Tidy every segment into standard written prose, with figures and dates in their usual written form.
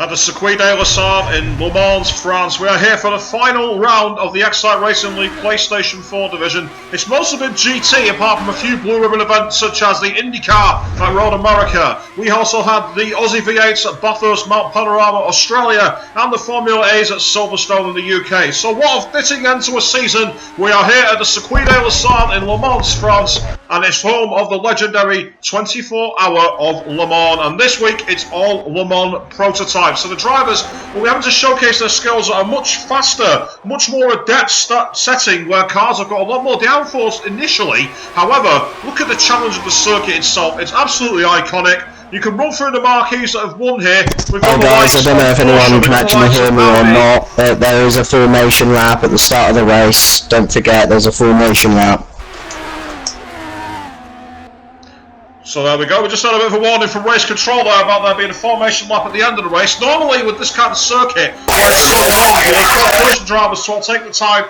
at the Circuit de la Sarthe in Le Mans, France. We are here for the final round of the Excite Racing League PlayStation 4 division. It's mostly been GT, apart from a few Blue Ribbon events such as the IndyCar at Road America. We also had the Aussie V8s at Bathurst, Mount Panorama, Australia, and the Formula A's at Silverstone in the UK. So what a fitting end to a season. We are here at the Circuit de la Sarthe in Le Mans, France, and it's home of the legendary 24-hour of Le Mans. And this week, it's all Le Mans prototypes. So the drivers will be having to showcase their skills at a much faster, much more adept setting where cars have got a lot more downforce initially. However, look at the challenge of the circuit itself. It's absolutely iconic. You can run through the marquees that have won here. Oh guys, I don't know if anyone can actually hear me or not, but there is a formation lap at the start of the race. Don't forget, there's a formation lap. So there we go, we just had a bit of a warning from race control there about there being a formation lap at the end of the race. Normally with this kind of circuit, where it's so long, you expect collision drivers to take the time.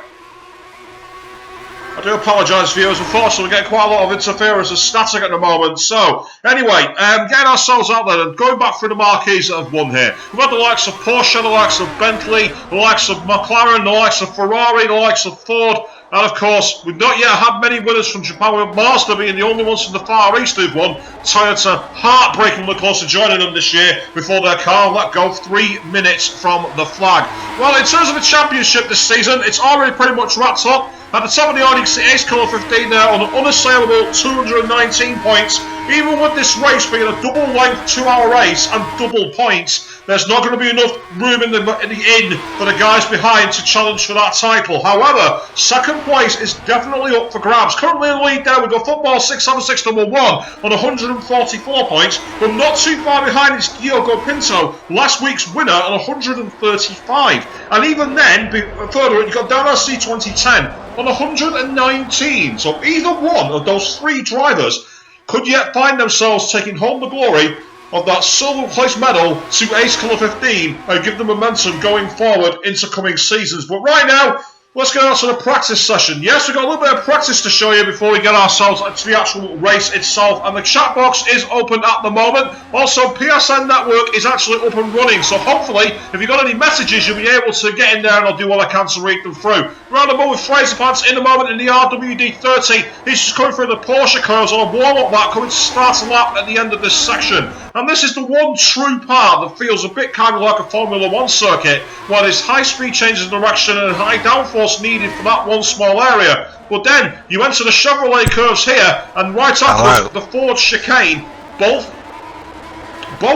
I do apologise viewers, unfortunately we're getting quite a lot of interference and static at the moment. So, anyway, getting ourselves out there and going back through the marquees that have won here. We've had the likes of Porsche, the likes of Bentley, the likes of McLaren, the likes of Ferrari, the likes of Ford. And of course, we've not yet had many winners from Japan, with Mazda being the only ones from the Far East who've won. Toyota heartbreakingly close to joining them this year before their car let go 3 minutes from the flag. Well, in terms of the championship this season, it's already pretty much wrapped up. At the top of the audience, the Ace Colour 15 there on an unassailable 219 points. Even with this race being a double-length 2-hour race and double points, there's not going to be enough room in the inn for the guys behind to challenge for that title. However, second place is definitely up for grabs. Currently in the lead there, we've got Football 676 number 1 on 144 points, but not too far behind is Diogo Pinto, last week's winner, on 135. And even then, further, you've got Dana C 2010 on 119. So either one of those three drivers could yet find themselves taking home the glory of that silver place medal to Ace Colour 15 and give them momentum going forward into coming seasons. But right now, let's get on to the practice session. Yes, we've got a little bit of practice to show you before we get ourselves to the actual race itself. And the chat box is open at the moment. Also, PSN Network is actually up and running. So hopefully, if you've got any messages, you'll be able to get in there and I'll do what I can to read them through. Round the with Fraser Pants in a moment in the RWD30. He's just coming through the Porsche curves on a warm-up lap, coming to start a lap at the end of this section. And this is the one true part that feels a bit kind of like a Formula 1 circuit, where there's high speed changes of direction and high downforce needed for that one small area. But then you enter the Chevrolet curves here, and right after the Ford chicane, both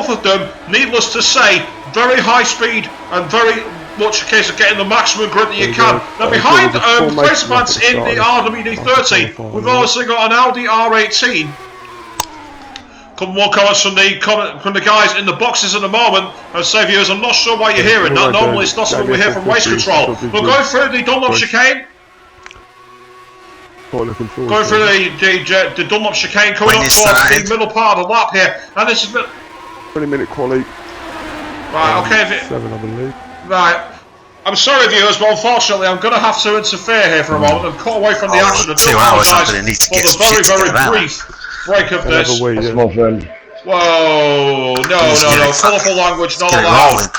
of them, needless to say, very high speed and very much a case of getting the maximum grid that you can. Now behind Fraser Pants in the RWD30, we've also got an Audi R18. More comments from the guys in the boxes at the moment. And say viewers, I'm not sure why you're hearing that. Normally it's not something we hear from race control. We're going through the Dunlop chicane. Going through the Dunlop chicane, coming up towards the middle part of the lap here. And this is 20-minute quali. Right, okay. 7, I believe. Right. I'm sorry viewers, but unfortunately I'm going to have to interfere here for a moment and cut away from the action. 2 hours I'm going to need to get some shit very together. brief break of this. That's my friend. Whoa, no, colourful language, not allowed.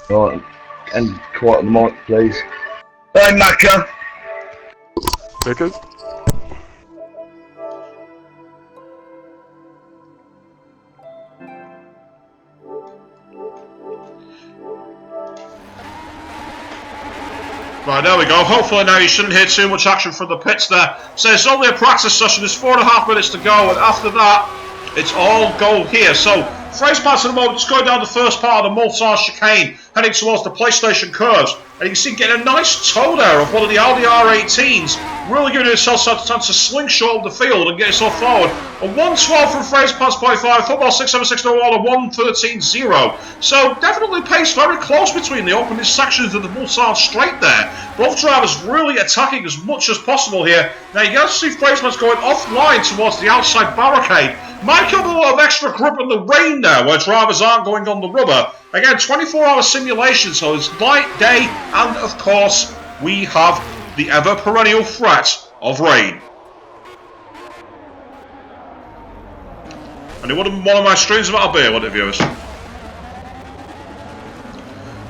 Right, and quiet the mic, please. Hey, Macca. Because? Right, there we go. Hopefully now you shouldn't hear too much action from the pits there. So it's only a practice session. There's 4.5 minutes to go, and after that, it's all go here. So Fraser Pants at the moment, just going down the first part of the Mulsanne chicane, heading towards the PlayStation curves. And you can see getting a nice toe there of one of the Audi R18s, really giving himself time to slingshot the field and get himself forward. A 1:12 from Fraser Pants 0.5, Football 676 on a 1:13.0. So definitely paced very close between the opening sections of the Mulsanne straight there. Both drivers really attacking as much as possible here. Now you can see Fraser Pants going offline towards the outside barricade. Might give a lot of extra grip in the rain there, where drivers aren't going on the rubber. Again, 24-hour simulation, so it's light, day, and of course, we have the ever-perennial threat of rain. And it wouldn't be one of my streams about a beer, would it, viewers?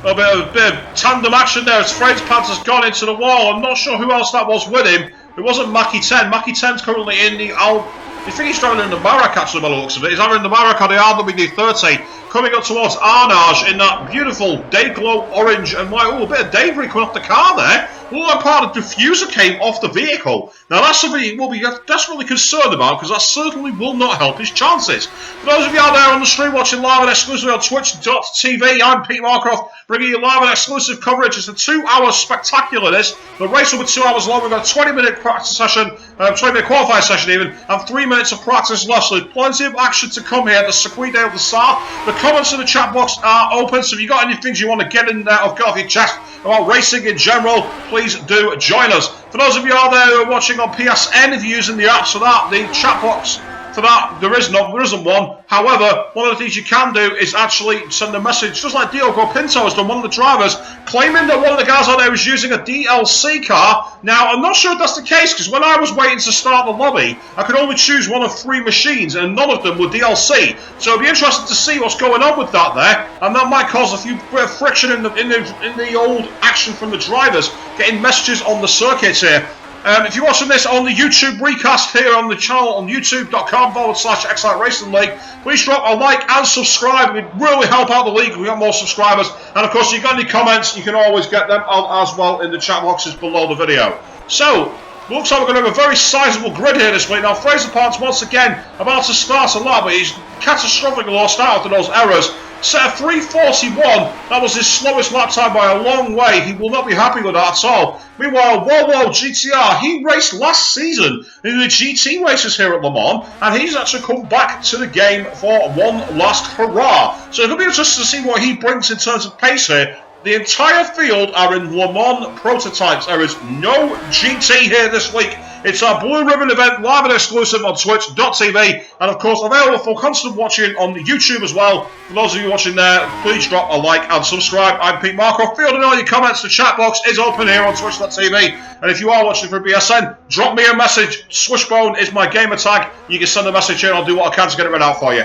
A bit of tandem action there as Fraser Panther's gone into the wall. I'm not sure who else that was with him. It wasn't Mackie 10. Mackie 10's currently in the I think he's driving in the Marek actually by the looks of it. He's either in the Marek or the RWD30. Coming up towards Arnage in that beautiful day-glow orange and white. Oh, a bit of debris coming off the car there. All that part of the diffuser came off the vehicle. Now that's something he will be desperately concerned about because that certainly will not help his chances. For those of you out there on the stream watching live and exclusively on Twitch.tv, I'm Pete Marcroft, bringing you live and exclusive coverage. It's a 2-hour spectacular this. The race will be 2 hours long. We've got a 20-minute practice session, 20-minute qualifying session even, and 3 minutes of practice left. So there's plenty of action to come here at the Circuit de Sarthe. The comments in the chat box are open, so if you've got any things you want to get in there or get off your chest about racing in general, please do join us. For those of you out there who are watching on PSN, if you're using the apps for that, the chat box for that, there isn't one. However, one of the things you can do is actually send a message, just like Diogo Pinto has done, one of the drivers, claiming that one of the guys out there was using a DLC car. Now, I'm not sure if that's the case, because when I was waiting to start the lobby, I could only choose one of 3 machines, and none of them were DLC. So it'd be interesting to see what's going on with that there, and that might cause a few bit of friction in the old action from the drivers, getting messages on the circuits here. If you're watching this on the YouTube recast here on the channel on youtube.com/Excite Racing League, please drop a like and subscribe. It would really help out the league if we got more subscribers. And of course, if you've got any comments, you can always get them out as well in the chat boxes below the video. So, looks like we're going to have a very sizable grid here this week. Now, Fraser Panther once again about to start a lap, but he's catastrophically lost out after those errors. Set of 3:41, that was his slowest lap time by a long way. He will not be happy with that at all. Meanwhile, Whoa GTR, he raced last season in the GT races here at Le Mans, and he's actually come back to the game for one last hurrah. So it'll be interesting to see what he brings in terms of pace here. The entire field are in Le Mans prototypes. There is no GT here this week. It's our Blue Ribbon event, live and exclusive on Twitch.tv, and of course available for constant watching on the YouTube as well. For those of you watching there, please drop a like and subscribe. I'm Pete Markov. Fielding all your comments. The chat box is open here on Twitch.tv, and if you are watching for BSN, drop me a message. Swishbone is my gamer tag. You can send a message here, and I'll do what I can to get it read out for you.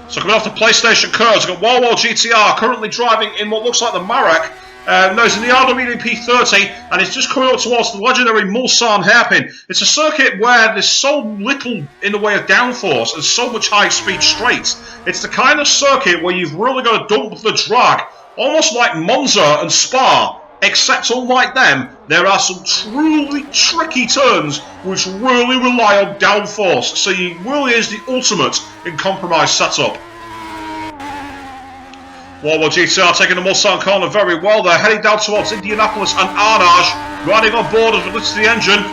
So coming off the PlayStation curves, we've got Whoa GTR currently driving in what looks like the Marek. No, he's in the RWD30, and he's just coming up towards the legendary Mulsanne hairpin. It's a circuit where there's so little in the way of downforce and so much high-speed straights. It's the kind of circuit where you've really got to dump the drag, almost like Monza and Spa. Except unlike them, there are some truly tricky turns which really rely on downforce. So he really is the ultimate in compromise setup. Whoa GTR taking the Mulsanne corner very well there, heading down towards Indianapolis and Arnage, riding on board as we lift the engine.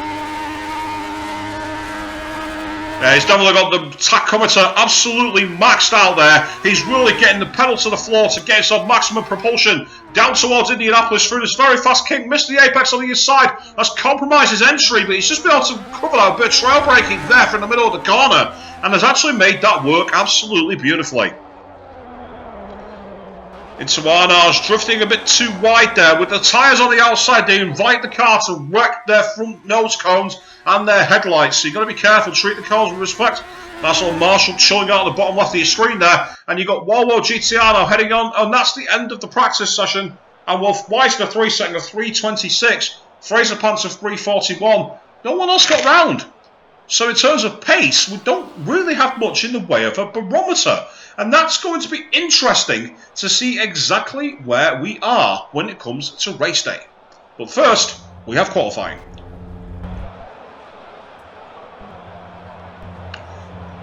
Yeah, he's definitely got the tachometer absolutely maxed out there. He's really getting the pedal to the floor to get himself maximum propulsion down towards Indianapolis through this very fast kick. Missed the apex on the inside. That's compromised his entry, but he's just been able to cover that a bit of trail braking there from the middle of the corner, and has actually made that work absolutely beautifully. Into Arnage, drifting a bit too wide there. With the tyres on the outside, they invite the car to wreck their front nose cones and their headlights. So you've got to be careful, treat the cars with respect. That's all Marshall chilling out at the bottom left of your screen there. And you've got Whoa GTR now heading on, and that's the end of the practice session. And Wolf Weissner 3 second of 3:26. Fraser Panther 3:41. No one else got round. So in terms of pace, we don't really have much in the way of a barometer. And that's going to be interesting to see exactly where we are when it comes to race day. But first, we have qualifying.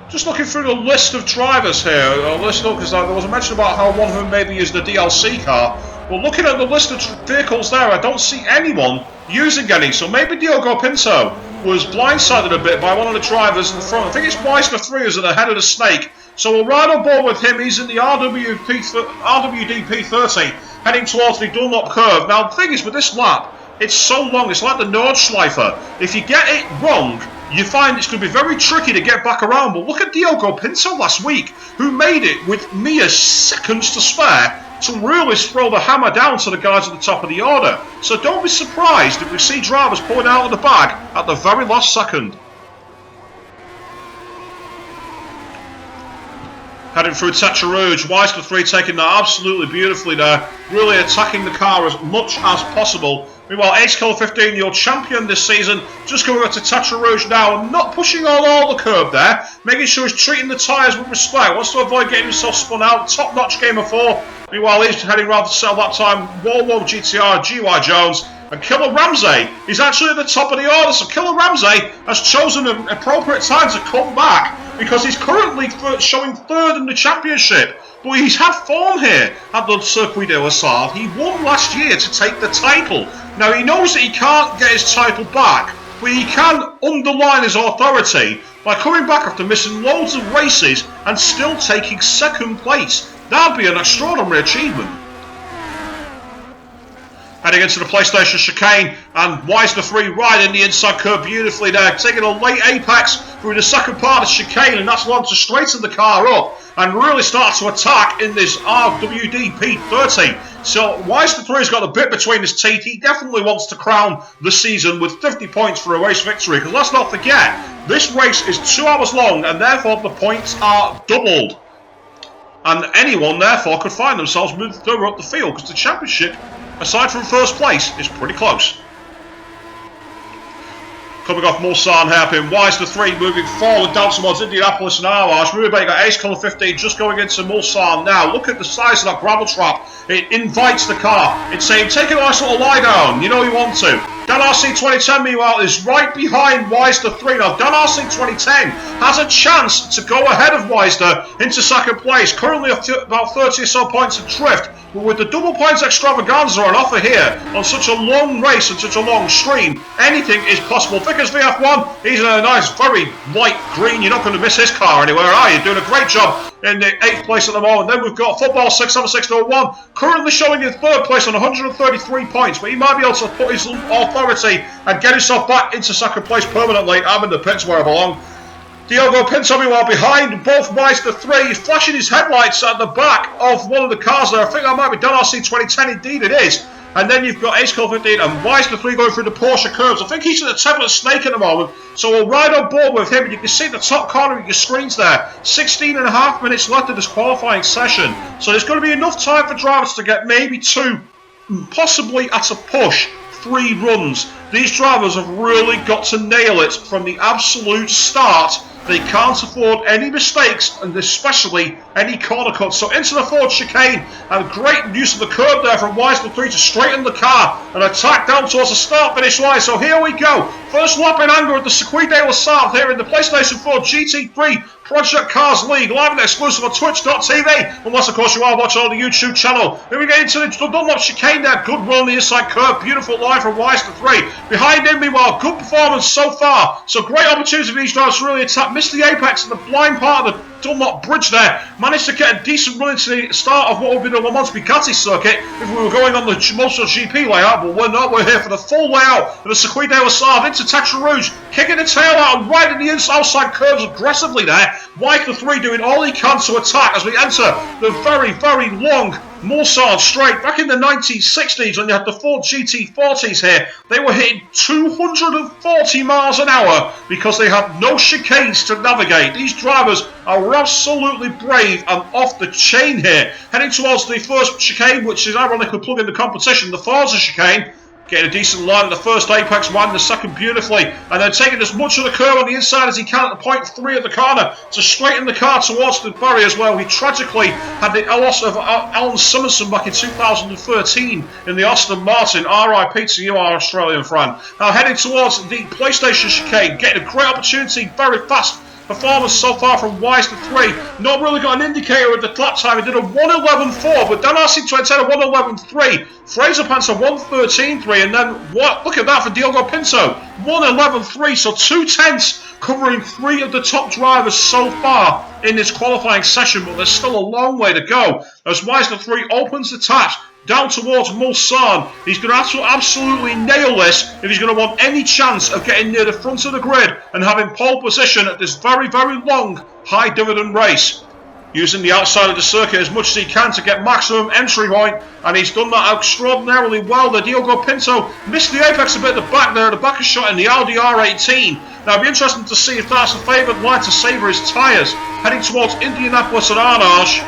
Just looking through the list of drivers here, because there was a mention about how one of them maybe is the DLC car. Well, looking at the list of vehicles there, I don't see anyone using any. So maybe Diogo Pinto was blindsided a bit by one of the drivers in the front. I think it's Weissner 3 who's at the head of the snake. So we'll ride on board with him. He's in the RWD-P30, heading towards the Dunlop curve. Now, the thing is, with this lap, it's so long. It's like the Nordschleife. If you get it wrong, you find it's going to be very tricky to get back around. But look at Diogo Pinto last week, who made it with mere seconds to spare to really throw the hammer down to the guys at the top of the order. So don't be surprised if we see drivers pulling out of the bag at the very last second. heading through Tetra Rouge. Wise the 3 taking that absolutely beautifully there, really attacking the car as much as possible. Meanwhile, Ace Killer 15, your champion this season, just going over to Tetra Rouge now and not pushing on all the curb there, making sure he's treating the tyres with respect, wants to avoid getting himself spun out. Top-notch game of 4. Meanwhile, he's heading around to settle that time. Volvo GTR, GY Jones, and Killer Ramsey is actually at the top of the order. So Killer Ramsey has chosen an appropriate time to come back because he's currently showing 3rd in the championship. But he's had form here at the Circuit de la Sarthe. He won last year to take the title. Now he knows that he can't get his title back, but he can underline his authority by coming back after missing loads of races and still taking 2nd place. That'd be an extraordinary achievement. Heading into the PlayStation chicane, and Wise the 3 riding the inside curve beautifully there, taking a late apex through the second part of the chicane, and that's allowed to straighten the car up and really start to attack in this RWD P30. So Wise the 3 has got a bit between his teeth. He definitely wants to crown the season with 50 points for a race victory, because let's not forget, this race is 2 hours long, and therefore the points are doubled. And anyone, therefore, could find themselves moving further up the field, because the championship, aside from 1st place, is pretty close. Coming off Mulsanne hairpin, Wise the 3 moving forward down towards Indianapolis and Arwash. Remember, you got Ace Colour 15 just going into Mulsanne now. Look at the size of that gravel trap. It invites the car. It's saying, take a nice little lie down. You know you want to. Dan RC 2010, meanwhile, is right behind Wise the 3. Now, Dan RC 2010 has a chance to go ahead of Wisder into 2nd place. Currently about 30 or so points adrift. But with the double points extravaganza on offer here, on such a long race and such a long stream, anything is possible. Vickers VF1, he's in a nice, very light green. You're not going to miss his car anywhere, are you? Doing a great job in the 8th place at the moment. Then we've got Football 67601, currently showing in 3rd place on 133 points. But he might be able to put his authority and get himself back into 2nd place permanently. I'm in the pits where I belong. Diogo Pinto, meanwhile, behind both Wise the 3. He's flashing his headlights at the back of one of the cars there. I think that might be Dan RC 2010. Indeed, it is. And then you've got Ace Colour 15 and Wise the 3 going through the Porsche curves. I think he's at the tip of the snake at the moment. So we'll ride on board with him. And you can see the top corner of your screens there. 16.5 minutes left of this qualifying session. So there's going to be enough time for drivers to get maybe 2, possibly at a push, 3 runs. These drivers have really got to nail it from the absolute start. They can't afford any mistakes, and especially any corner cuts. So into the forward chicane, and great use of the curb there from Wise the 3 to straighten the car and attack down towards the start-finish line. So here we go. First lap in anger at the Circuit de la Sarthe here in the PlayStation 4 GT3 Project Cars League, live and exclusive on Twitch.tv, unless of course you are watching on the YouTube channel. Then we get into the Dunlop chicane there, good run on the inside curve, beautiful line from Wise the 3. Behind him, meanwhile, good performance so far. So great opportunity for these drivers to really attack, missed the apex and the blind part of the Dunlop bridge there, managed to get a decent run into the start of what would be the Le Mans Bugatti circuit if we were going on the MotoGP layout, but we're not. We're here for the full layout of the Circuit de la Sarthe into Tetra Rouge, kicking the tail out and riding the outside curves aggressively there. Wise the 3 doing all he can to attack as we enter the very, very long Mulsanne straight. Back in the 1960s, when you had the Ford GT40s here, they were hitting 240 miles an hour because they had no chicanes to navigate. These drivers are absolutely brave and off the chain here. Heading towards the first chicane, which is ironically plugging the competition, the Forza chicane. Getting a decent line at the first apex, winding the second beautifully, and then taking as much of the curve on the inside as he can at the point 3 of the corner to straighten the car towards the barrier as well. He tragically had the loss of Alan Simonson back in 2013 in the Aston Martin. RIP to you, our Australian friend. Now heading towards the PlayStation chicane, getting a great opportunity, very fast performance so far from Wise the 3. Not really got an indicator of the lap time. He did a 1:11.4, but Dan RC 2010 a 1:11.3. Fraser Pants a 1:13.3, and then what? Look at that for Diogo Pinto, 1:11.3. So 2 tenths covering 3 of the top drivers so far in this qualifying session, but there's still a long way to go as Wise the 3 opens the taps down towards Mulsanne. He's going to have to absolutely nail this if he's going to want any chance of getting near the front of the grid and having pole position at this very, very long, high dividend race. using the outside of the circuit as much as he can to get maximum entry point, and he's done that extraordinarily well. The Diogo Pinto missed the apex a bit at the back there, the back is shot in the Audi R18. Now it'll be interesting to see if that's a favoured line to savour his tyres, heading towards Indianapolis and Arnage.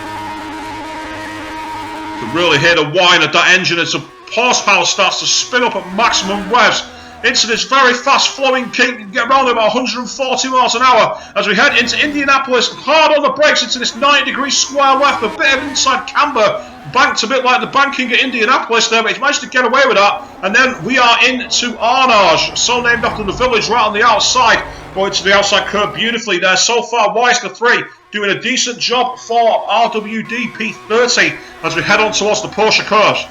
You can really hear the whine of that engine as the horsepower starts to spin up at maximum revs into this very fast flowing kink. You can get around about 140 miles an hour as we head into Indianapolis, hard on the brakes into this 90-degree square left, a bit of inside camber, banked a bit like the banking at Indianapolis there, but he's managed to get away with that. And then we are into Arnage, so named after the village right on the outside, going to the outside curve beautifully there. So far, Weisler 3 doing a decent job for RWD P30 as we head on towards the Porsche curves.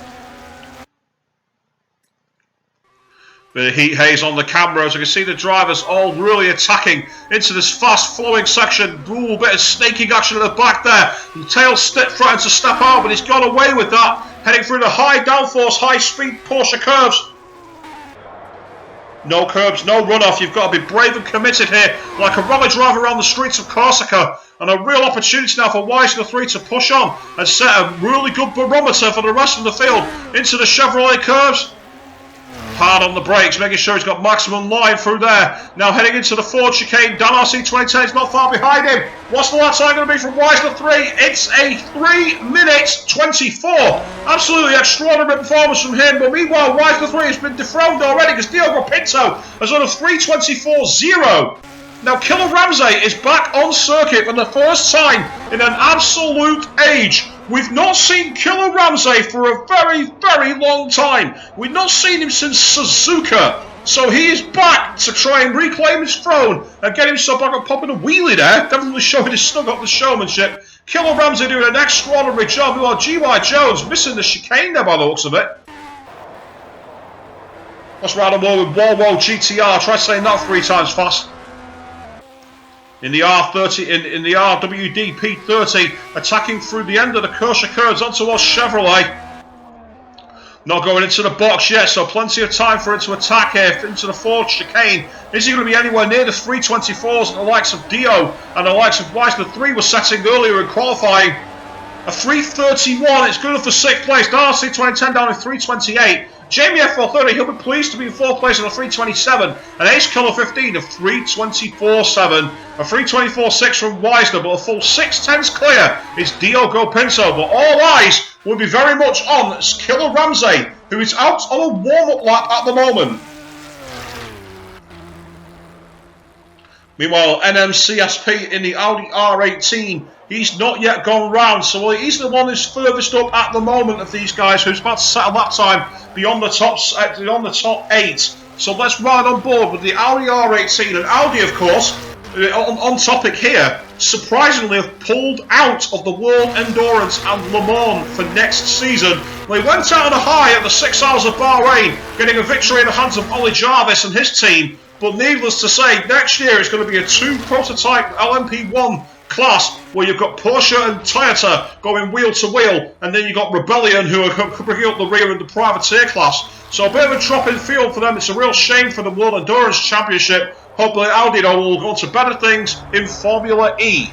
Bit of heat haze on the camera as you can see the drivers all really attacking into this fast flowing section. Ooh, bit of snaking action at the back there. The tail threatened to step out, but he's got away with that. Heading through the high downforce, high speed Porsche curves. No curbs, no runoff. You've got to be brave and committed here, like a rally driver around the streets of Corsica. And a real opportunity now for Weisler 3 to push on and set a really good barometer for the rest of the field into the Chevrolet curves. Hard on the brakes, making sure he's got maximum line through there. Now heading into the Ford chicane. Dan RC2010 is not far behind him. What's the lap time going to be from Weisler 3? It's a 3 minutes 24. Absolutely extraordinary performance from him. But meanwhile, Weisler 3 has been dethroned already because Diogo Pinto has done a 3:24.0. Now Killer Ramsey is back on circuit for the first time in an absolute age. We've not seen Killer Ramsey for a very, very long time. We've not seen him since Suzuka. So he is back to try and reclaim his throne and get himself back up popping a wheelie there. Definitely showing his snug up the showmanship. Killer Ramsey doing an extraordinary job. Meanwhile, G.Y. Jones missing the chicane there by the looks of it. Let's ride on more with Volvo GTR. Try saying that 3 times fast. In the R30, in the RWD P30, attacking through the end of the Kershaw curves on towards Chevrolet. Not going into the box yet, so plenty of time for it to attack here into the Ford chicane. Is he going to be anywhere near the 3:24s that the likes of Dio and the likes of Weisler 3 were setting earlier in qualifying? A 3:31, it's good enough for 6th place. RC 2010 down in 3:28. Jamie F430, he'll be pleased to be in 4th place on a 3:27. And Ace Killer 15 of 3:24.7. A 3:24.6 from Weisler, but a full 6/10 clear is Diogo Pinto. But all eyes will be very much on Killer Ramsey, who is out on a warm-up lap at the moment. Meanwhile, NMCSP in the Audi R18, he's not yet gone round, so he's the one who's furthest up at the moment of these guys, who's about to set a lap time beyond the top 8. So let's ride on board with the Audi R18, and Audi, of course, on topic here, surprisingly have pulled out of the World Endurance and Le Mans for next season. They went out on a high at the 6 hours of Bahrain, getting a victory in the hands of Ollie Jarvis and his team. But needless to say, next year it's going to be a 2 prototype LMP1 class where you've got Porsche and Toyota going wheel to wheel, and then you've got Rebellion who are bringing up the rear in the privateer class. So a bit of a drop in field for them. It's a real shame for the World Endurance Championship. Hopefully Audi will go on to better things in Formula E.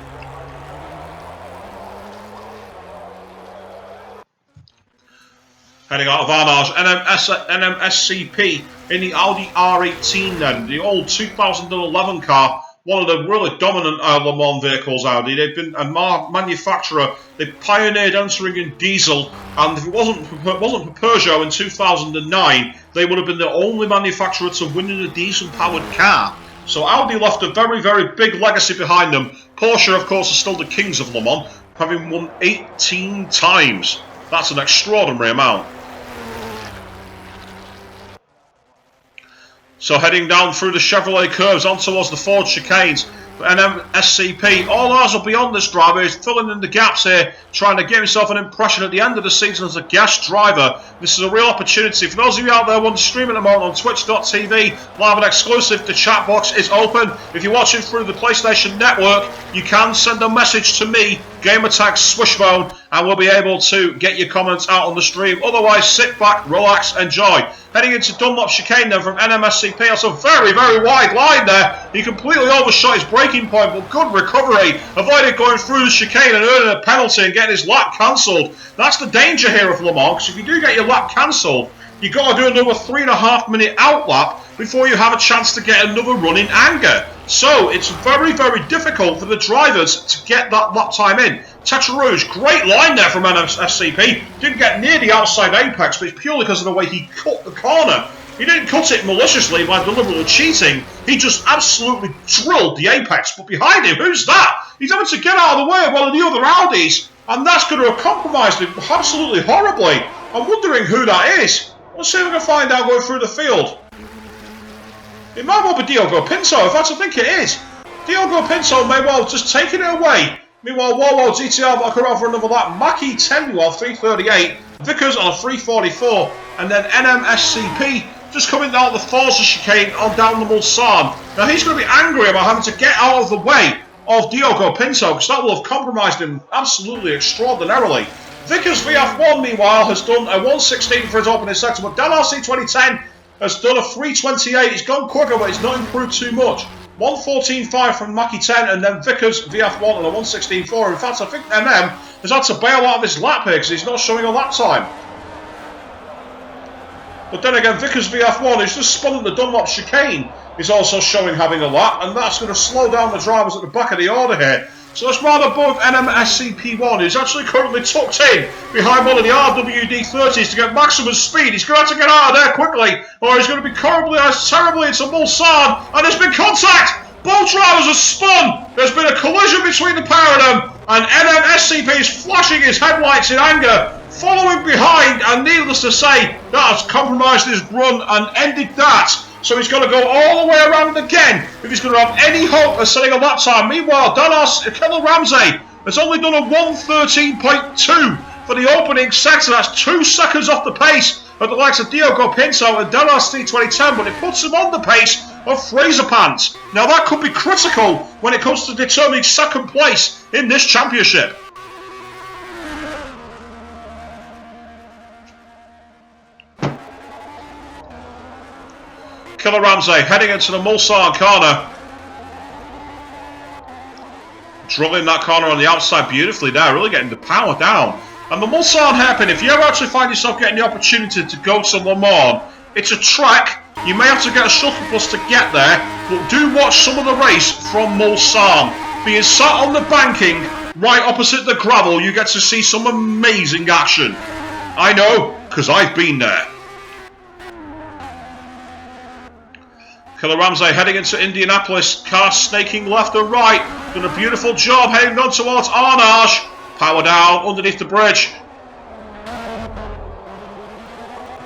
Heading out of Arnage, NMSCP in the Audi R18 then, the old 2011 car, one of the really dominant Le Mans vehicles, Audi. They've been a manufacturer, they pioneered entering in diesel, and if it wasn't for Peugeot in 2009, they would have been the only manufacturer to win in a diesel-powered car. So Audi left a very, very big legacy behind them. Porsche, of course, are still the kings of Le Mans, having won 18 times. That's an extraordinary amount. So heading down through the Chevrolet curves on towards the Ford chicanes, NMSCP, all eyes will be on this driver. He's filling in the gaps here, trying to get himself an impression at the end of the season as a guest driver. This is a real opportunity. For those of you out there wanting to stream at the moment on twitch.tv, live and exclusive, the chat box is open. If you're watching through the PlayStation Network, you can send a message to me, Gamertag Swishbone, and we'll be able to get your comments out on the stream. Otherwise, sit back, relax, enjoy. Heading into Dunlop chicane then from NMSCP. That's a very, very wide line there. He completely overshot his braking point, but good recovery. Avoided going through the chicane and earning a penalty and getting his lap cancelled. That's the danger here of Le Mans, because if you do get your lap cancelled, you've got to do another 3.5 minute out lap before you have a chance to get another run in anger. So it's very, very difficult for the drivers to get that lap time in. Tetra Rouge, great line there from NMSCP. Didn't get near the outside apex, but it's purely because of the way he cut the corner. He didn't cut it maliciously by deliberately cheating. He just absolutely drilled the apex. But behind him, who's that? He's having to get out of the way of one of the other Audis, and that's going to have compromised him absolutely horribly. I'm wondering who that is. Let's see if we can find out going through the field. It might well be Diogo Pinto. In fact, I think it is. Diogo Pinto may well have just taken it away. Meanwhile, Warlord GTR back around for another lap. Mackie Tenuel 338. Vickers on a 344. And then NMSCP just coming down the Forza chicane on down the Mulsanne. Now he's going to be angry about having to get out of the way of Diogo Pinto, because that will have compromised him absolutely extraordinarily. Vickers VF1, meanwhile, has done a 116 for his opening sector, but Dan RC 2010 has done a 328. He's gone quicker, but it's not improved too much. 114.5 from Mackie 10, and then Vickers VF1 on a 116.4. In fact, I think MM has had to bail out of his lap here because he's not showing a lap time. But then again, Vickers VF1, who's just spun at the Dunlop chicane, is also showing having a lap, and that's going to slow down the drivers at the back of the order here. So that's rather above NMSCP1, who's actually currently tucked in behind one of the RWD30s to get maximum speed. He's going to have to get out of there quickly, or he's going to be terribly into Mulsanne, and there's been contact! Both drivers have spun! There's been a collision between the pair of them, and NMSCP is flashing his headlights in anger, following behind, and needless to say, that has compromised his run and ended that. So he's got to go all the way around again if he's going to have any hope of setting a lap time. Meanwhile, Kelly Ramsey has only done a 113.2 for the opening sector. That's 2 seconds off the pace of the likes of Diogo Pinto and Dallas T2010, but it puts him on the pace of Fraser Pants. Now that could be critical when it comes to determining second place in this championship. Killer Ramsey heading into the Mulsanne corner. Drilling that corner on the outside beautifully there, really getting the power down. And the Mulsanne hairpin, if you ever actually find yourself getting the opportunity to go to Le Mans, it's a track. You may have to get a shuttle bus to get there, but do watch some of the race from Mulsanne. Being sat on the banking right opposite the gravel, you get to see some amazing action. I know, because I've been there. Killer Ramsey heading into Indianapolis, car snaking left and right, done a beautiful job heading on towards Arnage, power down underneath the bridge.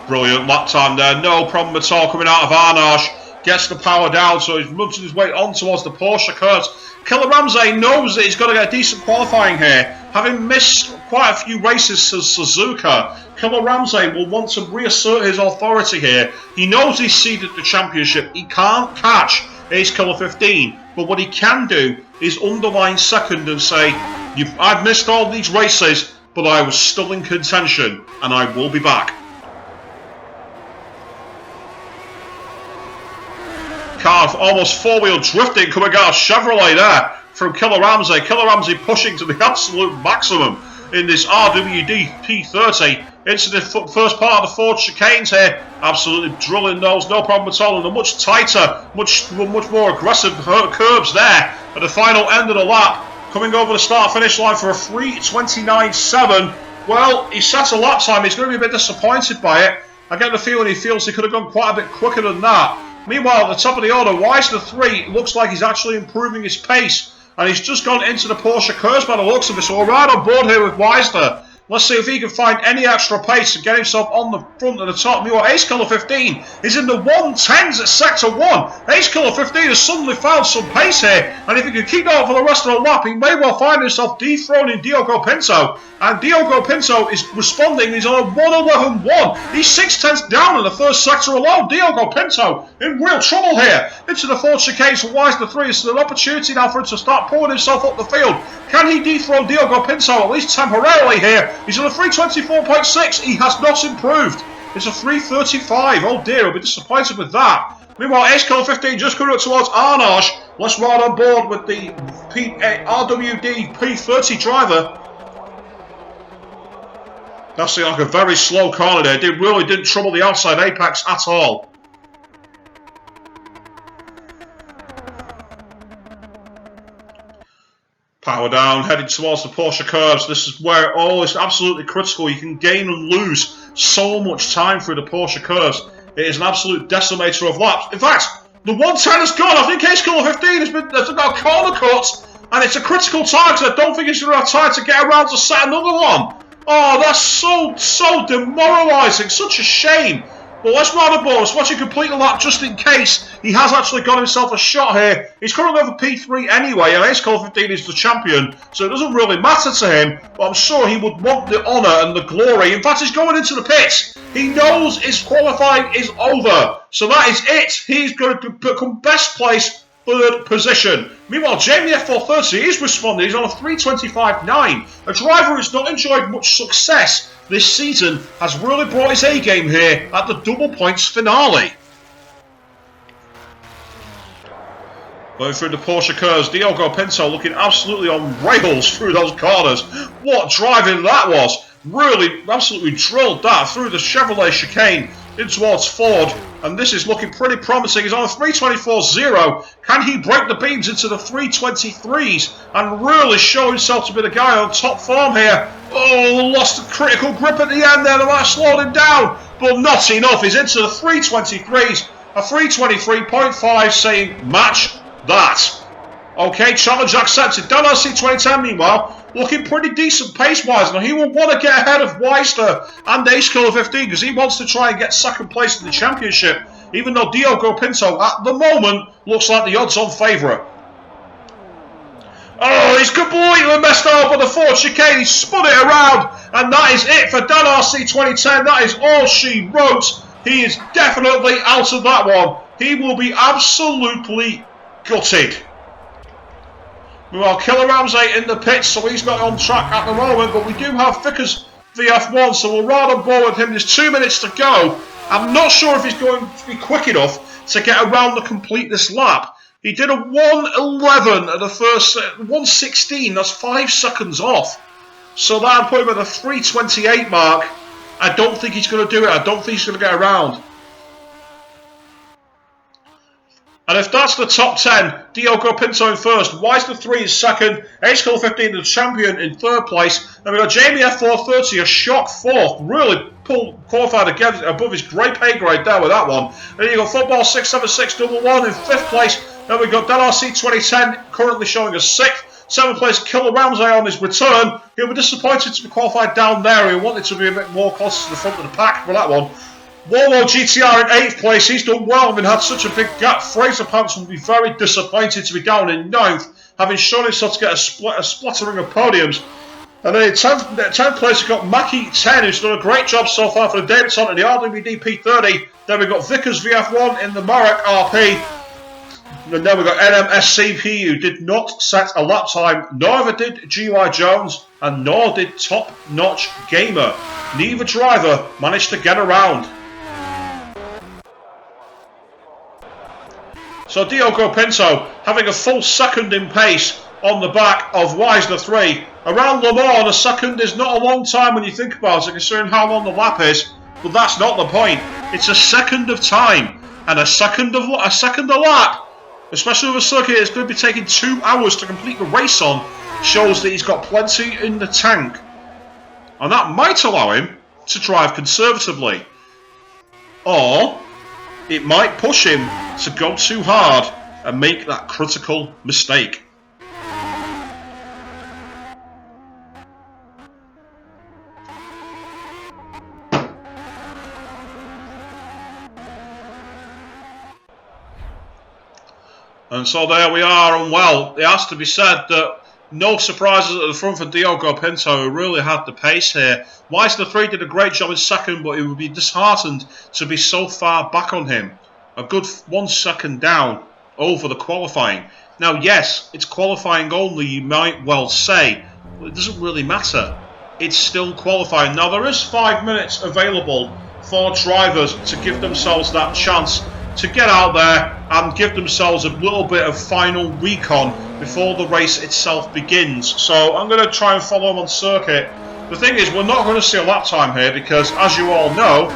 Brilliant lap time there, no problem at all coming out of Arnage, gets the power down, so he's munching his way on towards the Porsche curves. Killer Ramsey knows that he's got to get a decent qualifying here, having missed quite a few races to Suzuka. Killer Ramsey will want to reassert his authority here. He knows he's seeded the championship. He can't catch Ace Killer 15, but what he can do is underline second and say, I've missed all these races, but I was still in contention, and I will be back. Car almost four-wheel drifting coming out of Chevrolet there from Killer Ramsey. Killer Ramsey pushing to the absolute maximum in this RWD P30 into the first part of the Ford chicanes here. Absolutely drilling those, no problem at all, and a much tighter, much more aggressive curbs there at the final end of the lap. Coming over the start-finish line for a 3:29.7. Well, he sets a lap time. He's going to be a bit disappointed by it. I get the feeling he feels he could have gone quite a bit quicker than that. Meanwhile, at the top of the order, Weisner 3 looks like he's actually improving his pace. And he's just gone into the Porsche curves by the looks of it. So we're right on board here with Weisner. Let's see if he can find any extra pace and get himself on the front of the top. Meanwhile, Ace Killer 15 is in the 110s at Sector 1. Ace Killer 15 has suddenly found some pace here, and if he can keep that up for the rest of the lap, he may well find himself dethroning Diogo Pinto. And Diogo Pinto is responding. He's on a 111.1. He's 6/10 down in the first sector alone. Diogo Pinto in real trouble here. Into the fourth chicane for Wise the 3. It's an opportunity now for him to start pulling himself up the field. Can he dethrone Diogo Pinto, at least temporarily here? He's on a 324.6. He has not improved. It's a 335. Oh dear, I'll be disappointed with that. Meanwhile, Ace Killer 15 just coming up towards Arnage. Let's ride on board with the RWD P30 driver. That's like a very slow corner there. It really didn't trouble the outside apex at all. Power down, heading towards the Porsche curves. This is where it all is absolutely critical. You can gain and lose so much time through the Porsche curves. It is an absolute decimator of laps. In fact, the 110 has gone. I think Ace Killer 15 has got a corner cut, and it's a critical time because I don't think he's going to have time to get around to set another one. Oh, that's so demoralising. Such a shame. But let's ride a bonus. Watch him complete the lap just in case he has actually got himself a shot here. He's currently over P3 anyway, and Ace Killer 15 is the champion, so it doesn't really matter to him. But I'm sure he would want the honour and the glory. In fact, he's going into the pits. He knows his qualifying is over. So that is it. He's going to become best place. Third position. Meanwhile, Jamie F430 is responding. He's on a 325.9. A driver who's not enjoyed much success this season has really brought his A game here at the double points finale. Going through the Porsche curves, Diogo Pinto looking absolutely on rails through those corners. What driving that was. Really, absolutely drilled that through the Chevrolet chicane in towards Ford, and this is looking pretty promising. He's on a 324.0. Can he break the beams into the 323s and really show himself to be the guy on top form here? Oh, lost the critical grip at the end there. They might have slowed him down, but not enough. He's into the 323s, a 323.5 saying match that. Okay, challenge accepted. Dan RC 2010 meanwhile looking pretty decent pace-wise. Now, he will want to get ahead of Weister and Ace Killer 15 because he wants to try and get second place in the championship, even though Diogo Pinto, at the moment, looks like the odds-on favourite. Oh, he's completely messed up on the fourth chicane. He spun it around, and that is it for Dan RC 2010. That is all she wrote. He is definitely out of that one. He will be absolutely gutted. Meanwhile, Killer Ramsey in the pits, so he's not on track at the moment, but we do have Vickers VF1, so we'll ride on board with him. There's 2 minutes to go. I'm not sure if he's going to be quick enough to get around to complete this lap. He did a 1:11 at the first, 1:16, that's 5 seconds off. So that'll put him at the 3:28 mark. I don't think he's going to do it. I don't think he's going to get around. And if that's the top 10, Diogo Pinto in first, Wise the 3 in second, Ace Killer 15 the champion in third place. Then we've got Jamie F430, a shock fourth, really qualified again above his grey pay grade there with that one. Then you've got Football 67611 in fifth place. Then we've got Dan RC 2010 currently showing us sixth. Seventh place, Killer Ramsey on his return. He'll be disappointed to be qualified down there. He wanted to be a bit more close to the front of the pack for that one. Warlord GTR in 8th place, he's done well, having had such a big gap. Fraser Pants will be very disappointed to be down in 9th, having shown himself to get a splattering of podiums. And then in 10th place, we've got Mackie 10, who's done a great job so far for the Davidson and the RWD P30. Then we've got Vickers VF1 in the Marek RP. And then we've got NMSCP, who did not set a lap time, neither did GY Jones, and nor did Top Notch Gamer. Neither driver managed to get around. So Diogo Pinto having a full second in pace on the back of Wisner 3. Around Le Mans, a second is not a long time when you think about it, considering how long the lap is. But that's not the point. It's a second of time, and a second a lap, especially with a circuit that's going to be taking 2 hours to complete the race on, shows that he's got plenty in the tank. And that might allow him to drive conservatively. Or it might push him to go too hard and make that critical mistake. And so there we are, and well, it has to be said that no surprises at the front for Diogo Pinto, who really had the pace here. Wise the 3 did a great job in second, but he would be disheartened to be so far back on him. A good 1 second down over the qualifying. Now, yes, it's qualifying only, you might well say, but it doesn't really matter. It's still qualifying. Now, there is 5 minutes available for drivers to give themselves that chance to get out there and give themselves a little bit of final recon before the race itself begins. So I'm going to try and follow them on circuit. The thing is, we're not going to see a lap time here because, as you all know,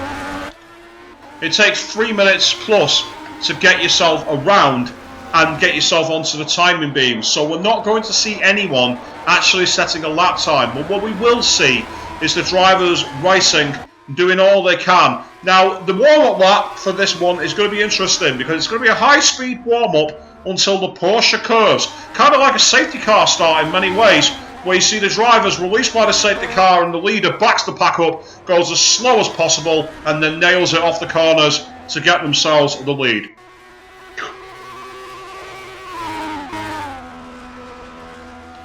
it takes 3 minutes plus to get yourself around and get yourself onto the timing beam. So we're not going to see anyone actually setting a lap time. But what we will see is the drivers racing, doing all they can. Now, the warm-up lap for this one is going to be interesting because it's going to be a high-speed warm-up until the Porsche curves. Kind of like a safety car start in many ways, where you see the drivers released by the safety car and the leader backs the pack up, goes as slow as possible, and then nails it off the corners to get themselves the lead.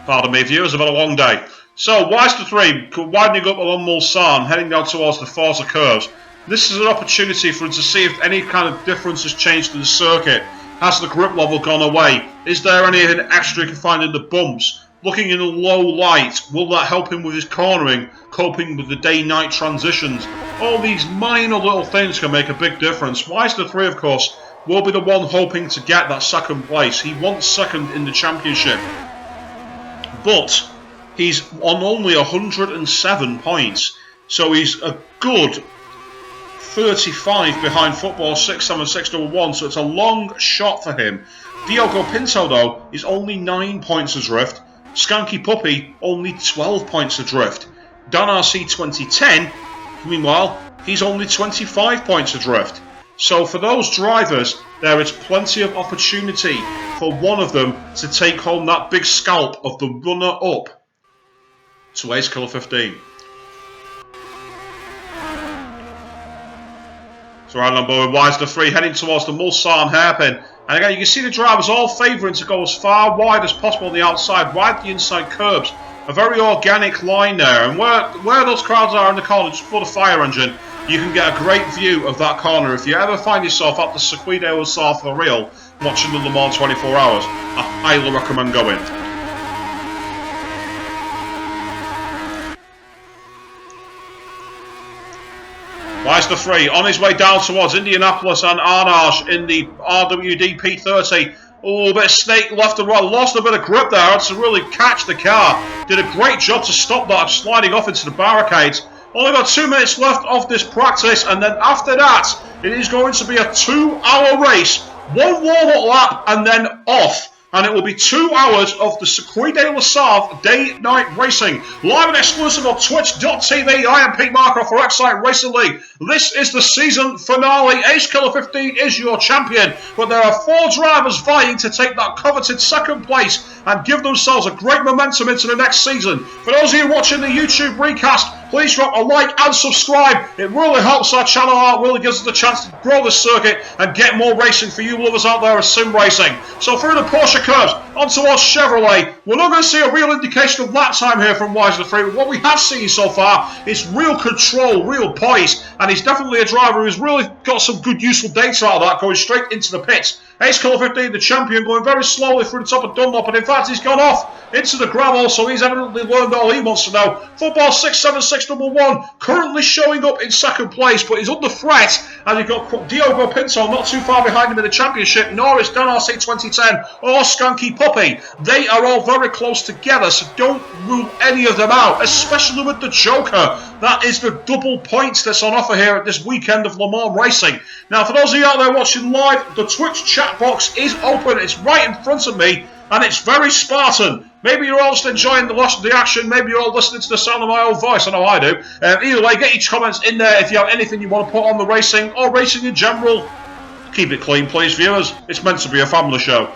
Pardon me, viewers, I've had a long day. So, Wise to 3, widening up along Mulsanne, heading down towards the Forza curves. This is an opportunity for him to see if any kind of difference has changed in the circuit. Has the grip level gone away? Is there anything extra he can find in the bumps? Looking in a low light, will that help him with his cornering, coping with the day-night transitions? All these minor little things can make a big difference. Wise to 3, of course, will be the one hoping to get that second place. He wants second in the championship. But he's on only 107 points, so he's a good 35 behind Football 67611, so it's a long shot for him. Diogo Pinto, though, is only 9 points adrift. Skanky Puppy, only 12 points adrift. Dan RC 2010, meanwhile, he's only 25 points adrift. So for those drivers, there is plenty of opportunity for one of them to take home that big scalp of the runner-up to Ace Killer 15. So right on board, Wise to 3, heading towards the Mulsanne hairpin. And again, you can see the drivers all favouring to go as far wide as possible on the outside, ride the inside curbs. A very organic line there. And where those crowds are in the corner, just before the fire engine, you can get a great view of that corner. If you ever find yourself at the Circuit de Sarthe for real, watching the Le Mans 24 hours, I highly recommend going. Wise to 3, on his way down towards Indianapolis and Arnage in the RWD P30. Oh, a bit of snake left and right, lost a bit of grip there, had to really catch the car. Did a great job to stop that, sliding off into the barricades. Only got 2 minutes left of this practice, and then after that, it is going to be a 2-hour race. 1 warm-up lap, and then off. And it will be 2 hours of the Circuit de la Sarthe day-night racing. Live and exclusive on Twitch.tv. I am Pete Markov for Excite Racing League. This is the season finale. Ace Killer 15 is your champion. But there are 4 drivers vying to take that coveted second place and give themselves a great momentum into the next season. For those of you watching the YouTube recast, please drop a like and subscribe. It really helps our channel out, really gives us the chance to grow the circuit and get more racing for you lovers out there of sim racing. So through the Porsche curves, on towards Chevrolet, we're not going to see a real indication of lap time here from Wise to 3, but what we have seen so far is real control, real poise, and he's definitely a driver who's really got some good useful data out of that, going straight into the pits. Ace Killer 15, the champion, going very slowly through the top of Dunlop, and in fact he's gone off into the gravel, so he's evidently learned all he wants to know. Football 67611 currently showing up in second place, but he's under threat, and you've got Diogo Pinto not too far behind him in the championship, nor is Dan RC 2010 or Skanky Puppy. They are all very close together, so don't rule any of them out, especially with the Joker. That is the double points that's on offer here at this weekend of Le Mans racing. Now, for those of you out there watching live, the Twitch chat box is open. It's right in front of me, and it's very Spartan. Maybe you're all just enjoying the action. Maybe you're all listening to the sound of my own voice. I know I do. Either way, get your comments in there if you have anything you want to put on the racing or racing in general. Keep it clean, please, viewers. It's meant to be a family show.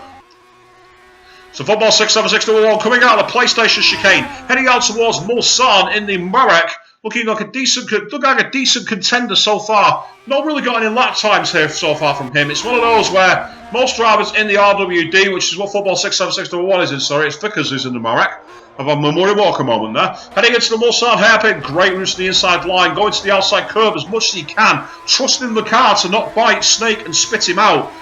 So Football 67621 coming out of the PlayStation chicane, heading out towards Mulsanne in the Marek. looking like a decent contender so far. Not really got any lap times here so far from him. It's one of those where most drivers in the RWD, which is what Football 676-1 is in, sorry, it's Vickers who's in the Marek. Have a Murray Walker moment there. Heading into the Mulsanne hairpin, great route to the inside line, going to the outside curve as much as he can, trusting the car to not bite, snake and spit him out.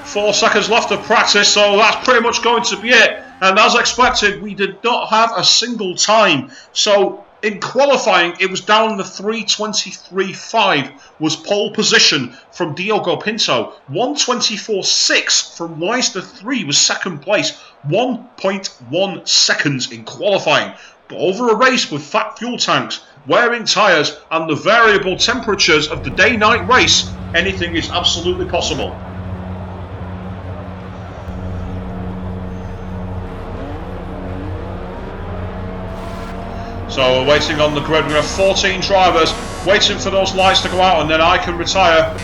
4 seconds left of practice, so that's pretty much going to be it. And as expected, we did not have a single time. So in qualifying, it was down to 3:23.5 was pole position from Diogo Pinto. 1:24.6 from Weister 3 was second place. 1.1 seconds in qualifying. But over a race with fat fuel tanks, wearing tyres and the variable temperatures of the day-night race, anything is absolutely possible. So we're waiting on the grid. We have 14 drivers waiting for those lights to go out, and then I can retire.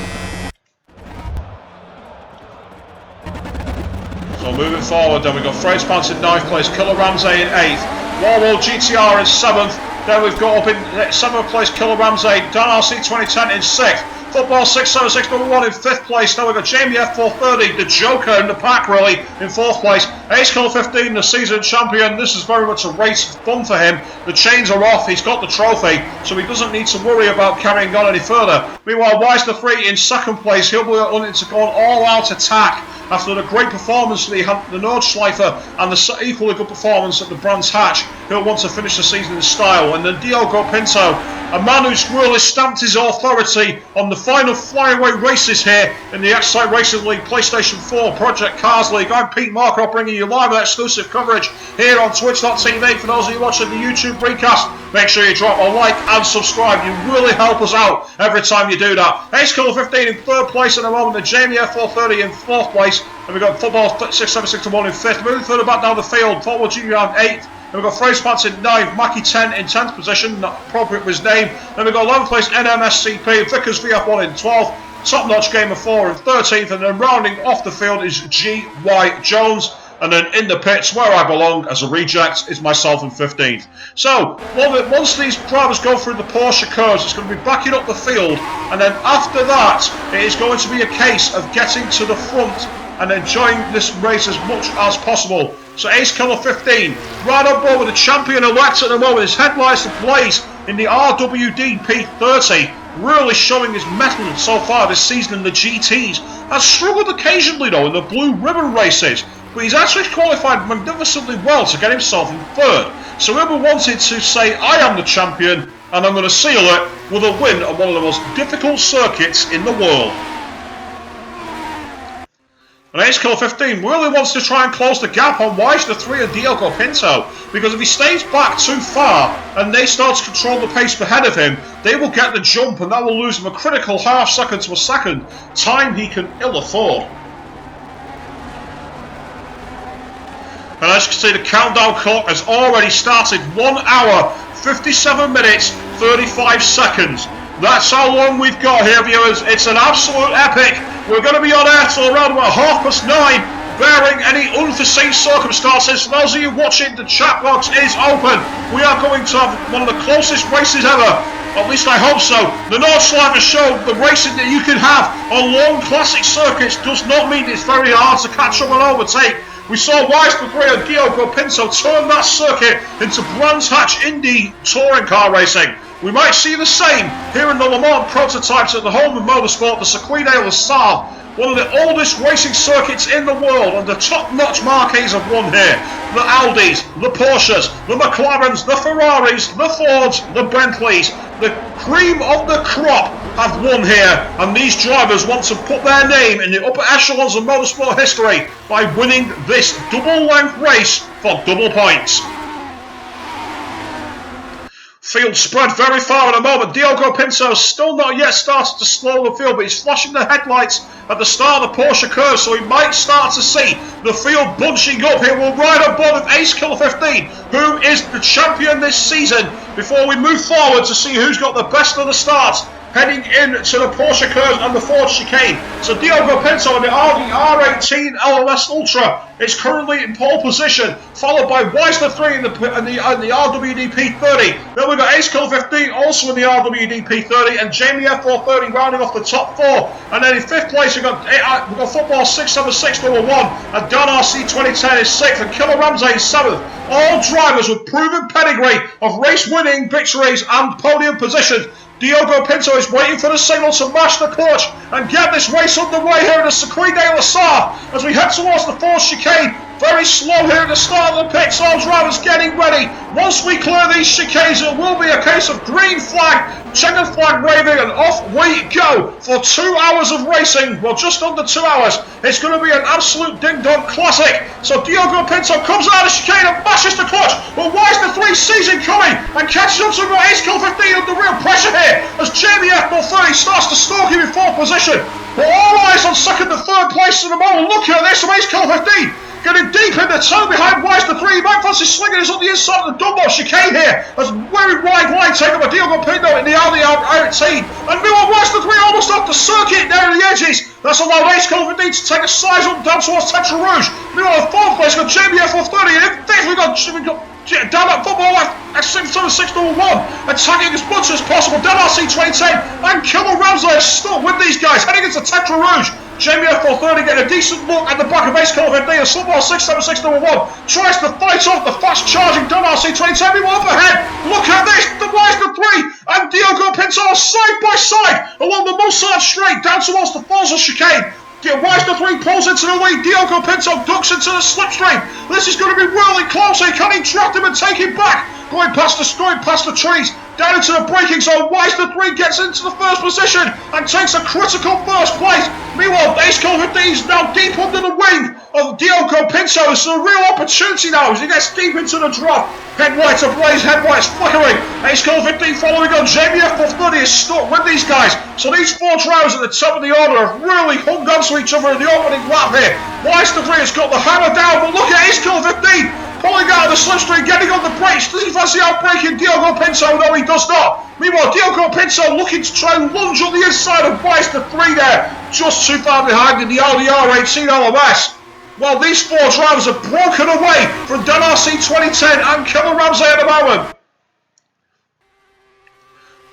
So moving forward, then we've got Fraser Pants in 9th place, Killer Ramsey in 8th, Warwall GTR in 7th, then we've got up in 7th place Killer Ramsey, Dan RC 2010 in 6th, Football 676-1 in 5th place. Now we've got Jamie F430, the Joker in the pack really, in 4th place. Ace Killer 15, the season champion. This is very much a race of fun for him. The chains are off, he's got the trophy, so he doesn't need to worry about carrying on any further. Meanwhile, Weister 3 in 2nd place, he'll be wanting to go on all-out attack after the great performance that he had the Nordschleifer and the equally good performance at the Brands Hatch. He'll want to finish the season in style. And then Diogo Pinto, a man who's really stamped his authority on the final flyaway races here in the Excite Racing League PlayStation 4 Project Cars League. I'm Pete Markroft, bringing you live with exclusive coverage here on Twitch.tv. For those of you watching the YouTube broadcast, make sure you drop a like and subscribe. You really help us out every time you do that. Ace Killer 15 in 3rd place at the moment, the Jamie F430 in 4th place. And we've got Football 676-1 in 5th. Moving further back down the field, Forward Junior in 8th. And we've got Fraser Pants in 9th, Mackie 10 in 10th position, not appropriate for his name. Then we've got 11th place NMSCP, Vickers VF1 in 12th, Top Notch Gamer 4 in 13th, and then rounding off the field is G.Y. Jones. And then in the pits, where I belong as a reject, is myself in 15th. So, once these drivers go through the Porsche curves, it's going to be backing up the field. And then after that, it is going to be a case of getting to the front and enjoying this race as much as possible. So Ace Killer 15, right on board with the champion-elect at the moment. His headlights ablaze in the RWD P30, really showing his mettle so far this season in the GTs. Has struggled occasionally though in the blue ribbon races, but he's actually qualified magnificently well to get himself in 3rd. So whoever wanted to say, I am the champion, and I'm going to seal it with a win on one of the most difficult circuits in the world. And Ace Killer 15 really wants to try and close the gap on Weister 3 and Diogo Pinto, because if he stays back too far and they start to control the pace ahead of him, they will get the jump and that will lose him a critical half second to a second, time he can ill afford. And as you can see, the countdown clock has already started. 1 hour, 57 minutes, 35 seconds. That's how long we've got here, viewers. It's an absolute epic. We're going to be on air till around about 9:30, barring any unforeseen circumstances. For those of you watching, the chat box is open. We are going to have one of the closest races ever. At least I hope so. The Nordschleifer showed the racing that you can have on long classic circuits does not mean it's very hard to catch up and overtake. We saw Weister 3 and Diogo Pinto turn that circuit into Brands Hatch Indy touring car racing. We might see the same here in the Le Mans prototypes at the home of motorsport, the Circuit de la Sarthe, one of the oldest racing circuits in the world, and the top-notch marquees have won here. The Audis, the Porsches, the McLarens, the Ferraris, the Fords, the Bentleys, the cream of the crop have won here, and these drivers want to put their name in the upper echelons of motorsport history by winning this double-length race for double points. Field spread very far at the moment. Diogo Pinto still not yet started to slow the field, but he's flashing the headlights at the start of the Porsche curve, so he might start to see the field bunching up here. We'll ride on board with Ace Killer 15, who is the champion this season, before we move forward to see who's got the best of the starts heading in to the Porsche curves and the Ford chicane. So Diogo Pinto in the Audi R18 LMS Ultra is currently in pole position, followed by Weissler 3 in the RWD P30. Then we've got Ace Kill 15 also in the RWD P30, and Jamie F430 rounding off the top 4. And then in 5th place we've got Football 676 number 1, and Don RC 2010 is 6th, and Killer Ramsey is 7th. All drivers with proven pedigree of race-winning victories and podium positions. Diogo Pinto is waiting for the signal to mash the clutch and get this race underway here at the Circuit de la Sarthe as we head towards the Ford chicane. Very slow here at the start of the pits, all drivers getting ready. Once we clear these chicanes, it will be a case of green flag, checkered flag waving, and off we go for 2 hours of racing. Well, just under 2 hours. It's going to be an absolute ding-dong classic. So Diogo Pinto comes out of the chicane and mashes the clutch. But Weissler 3 sees him coming and catches up to Ace Kill 15 under real pressure here as Jamie F430 starts to stalk him in 4th position. But all eyes on 2nd and 3rd place at the moment. Look at this from Ace Kill 15. Getting deep in the toe behind Weissler 3. Mike Fancy slinging is on the inside of the Dunlop chicane here. As very wide line taken by Diogo Pinto in the Audi R18. And meanwhile, Weissler 3 almost off the circuit there in the edges. That's allowed Ace Kill 15 to take a size up down towards Tetra Rouge. Meanwhile, in 4th place, we've got Jamie F430. And in 5th, we've got down at Football at 676 number 1, attacking as much as possible. Dan RC 2010 and Killer Ramsey is stuck with these guys heading into Tetra Rouge. Jamie F430 getting a decent look at the back of Ace Kill 15 and Football 676 number 1 tries to fight off the fast charging Dan RC 2010. Up ahead, look at this, the Weissler 3 and Diogo Pinto side by side along the Mulsanne straight down towards the Forza chicane. Weissler 3 pulls into the lead. Diogo Pinto ducks into the slipstream. This is going to be really close. Can he draft him and take him back? Going past the trees, down into the braking zone. Weissler 3 gets into the 1st position and takes a critical 1st place. Meanwhile, Ace Kill 15 is now deep under the wing of Diogo Pinto. It's a real opportunity now as he gets deep into the drop. Headlights ablaze, headlights flickering. Ace Kill 15 following on. Jamie F430 is stuck with these guys. So these 4 drivers at the top of the order have really hung on to each other in the opening lap here. Weissler 3 has got the hammer down, but look at Ace Kill 15. Pulling out of the slipstream, getting on the brakes. Does he fancy outbraking Diogo Pinto? No, he does not. Meanwhile, Diogo Pinto looking to try and lunge on the inside of Weissler 3 there. Just too far behind in the Audi R18 LMS. Well, these 4 drivers have broken away from Dan RC 2010 and Killer Ramsey at the moment.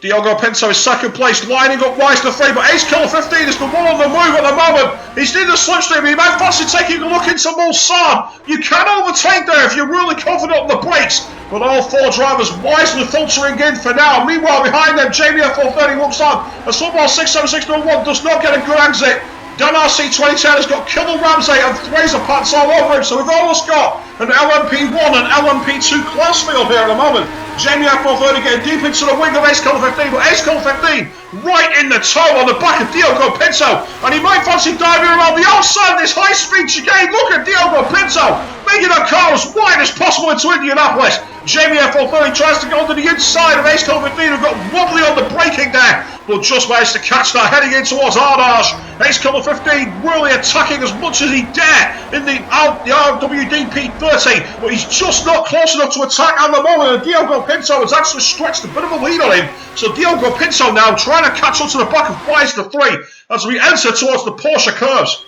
Diogo Pinto is 2nd place, lining up Weissler 3, but Ace Kill 15 is the one on the move at the moment. He's in the slipstream. He might fancy taking a look into Mulsanne. You can overtake there if you're really confident on the brakes, but all 4 drivers wisely filtering in for now. Meanwhile, behind them, Jamie F430 looks on as Football 676 number 1 does not get a good exit. Dan RC 2010 has got Killer Ramsey and Fraser Pants all over him, so we've almost got an LMP1 and LMP2 class field here at the moment. Jamie F430 getting deep into the wing of Ace Kill 15, but Ace Kill 15 right in the toe on the back of Diogo Pinto, and he might fancy diving around the outside of this high-speed chicane. Look at Diogo Pinto making that car as wide as possible into Indianapolis. Jamie F430 tries to go to the inside of Ace Kill 15, who got wobbly on the braking there, but just managed to catch that heading in towards Ardage. Ace Kill 15 really attacking as much as he dare in the RWD P30, but he's just not close enough to attack at the moment, and Diogo Pinto has actually stretched a bit of a lead on him. So Diogo Pinto now trying to catch up to the back of Weissler 3 as we enter towards the Porsche curves.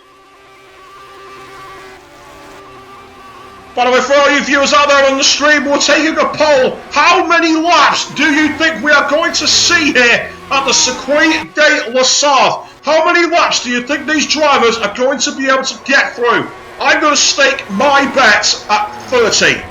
By the way, for all you viewers out there on the stream, we're taking a poll. How many laps do you think we are going to see here at the Circuit de la Sarthe? How many laps do you think these drivers are going to be able to get through? I'm going to stake my bets at 30.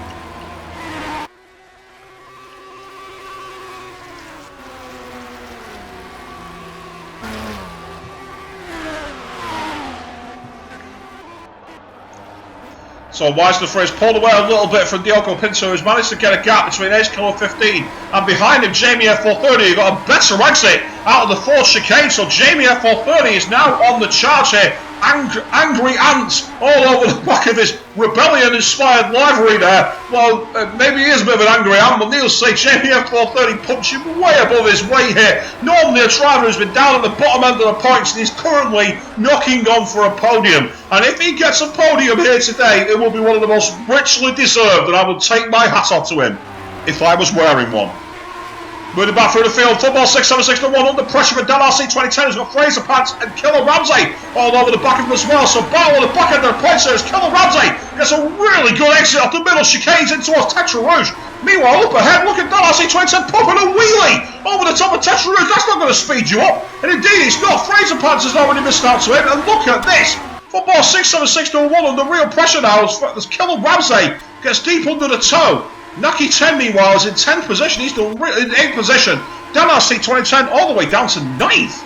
So Weissler 3 has pulled away a little bit from Diogo Pinto, who's managed to get a gap between Ace Kill 15 and behind him Jamie F430, who got a better exit out of the 4th chicane. So Jamie F430 is now on the charge here. Angry ants all over the back of his rebellion-inspired livery there. Well, maybe he is a bit of an angry ant, but needless to say, Jamie F430 punching way above his weight here. Normally a driver who's been down at the bottom end of the points, and he's currently knocking on for a podium. And if he gets a podium here today, it will be one of the most richly deserved, and I would take my hat off to him if I was wearing one. Moving back through the field, football 6-7-6-1 under pressure for Dan RC 2010 has got Fraser Pants and Killer Ramsey all over the back of him as well. So battle on the back end of the points there as Killer Ramsey gets a really good exit off the middle, chicanes in towards Tetra Rouge. Meanwhile, up ahead, look at Dan RC 2010 popping a wheelie over the top of Tetra Rouge. That's not going to speed you up. And indeed, it's not. Fraser Pants has already missed out to it. And look at this. Football 6-7-6-1 under real pressure now as Killer Ramsey gets deep under the toe. Naki 10 meanwhile is in 10th position, he's still in 8th position. Dan RC 2010 all the way down to 9th.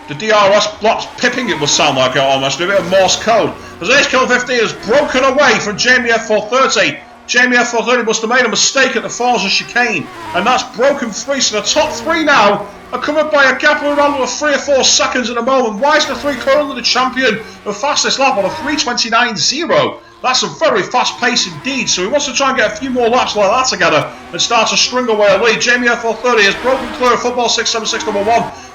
The DRS blocks pipping it would sound like it almost, a bit of Morse code. As Ace Killer 15 has broken away from Jamie F430. Jamie F430 must have made a mistake at the Forza chicane, and that's broken free. So the top 3 now are covered by a gap of around 3 or 4 seconds at the moment. Why is the 3 currently the champion of fastest lap on a 3:29.0? That's a very fast pace indeed, so he wants to try and get a few more laps like that together and start to string away a lead. Jamie F430 has broken clear of football 6-7-6 number 1.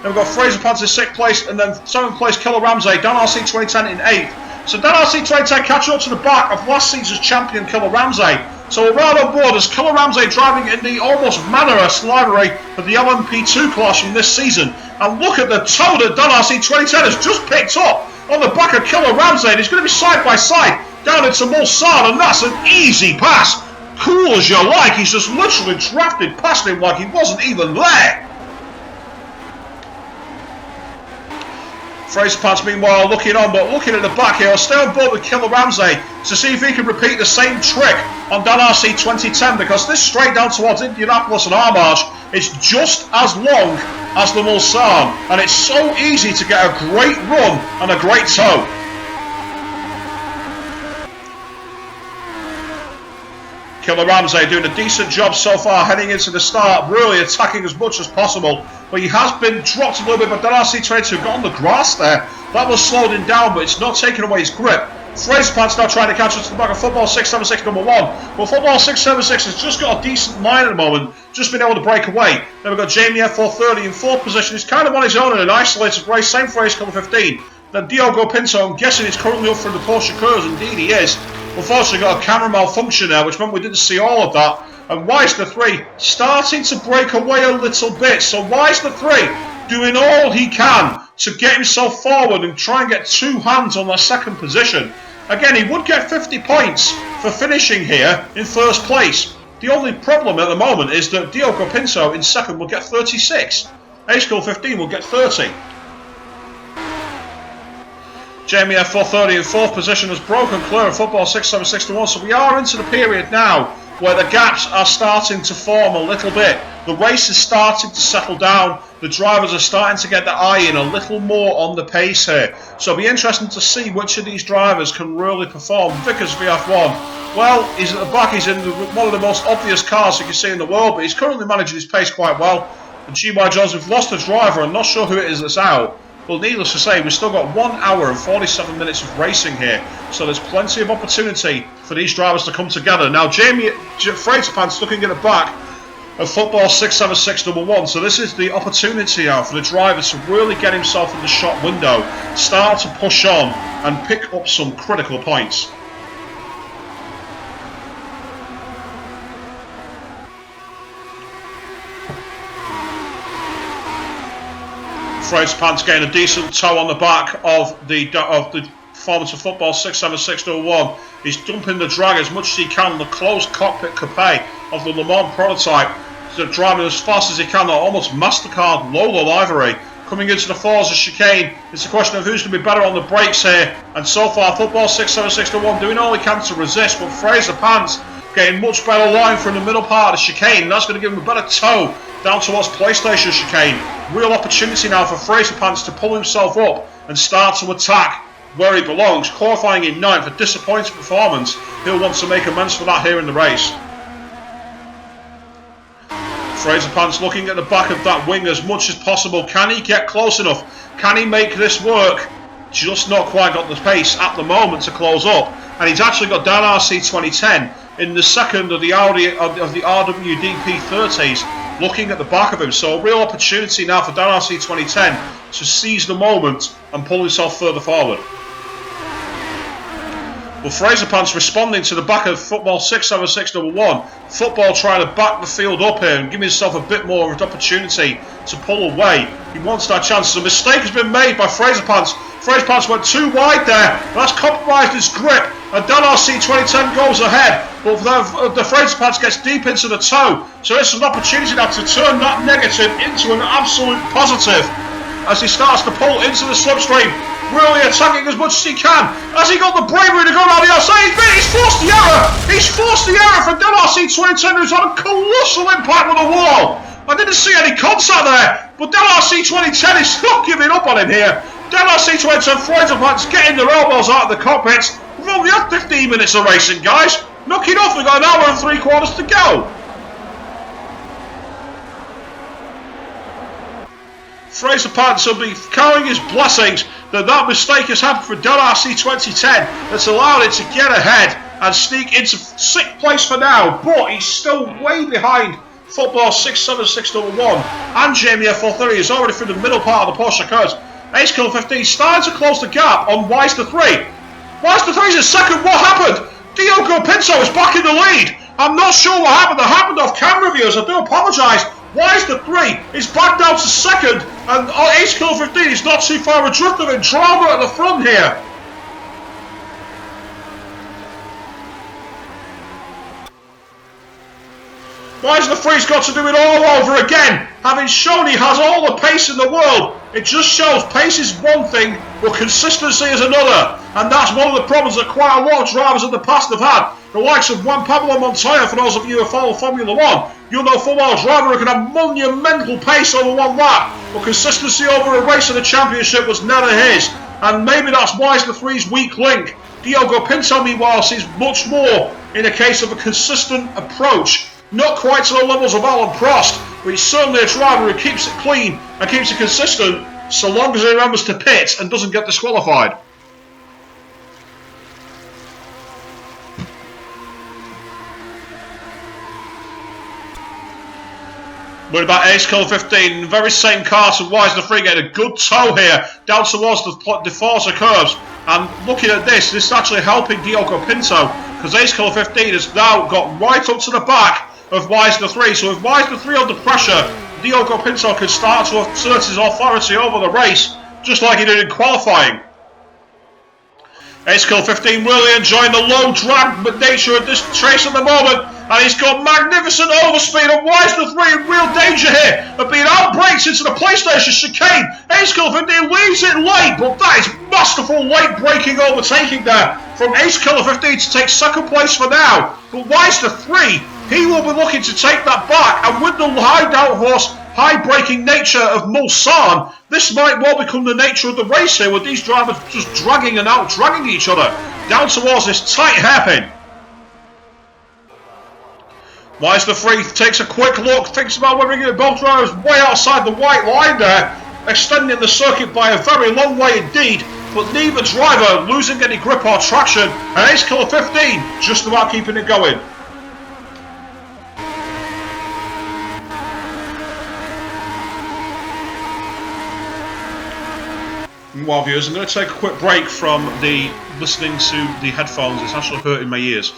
Then we've got Fraser Pants in 6th place, and then 7th place Killer Ramsey, Dan RC 2010 in 8th. So Dan RC 2010 catching up to the back of last season's champion Killer Ramsey. So we're right on board as Killer Ramsey driving in the almost mannerless livery for the LMP2 class from this season. And look at the toe that Dan RC 2010 has just picked up on the back of Killer Ramsey. And he's going to be side by side down into Mulsanne, and that's an easy pass. Cool as you like, he's just literally drafted past him like he wasn't even there. Fraser Pants meanwhile looking on, but looking at the back here, I'll stay on board with Killer Ramsey to see if he can repeat the same trick on Dan RC 2010, because this straight down towards Indianapolis and Armagh is just as long as the Mulsanne, and it's so easy to get a great run and a great toe. Killer Ramsey doing a decent job so far heading into the start, really attacking as much as possible, but he has been dropped a little bit by Dan RC 22, got on the grass there. That was slowed him down, but it's not taking away his grip. Fraser Pants now trying to catch up to the back of football 6-7-6 number 1. Well, football 6-7-6 has just got a decent line at the moment, just been able to break away. Then we've got Jamie F430 in 4th position. He's kind of on his own in an isolated race, same for Ace Killer 15. Then Diogo Pinto, I'm guessing he's currently up for the Porsche Course. Indeed he is. Unfortunately got a camera malfunction there, which meant we didn't see all of that. And Wise the 3 starting to break away a little bit. So Wise the 3 doing all he can to get himself forward and try and get 2 hands on that 2nd position. Again, he would get 50 points for finishing here in 1st place. The only problem at the moment is that Diogo Pinto in 2nd will get 36. Ace Killer 15 will get 30. Jamie F430 in 4th position has broken clear of football 6-7-6-1, so we are into the period now where the gaps are starting to form a little bit. The race is starting to settle down. The drivers are starting to get their eye in a little more on the pace here. So it'll be interesting to see which of these drivers can really perform. Vickers VF1, well, he's at the back, he's in one of the most obvious cars you can see in the world, but he's currently managing his pace quite well. And GY Jones, we've lost a driver, I'm not sure who it is that's out. Well, needless to say, we've still got 1 hour and 47 minutes of racing here, so there's plenty of opportunity for these drivers to come together. Now, Fraser Pants looking at the back of football 6-7-6 number 1, so this is the opportunity now for the driver to really get himself in the shot window, start to push on and pick up some critical points. Fraser Pants getting a decent toe on the back of the performance of football 6-7-6-1. He's dumping the drag as much as he can on the closed cockpit coupe of the Le Mans prototype. So driving as fast as he can, almost MasterCard Lola livery. Coming into the Forza chicane, it's a question of who's going to be better on the brakes here. And so far, football 6-7-6-1 doing all he can to resist, but Fraser Pants getting much better line from the middle part of the chicane. That's going to give him a better toe down towards PlayStation chicane. Real opportunity now for Fraser Pants to pull himself up and start to attack where he belongs. Qualifying in 9th, a disappointing performance. He'll want to make amends for that here in the race. Fraser Pants looking at the back of that wing as much as possible. Can he get close enough? Can he make this work? Just not quite got the pace at the moment to close up. And he's actually got Dan RC 2010 in the 2nd of the RWDP 30s looking at the back of him. So a real opportunity now for Dan RC 2010 to seize the moment and pull himself further forward. Well, Fraser Pants responding to the back of Football 676-1. Football trying to back the field up here and give himself a bit more of an opportunity to pull away. He wants that chance. A mistake has been made by Fraser Pants. Fraser Pants went too wide there. That's compromised his grip. And RC 2010 goes ahead. But the Fraser Pants gets deep into the toe. So it's an opportunity now to turn that negative into an absolute positive as he starts to pull into the slipstream. Really attacking as much as he can. Has he got the bravery to go down the outside? He's forced the error! He's forced the error for RC 2010, who's had a colossal impact with the wall. I didn't see any contact there, but RC 2010 is not giving up on him here. RC 2010 Fraser Pants getting their elbows out of the cockpits. We've only had 15 minutes of racing, guys. Knock it off, we've got an hour and 3/4 to go. Fraser Pants will be carrying his blessings that mistake has happened for RC 2010 that's allowed it to get ahead and sneak into 6th place for now, but he's still way behind Football 676-1 and Jamie F430 is already through the middle part of the Porsche cars. Ace Killer 15 starting to close the gap on Wise the 3. Wise the 3 is in second. What happened? Diogo Pinto is back in the lead. I'm not sure what happened. That happened off camera, viewers. I do apologise. Wise the 3 is back down to second, and Ace Killer 15 is not too far adrift of him. Drama at the front here. Wise the 3's got to do it all over again, having shown he has all the pace in the world. It just shows pace is one thing, but consistency is another. And that's one of the problems that quite a lot of drivers in the past have had. The likes of Juan Pablo Montoya, for those of you who follow Formula 1, you'll know full well a driver who can have monumental pace over one lap, but consistency over a race in the championship was never his. And maybe that's Wise the 3's weak link. Diogo Pinto, meanwhile, sees much more in a case of a consistent approach. Not quite to the levels of Alan Prost, but he's certainly a driver who keeps it clean and keeps it consistent so long as he remembers to pit and doesn't get disqualified. Worried about Ace Killer 15, very same car, so Wise the 3 getting a good toe here down towards the Forza curves. And looking at this is actually helping Diogo Pinto, because Ace Killer 15 has now got right up to the back of Wise the 3. So with Wise the 3 under pressure, Diogo Pinto can start to assert his authority over the race, just like he did in qualifying. Ace Killer 15 really enjoying the low drag nature of this race at the moment, and he's got magnificent overspeed, and Wise the 3 in real danger here of being outbraked into the PlayStation chicane. Ace Killer 15 leaves it late, but that is masterful late braking overtaking there from Ace Killer 15 to take second place for now. But Wise the 3, he will be looking to take that back, and with the high downhorse, high braking nature of Mulsanne, this might well become the nature of the race here, with these drivers just dragging and out-dragging each other down towards this tight hairpin. Wise the 3 takes a quick look, thinks about whether he can get both drivers way outside the white line there, extending the circuit by a very long way indeed, but neither driver losing any grip or traction, and Ace Killer 15 just about keeping it going. Meanwhile, viewers, I'm going to take a quick break from listening to the headphones. It's actually hurting my ears.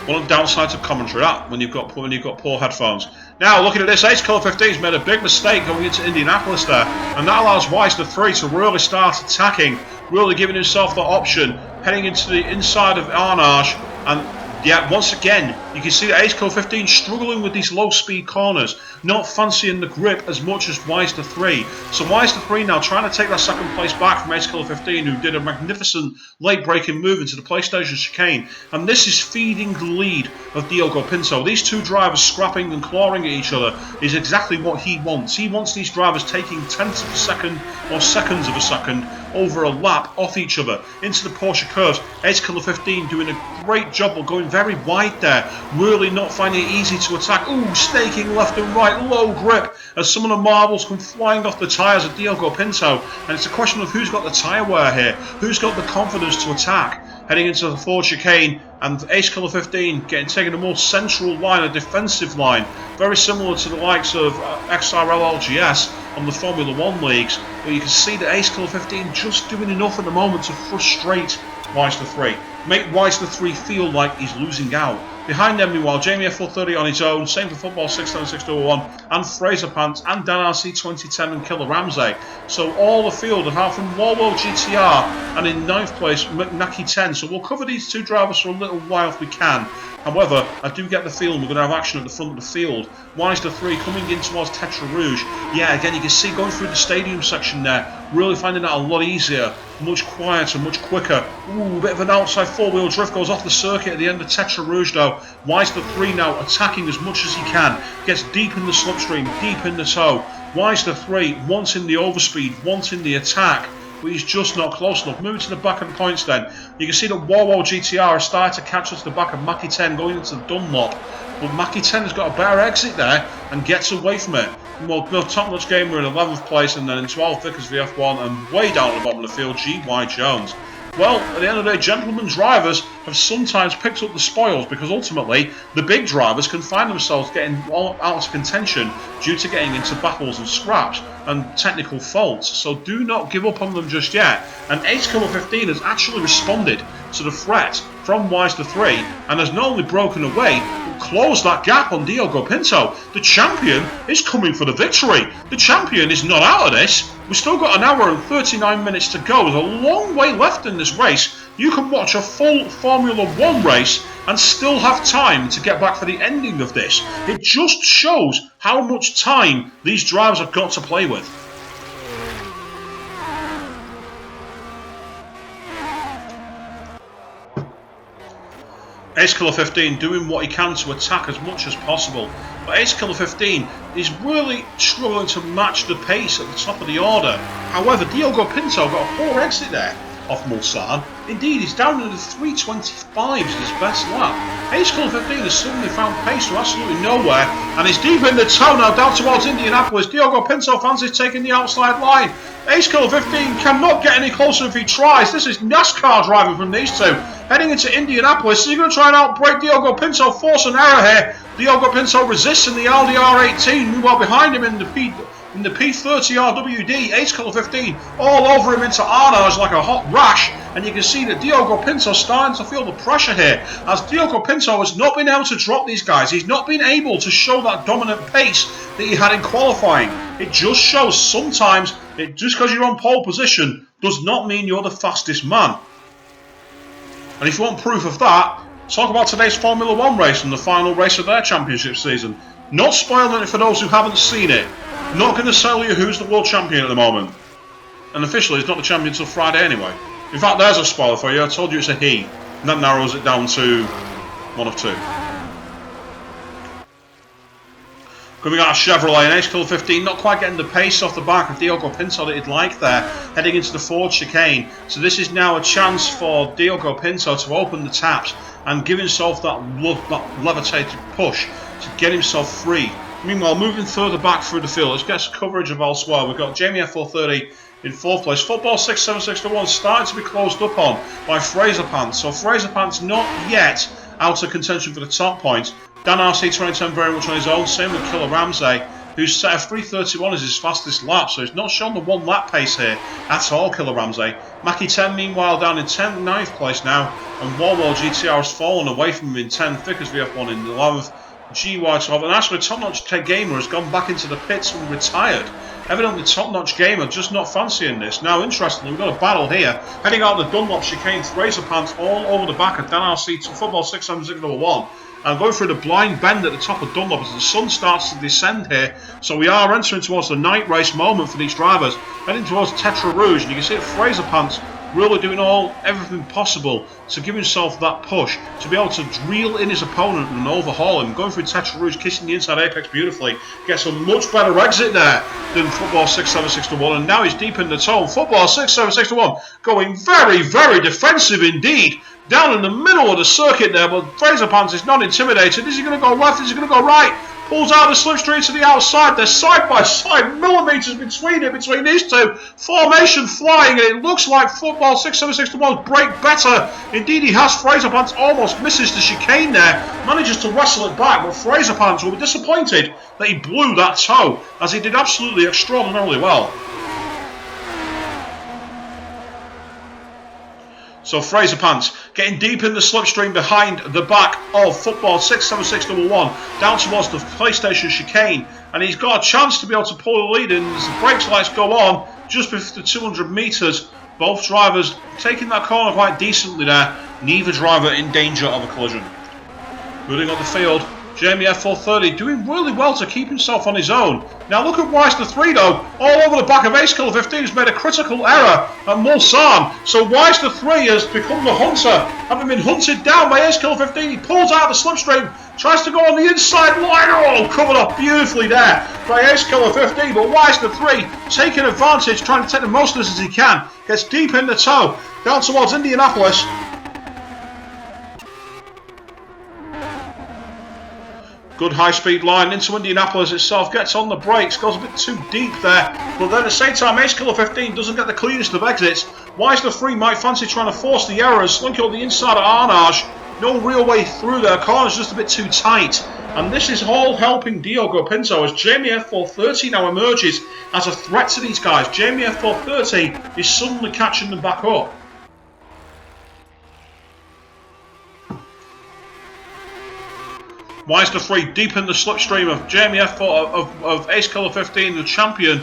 One of the downsides of commentary, when you've got poor headphones. Now, looking at this, Ace Killer 15's made a big mistake going into Indianapolis there, and that allows Wise the 3 to really start attacking, really giving himself the option, heading into the inside of Arnage, and yeah, once again, you can see that Ace Killer 15 struggling with these low-speed corners, not fancying the grip as much as Wise the 3. So Wise the 3 now trying to take that second place back from Ace Killer 15, who did a magnificent late-breaking move into the PlayStation chicane. And this is feeding the lead of Diogo Pinto. These two drivers scrapping and clawing at each other is exactly what he wants. He wants these drivers taking tenths of a second or seconds of a second over a lap off each other into the Porsche curves. Ace Killer 15 doing a great job of going very wide there, really not finding it easy to attack. Ooh, snaking left and right, low grip as some of the marbles come flying off the tyres of Diogo Pinto, and it's a question of who's got the tyre wear here, who's got the confidence to attack. Heading into the Ford chicane, and Ace Killer 15 taking a more central line, a defensive line, very similar to the likes of XRL LGS on the Formula 1 leagues, but you can see that Ace Killer 15 just doing enough at the moment to frustrate Wise the 3. make Wise the 3 feel like he's losing out. Behind them, meanwhile, Jamie F430 on his own, same for Football 67601, and Fraser Pants, and Dan RC 2010 and Killer Ramsey. So all the field, apart from Walwo GTR, and in 9th place, McNacky 10. So we'll cover these 2 drivers for a little while if we can. However, I do get the feeling we're going to have action at the front of the field. Wise the 3 coming in towards Tetra Rouge. Yeah, again, you can see going through the stadium section there, really finding that a lot easier, much quieter, much quicker. Ooh, a bit of an outside 4-wheel drift goes off the circuit at the end of Tetra Rouge though. Wise the 3 now attacking as much as he can, gets deep in the slipstream, deep in the toe. Wise the 3 wanting the overspeed, wanting the attack, but he's just not close enough. Moving to the back of the points then. You can see that Walwo GTR has started to catch us to the back of Mackie 10 going into the Dunlop. But Mackie 10 has got a better exit there and gets away from it. Well, no, Top Notch Gamer in 11th place, and then in 12th Vickers VF1, and way down at the bottom of the field, G.Y. Jones. Well, at the end of the day, gentlemen drivers have sometimes picked up the spoils because ultimately the big drivers can find themselves getting out of contention due to getting into battles and scraps and technical faults. So do not give up on them just yet. And Ace Killer 15 has actually responded to the threat from Wise the 3 and has not only broken away but closed that gap on Diogo Pinto. The champion is coming for the victory. The champion is not out of this. We've still got an hour and 39 minutes to go. There's a long way left in this race. You can watch a full Formula 1 race and still have time to get back for the ending of this. It just shows how much time these drivers have got to play with. Ace Killer 15 doing what he can to attack as much as possible. But Ace Killer 15 is really struggling to match the pace at the top of the order. However, Diogo Pinto got a poor exit there off Mulsanne. Indeed, he's down in the 325s in his best lap. Ace Killer 15 has suddenly found pace from absolutely nowhere and is deep in the toe now down towards Indianapolis. Diogo Pinto fancies taking the outside line. Ace Killer 15 cannot get any closer if he tries. This is NASCAR driving from these two. Heading into Indianapolis, is he going to try and outbrake Diogo Pinto? Force an error here. Diogo Pinto resists in the LDR18. Meanwhile, behind him in the P30 RWD, Ace Killer 15 all over him into Arnage like a hot rash. And you can see that Diogo Pinto starting to feel the pressure here. As Diogo Pinto has not been able to drop these guys. He's not been able to show that dominant pace that he had in qualifying. It just shows sometimes, just because you're on pole position does not mean you're the fastest man. And if you want proof of that, talk about today's Formula 1 race and the final race of their championship season. Not spoiling it for those who haven't seen it. Not going to tell you who's the world champion at the moment. And officially, he's not the champion until Friday anyway. In fact, there's a spoiler for you. I told you it's a he. And that narrows it down to one of two. Coming out of Chevrolet, and Ace Killer 15 not quite getting the pace off the back of Diogo Pinto that he'd like there, heading into the Ford chicane. So this is now a chance for Diogo Pinto to open the taps and give himself that levitated push to get himself free. Meanwhile, moving further back through the field, let's get some coverage of elsewhere. We've got Jamie F430 in 4th place. Football 67601 starting to be closed up on by Fraser Pants. So Fraser Pants not yet out of contention for the top points. Dan RC 2010 very much on his own. Same with Killer Ramsey, whose set of 3:31 is his fastest lap. So he's not shown the 1 lap pace here at all, Killer Ramsey. Mackie 10 meanwhile down in 10th, 9th place now. And Walwo GTR has fallen away from him in 10th. Vickers VF1 in 11th. G.Y. and actually Top Notch Gamer has gone back into the pits and retired. Evidently Top Notch Gamer just not fancying this. Now interestingly, we've got a battle here. Heading out the Dunlop chicane, Fraser Pants all over the back of Dan RC to Football 67601. And going through the blind bend at the top of Dunlop as the sun starts to descend here. So we are entering towards the night race moment for these drivers. Heading towards Tetra Rouge, and you can see that Fraser Pants really doing everything possible to give himself that push, to be able to reel in his opponent and overhaul him. Going through Tetra Rouge, kissing the inside apex beautifully, gets a much better exit there than Football 67601, and now he's deep in the toe. Football 67601 going very, very defensive indeed, down in the middle of the circuit there, but Fraser Pants is not intimidated. Is he going to go left? Is he going to go right? Pulls out the slipstream to the outside. They're side by side, millimetres between these two. Formation flying, and it looks like Football 67601's break better. Indeed, he has. Fraser Pants almost misses the chicane there, manages to wrestle it back, but Fraser Pants will be disappointed that he blew that toe, as he did absolutely extraordinarily well. So Fraser Pants getting deep in the slipstream behind the back of Football 67611 down towards the PlayStation chicane, and he's got a chance to be able to pull the lead in as the brakes lights go on just before the 200 metres. Both drivers taking that corner quite decently there. Neither driver in danger of a collision. Moving on the field, Jamie F430 doing really well to keep himself on his own. Now look at Weiss the 3 though, all over the back of Ace Killer 15 has made a critical error at Mulsanne. So Weiss the 3 has become the hunter, having been hunted down by Ace Killer 15. He pulls out the slipstream, tries to go on the inside line, oh, covered up beautifully there by Ace Killer 15, but Weiss the 3 taking advantage, trying to take the most of this as he can. Gets deep in the toe, down towards Indianapolis. Good high-speed line into Indianapolis itself, gets on the brakes, goes a bit too deep there, but then at the same time Ace Killer 15 doesn't get the cleanest of exits. Weiss the 3 might fancy trying to force the error and slink on the inside of Arnage. No real way through there, corner's just a bit too tight. And this is all helping Diogo Pinto as Jamie F430 now emerges as a threat to these guys. Jamie F430 is suddenly catching them back up. Weiss the 3 deep in the slipstream of Jamie F4 of Ace Killer 15, the champion,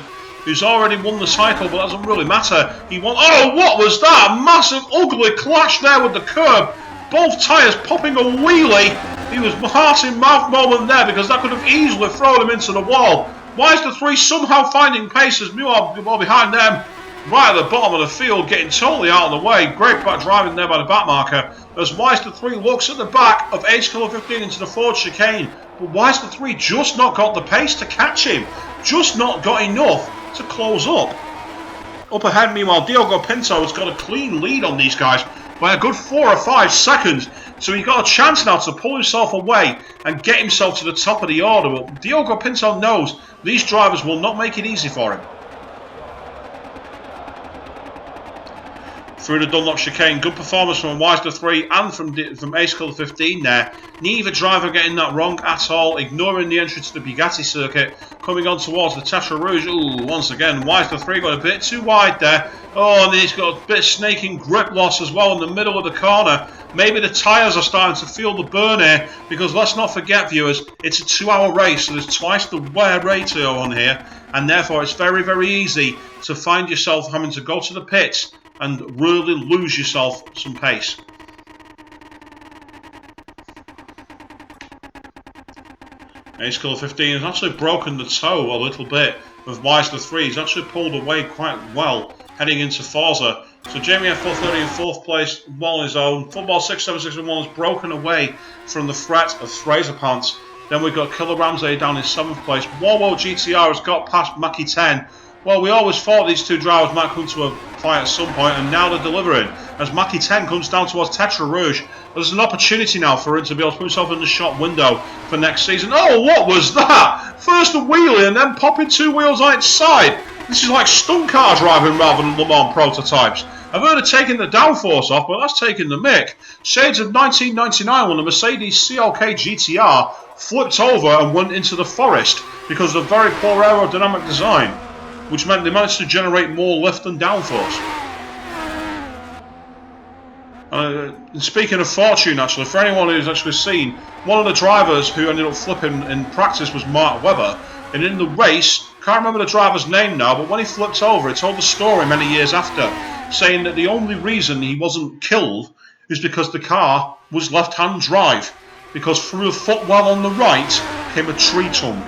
who's already won the title, but that doesn't really matter. He won. Oh, what was that? A massive, ugly clash there with the curb. Both tyres popping a wheelie. He was heart in mouth moment there because that could have easily thrown him into the wall. Weiss the 3 somehow finding pace as Muir behind them, right at the bottom of the field, getting totally out of the way. Great back driving there by the back marker. As Weiss the 3 looks at the back of Ace Killer 15 into the forward chicane. But Weiss the 3 just not got the pace to catch him. Just not got enough to close up. Up ahead, meanwhile, Diogo Pinto has got a clean lead on these guys by a good 4 or 5 seconds. So he's got a chance now to pull himself away and get himself to the top of the order. But Diogo Pinto knows these drivers will not make it easy for him. Through the Dunlop chicane, good performance from Weiss the 3 and from Ace Killer 15 there. Neither driver getting that wrong at all, ignoring the entry to the Bugatti circuit, coming on towards the Tetra Rouge. Ooh, once again, Weiss the 3 got a bit too wide there. Oh, and he's got a bit of snaking grip loss as well in the middle of the corner. Maybe the tyres are starting to feel the burn here, because let's not forget, viewers, it's a 2-hour race, so there's twice the wear ratio on here, and therefore it's very, very easy to find yourself having to go to the pits and really lose yourself some pace. Ace Killer 15 has actually broken the toe a little bit of Weiss the 3. He's actually pulled away quite well heading into Forza. So Jamie F430 in 4th place, well on his own. Football 67611 has broken away from the threat of Fraser Pants. Then we've got Killer Ramsey down in 7th place. Warworld GTR has got past Mackie 10. Well, we always thought these two drivers might come to a fight at some point, and now they're delivering. As Mackie 10 comes down towards Tetra Rouge, there's an opportunity now for him to be able to put himself in the shop window for next season. Oh, what was that? First a wheelie and then popping 2 wheels on its side. This is like stunt car driving rather than Le Mans prototypes. I've heard of taking the downforce off, but that's taking the mick. Shades of 1999 when the Mercedes CLK GTR flipped over and went into the forest because of very poor aerodynamic design, which meant they managed to generate more lift than downforce. Speaking of fortune, actually, for anyone who's actually seen, one of the drivers who ended up flipping in practice was Mark Webber, and in the race, can't remember the driver's name now, but when he flipped over, he told the story many years after, saying that the only reason he wasn't killed is because the car was left-hand drive, because through the footwell on the right came a tree stump.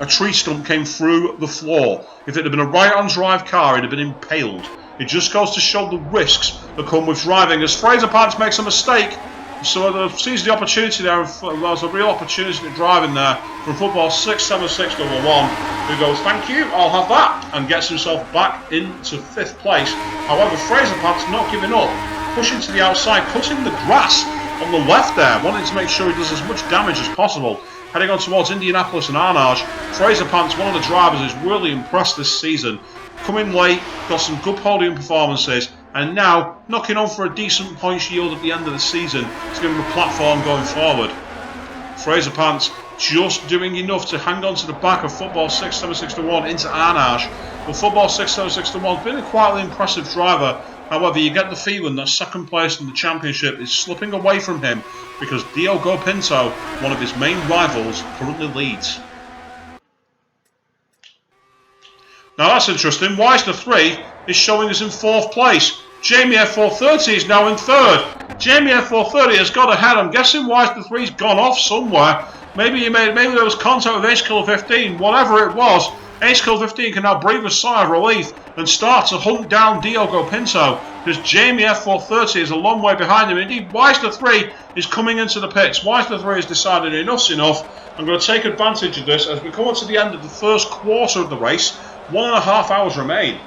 A tree stump came through the floor. If it had been a right-hand drive car, it had been impaled. It just goes to show the risks that come with driving. As Fraser Pants makes a mistake, so sees the opportunity there, there's a real opportunity to driving there from Football 67611, who goes, thank you, I'll have that, and gets himself back into 5th place. However, Fraser Pants not giving up, pushing to the outside, cutting the grass on the left there, wanting to make sure he does as much damage as possible. Heading on towards Indianapolis and Arnage, Fraser Pants, one of the drivers who's really impressed this season. Coming late, got some good podium performances, and now knocking on for a decent points yield at the end of the season to give him a platform going forward. Fraser Pants just doing enough to hang on to the back of Football 67621 into Arnage. But Football 67621 has been a quietly impressive driver However, you get the feeling that second place in the championship is slipping away from him because Diogo Pinto, one of his main rivals, currently leads. Now that's interesting. Wise the 3 is showing us in 4th place. Jamie F430 is now in 3rd. Jamie F430 has got ahead. I'm guessing Wise the 3's gone off somewhere. Maybe there was contact with Ace Killer 15. Whatever it was, Ace Killer 15 can now breathe a sigh of relief and start to hunt down Diogo Pinto because Jamie F430 is a long way behind him. Indeed, Wise the 3 is coming into the pits. Wise the 3 has decided enough's enough. I'm going to take advantage of this as we come on to the end of the first quarter of the race. 1.5 hours remain.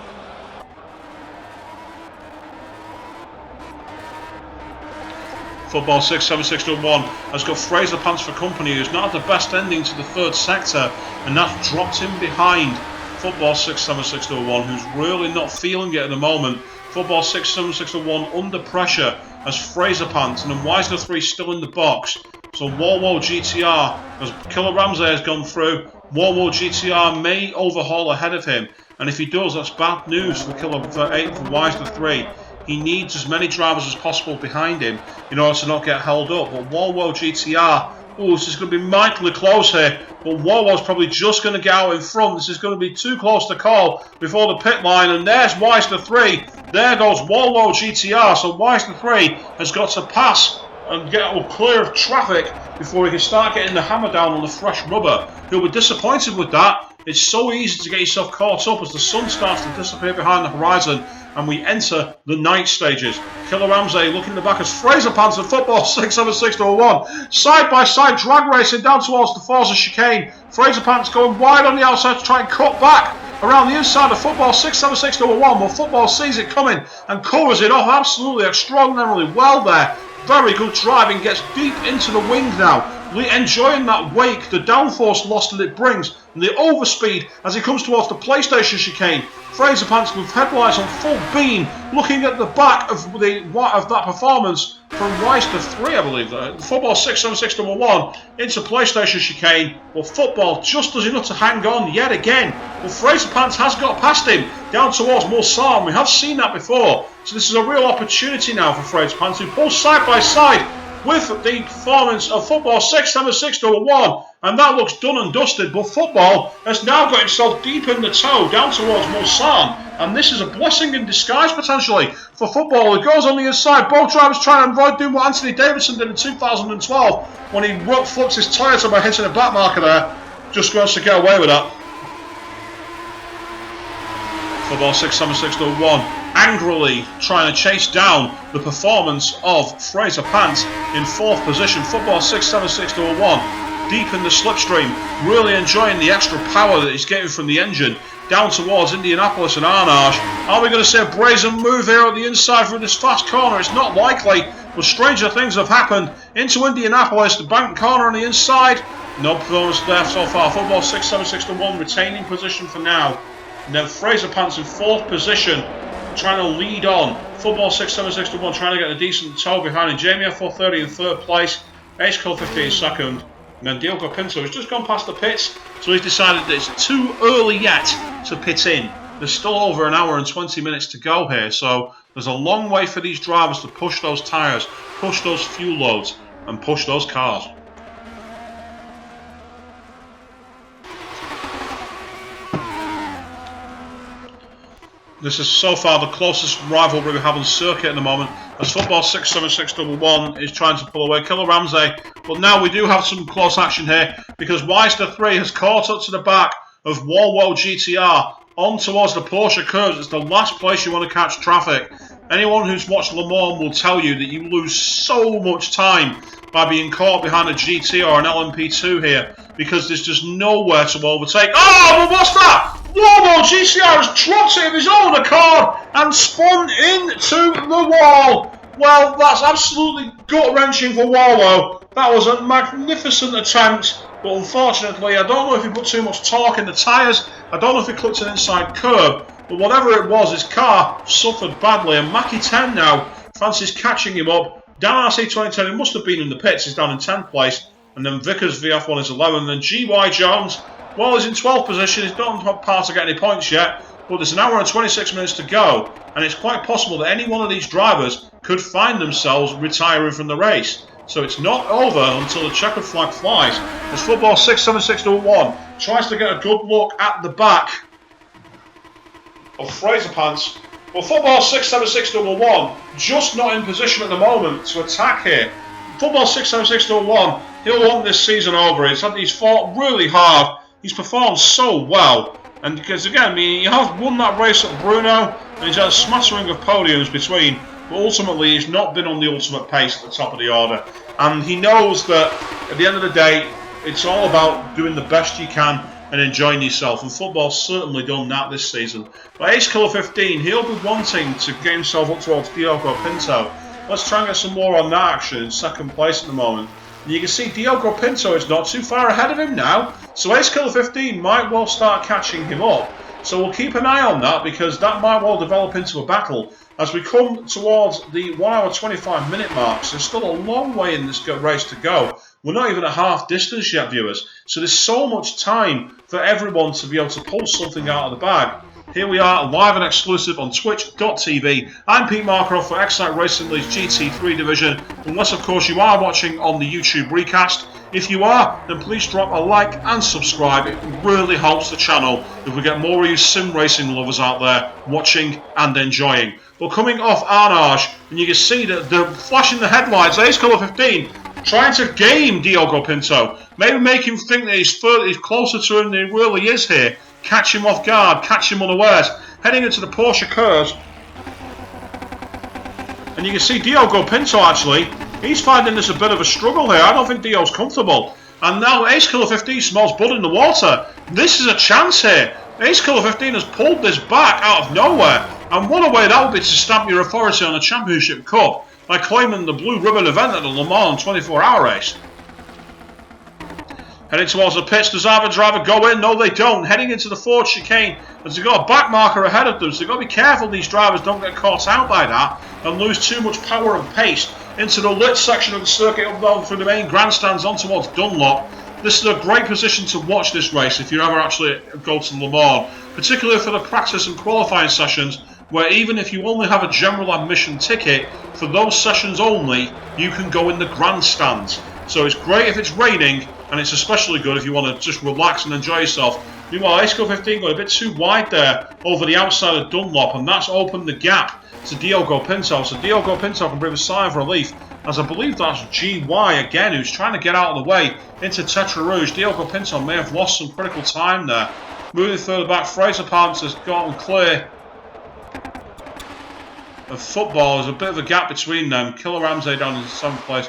Football 67601 has got Fraser Pants for company, who's not had the best ending to the 3rd sector, and that's dropped him behind Football 67601, who's really not feeling it at the moment. Football 67601 under pressure as Fraser Pants, and then Wisner 3 still in the box. So Warwall GTR, as Killer Ramsey has gone through, Warwall GTR may overhaul ahead of him, and if he does, that's bad news for Wisner 3. He needs as many drivers as possible behind him in order to not get held up. But Warwall GTR, this is going to be mightily close here. But Warwall's probably just going to get out in front. This is going to be too close to call before the pit line. And there's Wisner 3. There goes Warwall GTR. So Wisner 3 has got to pass and get clear of traffic before he can start getting the hammer down on the fresh rubber. He'll be disappointed with that. It's so easy to get yourself caught up as the sun starts to disappear behind the horizon and we enter the night stages. Killer Ramsey looking in the back as Fraser Pants and Football 67601. Side by side drag racing down towards the Forza chicane. Fraser Pants going wide on the outside to try and cut back around the inside of Football 67601. Well, Football sees it coming and covers it off absolutely extraordinarily well there. Very good driving, gets deep into the wing now. Enjoying that wake, the downforce loss that it brings, and the overspeed as he comes towards the PlayStation chicane. Fraser Pants with headlights on full beam, looking at the back of that performance from Weister 3, I believe. Football 67601 into PlayStation chicane. Well, Football just does enough to hang on yet again. Well, Fraser Pants has got past him down towards Mulsanne. We have seen that before, so this is a real opportunity now for Fraser Pants, who pulls side by side with the performance of Football 67601, and that looks done and dusted. But Football has now got himself deep in the toe down towards Mulsanne, and this is a blessing in disguise potentially for Football. It goes on the inside. Both drivers trying to avoid doing what Anthony Davidson did in 2012 when he flipped his tyre by hitting a back marker there. Just wants to get away with that. Football 67601 angrily trying to chase down the performance of Fraser Pants in 4th position. Football 67601 deep in the slipstream, really enjoying the extra power that he's getting from the engine down towards Indianapolis and Arnage. Are we going to see a brazen move here at the inside through this fast corner? It's not likely, but stranger things have happened. Into Indianapolis, the bank corner on the inside. No performance there so far. Football 67601 retaining position for now. And then Fraser Pants in 4th position, trying to lead on. Football 67601 trying to get a decent toe behind him. Jamie F430 in 3rd place. Ace Cole 15 2nd. And then Diogo Pinto has just gone past the pits, so he's decided that it's too early yet to pit in. There's still over an hour and 20 minutes to go here, so there's a long way for these drivers to push those tyres, push those fuel loads, and push those cars. This is so far the closest rivalry we have on circuit at the moment, as Football 67611 is trying to pull away Killer Ramsey. But now we do have some close action here, because Weister 3 has caught up to the back of Warwall GTR on towards the Porsche curves. It's the last place you want to catch traffic. Anyone who's watched Le Mans will tell you that you lose so much time by being caught behind a GT or an LMP2 here, because there's just nowhere to overtake. Oh, but what's that? Warwall GCR has dropped it of his own accord and spun into the wall. Well, that's absolutely gut-wrenching for Warwall. That was a magnificent attempt, but unfortunately, I don't know if he put too much torque in the tyres. I don't know if he clipped an inside curb, but whatever it was, his car suffered badly. And Mackie 10 now fancies catching him up. Dan RC 2010, who must have been in the pits, is down in 10th place. And then Vickers VF1 is 11th. And then GY Jones, well, he's in 12th position. He's not on par to get any points yet. but there's an hour and 26 minutes to go, and it's quite possible that any one of these drivers could find themselves retiring from the race. So it's not over until the checkered flag flies. As Football 676-1 tries to get a good look at the back of Fraser Pants. Well, Football 676-1 just not in position at the moment to attack here. Football 676-1, he'll want this season over. He's fought really hard. He's performed so well. And because again, he has won that race at Bruno, and he's had a smattering of podiums between. But ultimately, he's not been on the ultimate pace at the top of the order. And he knows that at the end of the day, it's all about doing the best you can and enjoying yourself. And football's certainly done that this season. But Ace Killer 15, he'll be wanting to get himself up towards Diogo Pinto. Let's try and get some more on that action in second place at the moment. And you can see Diogo Pinto is not too far ahead of him now. So Ace Killer 15 might well start catching him up. So we'll keep an eye on that, because that might well develop into a battle. As we come towards the 1 hour 25 minute marks, there's still a long way in this race to go. We're not even at half distance yet, viewers. So there's so much time for everyone to be able to pull something out of the bag. Here we are, live and exclusive on twitch.tv. I'm Pete Markroff for Excite Racing League's GT3 division. Unless, of course, you are watching on the YouTube recast. If you are, then please drop a like and subscribe. It really helps the channel if we get more of you sim racing lovers out there watching and enjoying. Well, coming off Arnage, and you can see that they're flashing the headlights. Ace Killer 15 trying to game Diogo Pinto. Maybe make him think that he's closer to him than he really is here. Catch him off guard, catch him unawares. Heading into the Porsche curves. And you can see Diogo Pinto actually, he's finding this a bit of a struggle here. I don't think Dio's comfortable. And now Ace Killer 15 smells blood in the water. This is a chance here. Ace Killer 15 has pulled this back out of nowhere. And what a way that would be to stamp your authority on the Championship Cup by claiming the Blue Ribbon event at the Le Mans 24-hour race. Heading towards the pits, does either driver go in? No, they don't. Heading into the Ford chicane, as they've got a back marker ahead of them, so they've got to be careful these drivers don't get caught out by that and lose too much power and pace into the lit section of the circuit up down through the main grandstands on towards Dunlop. This is a great position to watch this race if you ever actually go to Le Mans, particularly for the practice and qualifying sessions, where even if you only have a general admission ticket, for those sessions only, you can go in the grandstands. So it's great if it's raining, and it's especially good if you want to just relax and enjoy yourself. Meanwhile, Ace Killer 15 got a bit too wide there over the outside of Dunlop, and that's opened the gap to Diogo Pinto. So Diogo Pinto can breathe a sigh of relief, as I believe that's GY again, who's trying to get out of the way into Tetra Rouge. Diogo Pinto may have lost some critical time there. Moving further back, Fraser Pants has gotten clear of football. There's a bit of a gap between them. Killer Ramsey down in 7th place.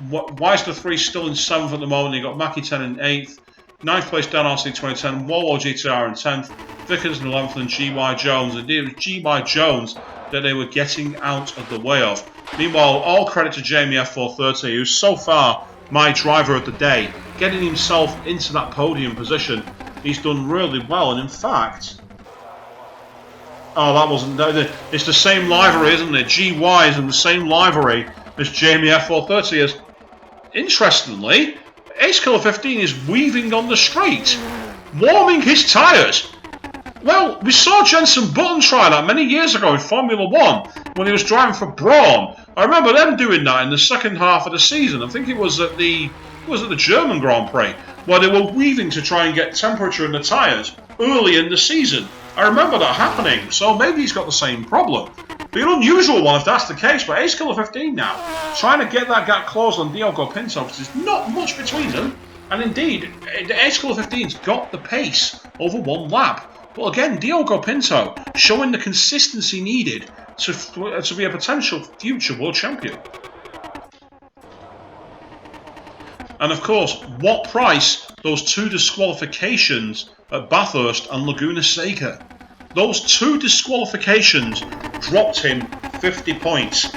Weister 3 still in 7th at the moment. You got Mackie 10 in 8th. 9th place Dan RC 2010. Wallow GTR in 10th. Vickers in 11th and GY Jones. Indeed, it was GY Jones that they were getting out of the way of. Meanwhile, all credit to Jamie F430, who's so far my driver of the day, getting himself into that podium position. He's done really well, and in fact, oh, that wasn't. It's the same livery, isn't it? GY is in the same livery as Jamie F430 is. Interestingly, Ace Killer 15 is weaving on the straight, warming his tyres. Well, we saw Jenson Button try that many years ago in Formula 1 when he was driving for Braun. I remember them doing that in the second half of the season. I think it was at the German Grand Prix, where they were weaving to try and get temperature in the tyres early in the season. I remember that happening, so maybe he's got the same problem. Be an unusual one if that's the case, but Ace Killer 15 now, trying to get that gap closed on Diogo Pinto, because there's not much between them. And indeed, Ace Killer 15's got the pace over one lap. But again, Diogo Pinto showing the consistency needed to be a potential future world champion. And of course, what price those 2 disqualifications at Bathurst and Laguna Seca. Those 2 disqualifications dropped him 50 points.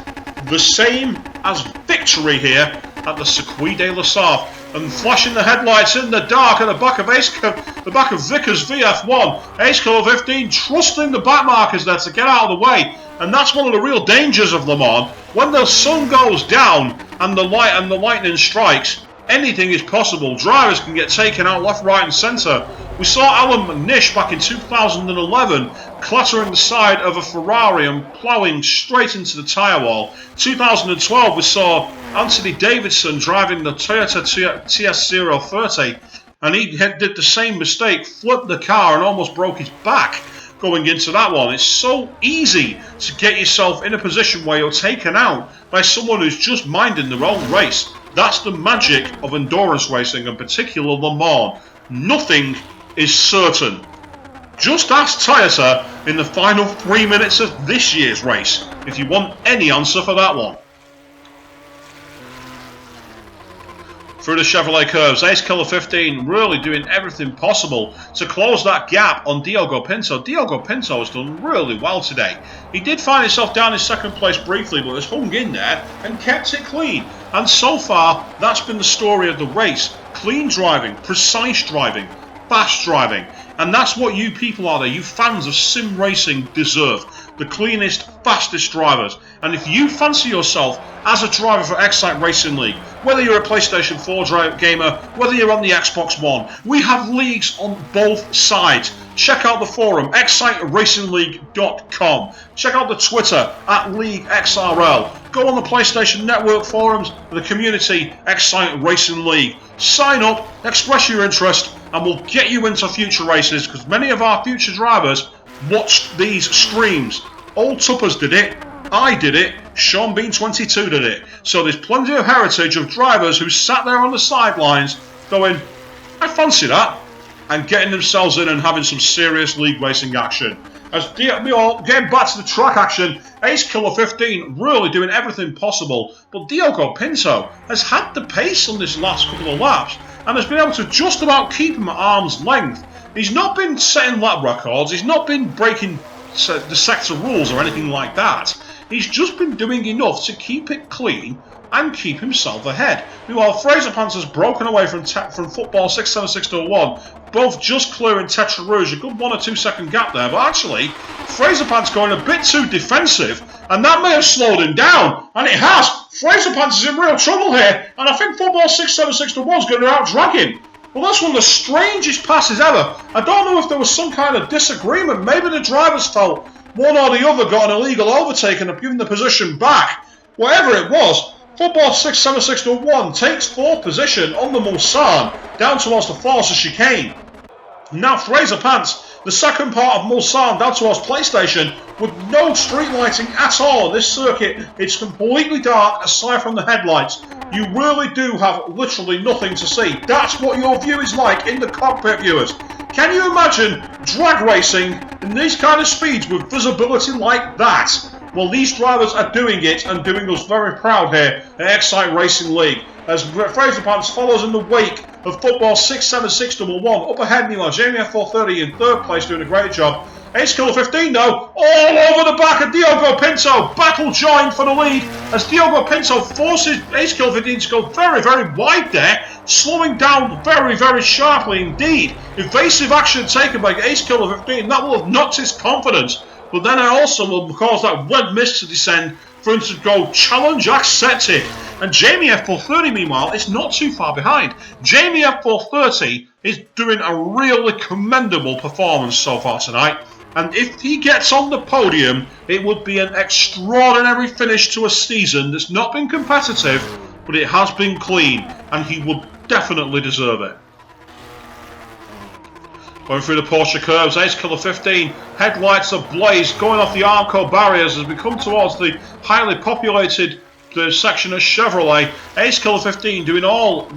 The same as victory here at the Circuit de la Sarthe. And flashing the headlights in the dark at the back of Vickers VF1. Ace Killer 15 trusting the back markers there to get out of the way. And that's one of the real dangers of Le Mans. When the sun goes down and the lightning strikes, anything is possible. Drivers can get taken out left, right and centre We saw Alan McNish back in 2011 clattering the side of a Ferrari and ploughing straight into the tyre wall. 2012 we saw Anthony Davidson driving the Toyota TS030 and he did the same mistake, flipped the car and almost broke his back going into that one. It's so easy to get yourself in a position where you're taken out by someone who's just minding their own race. That's the magic of endurance racing, in particular Le Mans. Nothing is certain. Just ask Toyota in the final 3 minutes of this year's race if you want any answer for that one. Through the Chevrolet curves, Ace Killer 15 really doing everything possible to close that gap on Diogo Pinto. Diogo Pinto has done really well today. He did find himself down in second place briefly, but has hung in there and kept it clean. And so far, that's been the story of the race. Clean driving, precise driving, fast driving. And that's what you people out there, you fans of sim racing, deserve. The cleanest, fastest drivers. And if you fancy yourself as a driver for Excite Racing League, whether you're a PlayStation 4 gamer, whether you're on the Xbox One, we have leagues on both sides. Check out the forum, exciteracingleague.com. Check out the Twitter, @LeagueXRL. Go on the PlayStation Network forums, the community, Excite Racing League. Sign up, express your interest, and we'll get you into future races, because many of our future drivers watched these streams. Old Tuppers did it, I did it, Sean Bean 22 did it. So there's plenty of heritage of drivers who sat there on the sidelines going, I fancy that, and getting themselves in and having some serious league racing action. As we all getting back to the track action, Ace Killer 15 really doing everything possible, but Diogo Pinto has had the pace on this last couple of laps and has been able to just about keep him at arm's length. He's not been setting lap records, he's not been breaking the sector rules or anything like that. He's just been doing enough to keep it clean and keep himself ahead. Meanwhile, Fraser Pants has broken away from football 67601, both just clearing Tetra Rouge, a good 1 or 2 second gap there, but actually, Fraser Pants going a bit too defensive, and that may have slowed him down, and it has. Fraser Pants is in real trouble here, and I think football 67601 is going to out-drag him. Well, that's one of the strangest passes ever. I don't know if there was some kind of disagreement. Maybe the drivers felt one or the other got an illegal overtake and have given the position back. Whatever it was, football 67601 takes 4th position on the Mulsanne down towards the Forza chicane. Now Fraser Pants, the second part of Mulsanne down towards PlayStation, with no street lighting at all on this circuit. It's completely dark aside from the headlights. You really do have literally nothing to see. That's what your view is like in the cockpit, viewers. Can you imagine drag racing in these kind of speeds with visibility like that? Well, these drivers are doing it and doing us very proud here at Excite Racing League. As Fraser Pants follows in the wake of football 67611. Up ahead, meanwhile, Jamie F430 in 3rd place doing a great job. Ace Killer 15 though, all over the back of Diogo Pinto. Battle joined for the lead as Diogo Pinto forces Ace Killer 15 to go very, very wide there, slowing down very, very sharply indeed. Evasive action taken by Ace Killer 15, that will have knocked his confidence. But then it also will cause that red mist to descend for him to go challenge accepted. And Jamie F430 meanwhile is not too far behind. Jamie F430 is doing a really commendable performance so far tonight. And if he gets on the podium, it would be an extraordinary finish to a season that's not been competitive, but it has been clean, and he would definitely deserve it. Going through the Porsche curves, Ace Killer 15, headlights ablaze, going off the Armco barriers as we come towards the highly populated section of Chevrolet. Ace Killer 15 doing all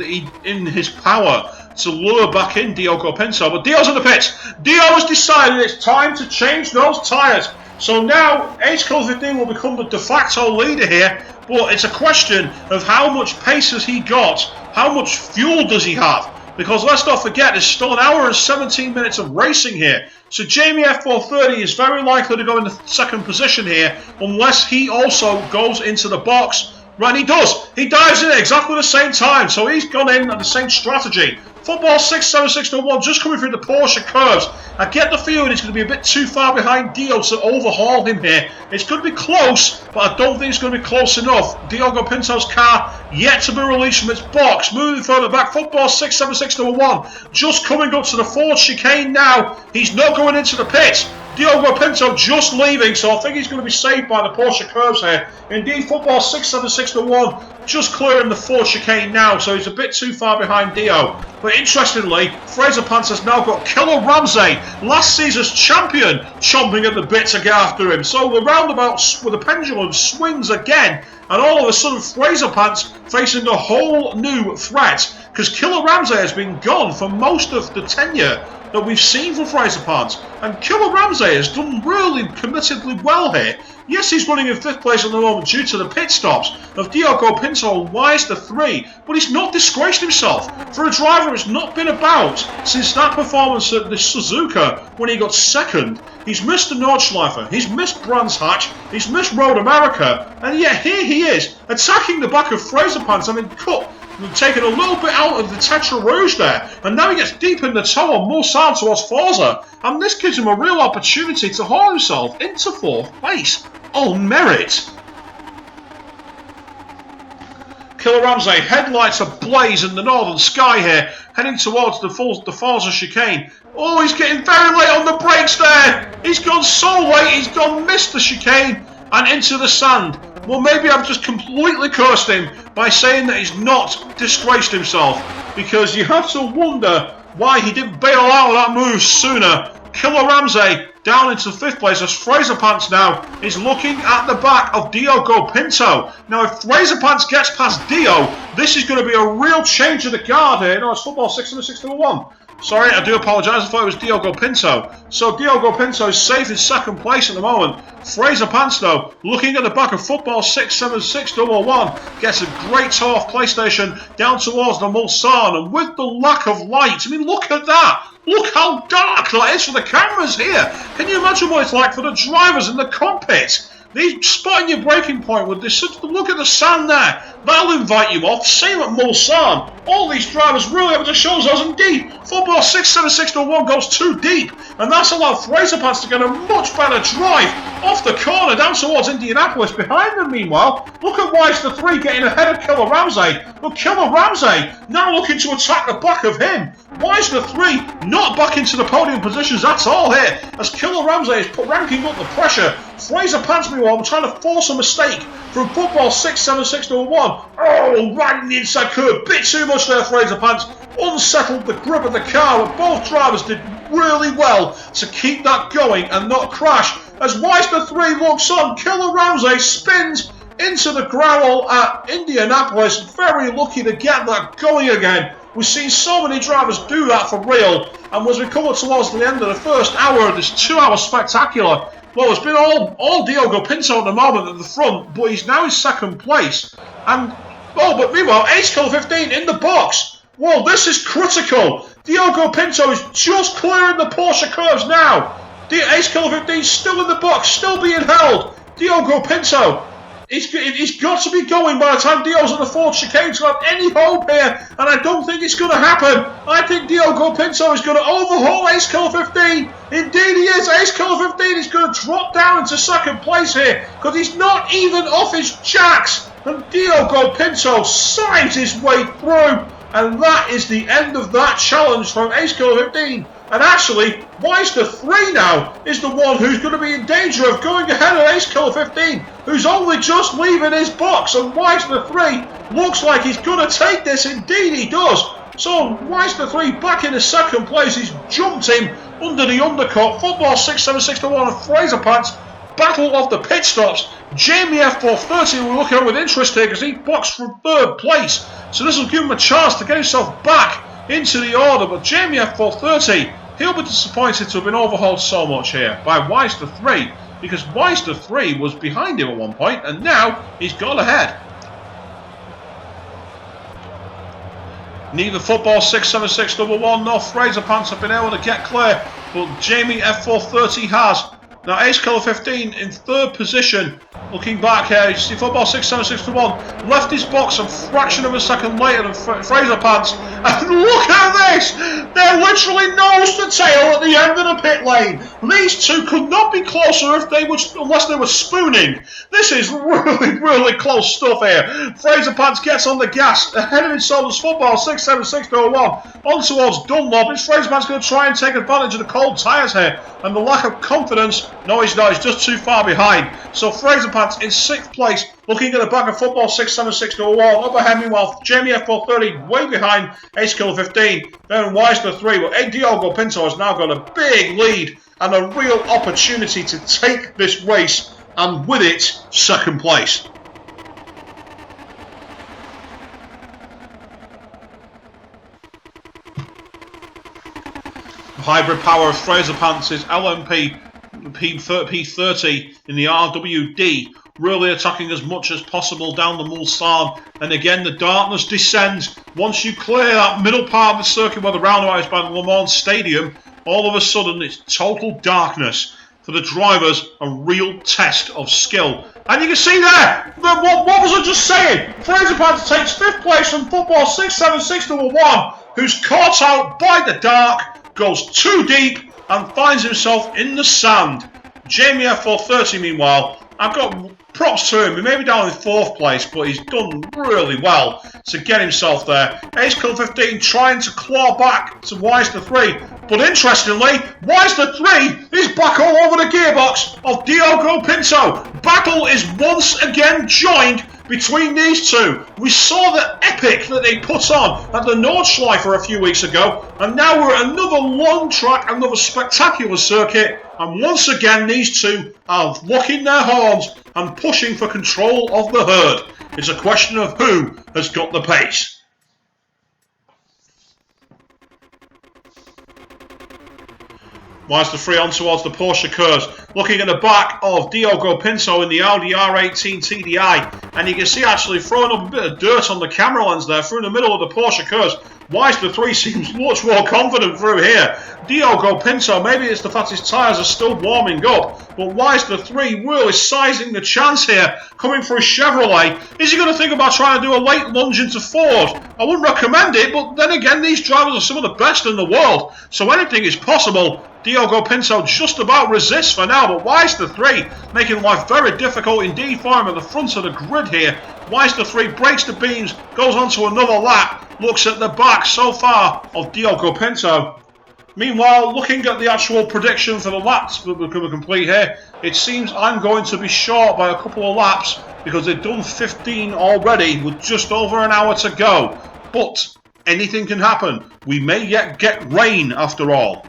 in his power to lure back in Diogo Pinto, but Dio's in the pits. Dio has decided it's time to change those tyres. So now Ace Killer 15 will become the de facto leader here, but it's a question of how much pace has he got, how much fuel does he have? Because let's not forget, there's still an hour and 17 minutes of racing here. So Jamie F430 is very likely to go in the 2nd position here, unless he also goes into the box. Right, he does. He dives in at exactly the same time. So he's gone in at the same strategy. Football 676-1 just coming through the Porsche curves. I get the feeling it's going to be a bit too far behind Dio to overhaul him here. It's going to be close, but I don't think it's going to be close enough. Diogo Pinto's car yet to be released from its box. Moving further back, Football 676-1 just coming up to the Ford chicane now. He's not going into the pits. Diogo Pinto just leaving, so I think he's going to be saved by the Porsche curves here. Indeed, Football 676-1 just clearing the Ford chicane now, so he's a bit too far behind Dio. But interestingly, Fraser Pants has now got Killer Ramsey, last season's champion, chomping at the bit to get after him. So the roundabout with the pendulum swings again, and all of a sudden Fraser Pants facing a whole new threat, because Killer Ramsey has been gone for most of the tenure that we've seen from Fraser Pants, and Killer Ramsey has done really committedly well here. Yes, he's running in 5th place at the moment due to the pit stops of Diogo Pinto and Wise the 3, but he's not disgraced himself. For a driver who's not been about since that performance at the Suzuka when he got 2nd, he's missed the Nordschleife, he's missed Brands Hatch, he's missed Road America, and yet here he is, attacking the back of Fraser Pants, and taking a little bit out of the Tetra Rouge there, and now he gets deep in the toe on Mulsanne towards Forza, and this gives him a real opportunity to haul himself into 4th place on merit. Killer Ramsey, headlights ablaze in the northern sky here, heading towards the Forza chicane. Oh, he's getting very late on the brakes there. He's gone so late, he's missed the chicane and into the sand. Well, maybe I've just completely cursed him by saying that he's not disgraced himself, because you have to wonder why he didn't bail out of that move sooner. Killer Ramsey down into 5th place as Fraser Pants now is looking at the back of Diogo Pinto. Now, if Fraser Pants gets past Dio, this is going to be a real change of the guard here. No, it's Football 661. Sorry, I do apologise. I thought it was Diogo Pinto. So Diogo Pinto is safe in 2nd place at the moment. Fraser Pants, though, looking at the back of Football 676-1, gets a great tow off PlayStation down towards the Mulsanne. And with the lack of light, I mean, look at that. Look how dark that is for the cameras here. Can you imagine what it's like for the drivers in the cockpit? They're spotting your braking point with this. Look at the sand there. That'll invite you off. Same at Mulsanne. All these drivers really able to show us indeed. Football 676-1 goes too deep, and that's allowed Fraser Pants to get a much better drive off the corner down towards Indianapolis. Behind them, meanwhile, look at Wise the 3 getting ahead of Killer Ramsey. But Killer Ramsey now looking to attack the back of him. Wise the 3 not back into the podium positions at all here, as Killer Ramsey is ranking up the pressure. Fraser Pants, meanwhile, trying to force a mistake from Football 676-1. Oh, right in the inside curve. Bit too much there, Fraser Pants. Unsettled the grip of the car, but both drivers did really well to keep that going and not crash. As Wise the 3 looks on, Killer Ramsey spins into the gravel at Indianapolis. Very lucky to get that going again. We've seen so many drivers do that for real. And as we come up towards the end of the first hour of this 2-hour spectacular, well, it's been all Diogo Pinto at the moment at the front, but he's now in 2nd place. And, but meanwhile, Ace Killer 15 in the box. Whoa, this is critical. Diogo Pinto is just clearing the Porsche curves now. Ace Killer 15 still in the box, still being held. Diogo Pinto, he's got to be going by the time Dio's at the 4th chicane to have any hope here, and I don't think it's going to happen. I think Diogo Pinto is going to overhaul Ace Killer 15. Indeed he is. Ace Killer 15 is going to drop down into 2nd place here, because he's not even off his jacks, and Diogo Pinto signs his way through, and that is the end of that challenge from Ace Killer 15. And actually, Wise the 3 now is the one who's going to be in danger of going ahead of Ace Killer 15, who's only just leaving his box. And Wise the 3 looks like he's going to take this. Indeed he does. So Wise the 3 back in the 2nd place. He's jumped him under the undercut. Football 676-1 and Fraser Pants battle of the pit stops. Jamie F430 we're looking at with interest here, because he boxed from 3rd place. So this will give him a chance to get himself back into the order, but Jamie F430, he'll be disappointed to have been overhauled so much here by Wise the 3, because Wise the 3 was behind him at one point, and now he's got ahead. Neither Football 676-1 nor Fraser Pants have been able to get clear, but Jamie F430 has. Now Ace Killer 15 in 3rd position. Looking back here, you see football 6-7-6-1. Left his box a fraction of a second later than Fraser Pants. And look at this! They're literally nose to tail at the end of the pit lane. These two could not be closer if they were, unless they were spooning. This is really close stuff here. Fraser Pants gets on the gas ahead of himself as football 6-7-6-1. On towards Dunlop. Is Fraser Pants going to try and take advantage of the cold tyres here and the lack of confidence? No, he's not. He's just too far behind. So Fraser Pants in 6th place, looking at the back of football 6-7-6-1. Up ahead, meanwhile, Jamie F430 way behind Ace Killer 15. Then Wise to 3. But Diogo Pinto has now got a big lead and a real opportunity to take this race, and with it, 2nd place. Hybrid power of Fraser Pants' LMP P30 in the RWD, really attacking as much as possible down the Mulsanne. And again, the darkness descends. Once you clear that middle part of the circuit where the roundabout is by the Le Mans Stadium, all of a sudden it's total darkness. For the drivers, a real test of skill. And you can see there, what was I just saying? Fraser Pants takes 5th place from football 6-7-6-1, who's caught out by the dark, goes too deep, and finds himself in the sand. Jamie F430, meanwhile, I've got props to him. He may be down in 4th place, but he's done really well to get himself there. Ace Killer 15 trying to claw back to Wise to 3. But interestingly, Wise to 3 is back all over the gearbox of Diogo Pinto. Battle is once again joined between these two. We saw the epic that they put on at the Nordschleifer a few weeks ago, and now we're at another long track, another spectacular circuit, and once again these two are locking their horns and pushing for control of the herd. It's a question of who has got the pace. Wise to 3 on towards the Porsche curves. Looking at the back of Diogo Pinto in the Audi R18 TDI. And you can see actually throwing up a bit of dirt on the camera lens there through the middle of the Porsche curves. Wise to 3 seems much more confident through here. Diogo Pinto, maybe it's the fact his tyres are still warming up, but Wise to 3 really sizing the chance here, coming for a Chevrolet. Is he going to think about trying to do a late lunge into Ford? I wouldn't recommend it, but then again, these drivers are some of the best in the world, so anything is possible. Diogo Pinto just about resists for now, but Wise to 3 making life very difficult indeed for him at the front of the grid here. Wise to 3 breaks the beams, goes on to another lap, looks at the back so far of Diogo Pinto. Meanwhile, looking at the actual prediction for the laps that we're going to complete here, it seems I'm going to be short by a couple of laps because they've done 15 already with just over an hour to go. But anything can happen. We may yet get rain after all.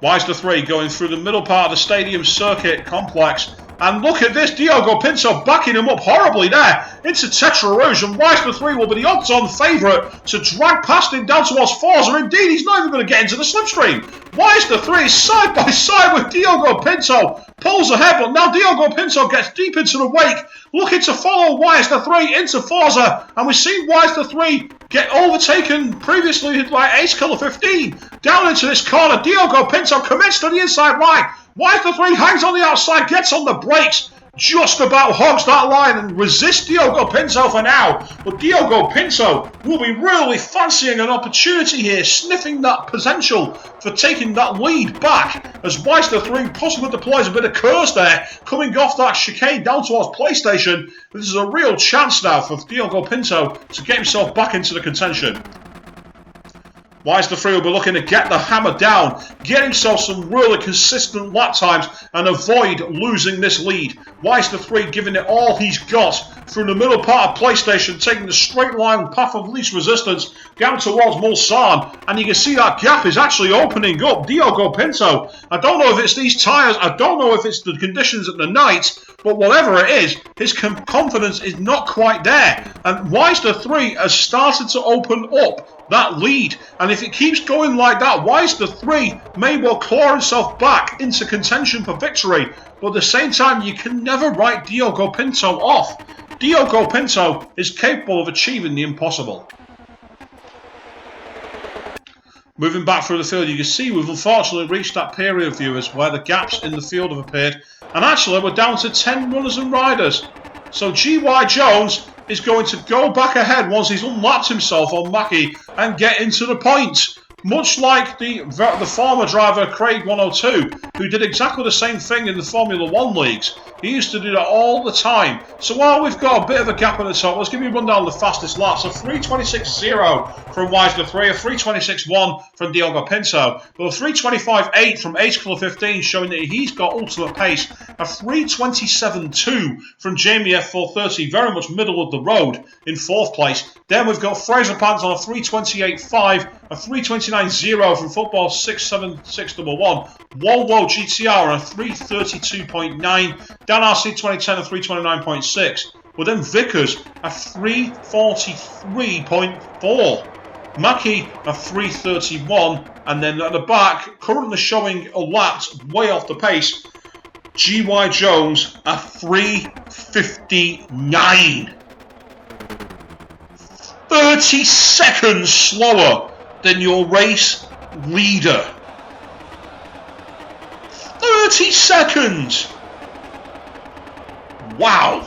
Wise to 3 going through the middle part of the stadium circuit complex. And look at this, Diogo Pinto backing him up horribly there into Tetra Rouge, and Wise to 3 will be the odds-on favourite to drag past him down towards Forza. Indeed, he's not even going to get into the slipstream. Wise to 3 side by side with Diogo Pinto, pulls ahead, but now Diogo Pinto gets deep into the wake, looking to follow Wise to 3 into Forza, and we've seen Wise to 3 get overtaken previously by Ace Killer 15 down into this corner. Diogo Pinto commits to the inside line. Wise to 3 hangs on the outside, gets on the brakes, just about hogs that line and resists Diogo Pinto for now. But Diogo Pinto will be really fancying an opportunity here, sniffing that potential for taking that lead back as Wise to 3 possibly deploys a bit of curse there, coming off that chicane down towards PlayStation. This is a real chance now for Diogo Pinto to get himself back into the contention. Wise to 3 will be looking to get the hammer down, get himself some really consistent lap times and avoid losing this lead. Wise to 3 giving it all he's got through the middle part of PlayStation, taking the straight line path of least resistance down towards Mulsanne, and you can see that gap is actually opening up. Diogo Pinto, I don't know if it's these tyres, I don't know if it's the conditions at the night, but whatever it is, his confidence is not quite there, and Wise to 3 has started to open up that lead, and if it keeps going like that, Wise to 3 may well claw himself back into contention for victory, but at the same time you can never write Diogo Pinto off. Diogo Pinto is capable of achieving the impossible. Moving back through the field, you can see we've unfortunately reached that period, viewers, where the gaps in the field have appeared. And actually, we're down to 10 runners and riders. So G.Y. Jones is going to go back ahead once he's unlapped himself on Mackie and get into the points. Much like the former driver Craig 102, who did exactly the same thing in the Formula 1 leagues. He used to do that all the time. So while we've got a bit of a gap at the top, let's give you a rundown of the fastest laps. A 3:26.0 from Weisler 3, a 3:26.1 from Diogo Pinto, but a 3:25.8 from Ace Killer 15, showing that he's got ultimate pace. A 3:27.2 from Jamie F430, very much middle of the road in 4th place. Then we've got Fraser Pants on a 3:28.5, a 3:29.0 from Football 67611, Volvo GTR on a 3:32.9, Dan RC 2010 a 3:29.6, but then Vickers a 3:43.4, Mackie a 3:31, and then at the back, currently showing a lap way off the pace, G.Y. Jones a 3:59. 30 seconds slower than your race leader. 30 seconds! Wow!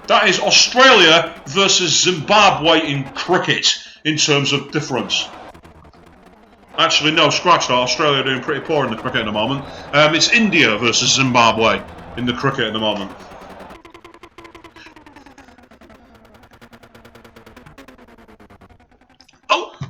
That is Australia versus Zimbabwe in cricket in terms of difference. Actually, no, scratch that. Australia are doing pretty poor in the cricket at the moment. It's India versus Zimbabwe in the cricket at the moment.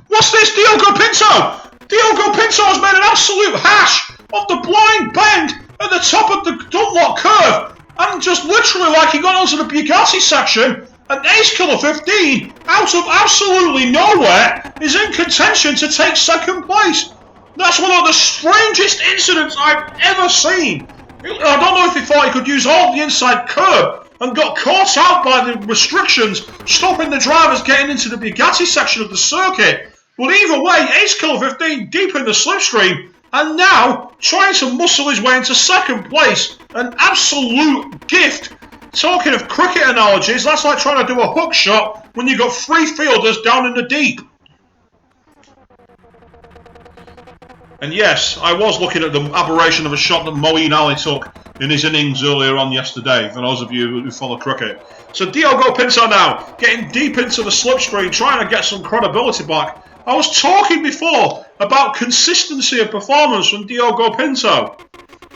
What's this? Diogo Pinto! Diogo Pinto has made an absolute hash of the blind bend at the top of the Dunlop curve, and just literally like he got onto the Bugatti section, and Ace Killer 15, out of absolutely nowhere, is in contention to take 2nd place. That's one of the strangest incidents I've ever seen. I don't know if he thought he could use all the inside curb and got caught out by the restrictions stopping the drivers getting into the Bugatti section of the circuit. But either way, Ace Killer 15 deep in the slipstream, and now trying to muscle his way into 2nd place. An absolute gift. Talking of cricket analogies, that's like trying to do a hook shot when you've got 3 fielders down in the deep. And yes, I was looking at the aberration of a shot that Moeen Ali took in his innings earlier on yesterday, for those of you who follow cricket. So Diogo Pinto now, getting deep into the slipstream, trying to get some credibility back. I was talking before about consistency of performance from Diogo Pinto.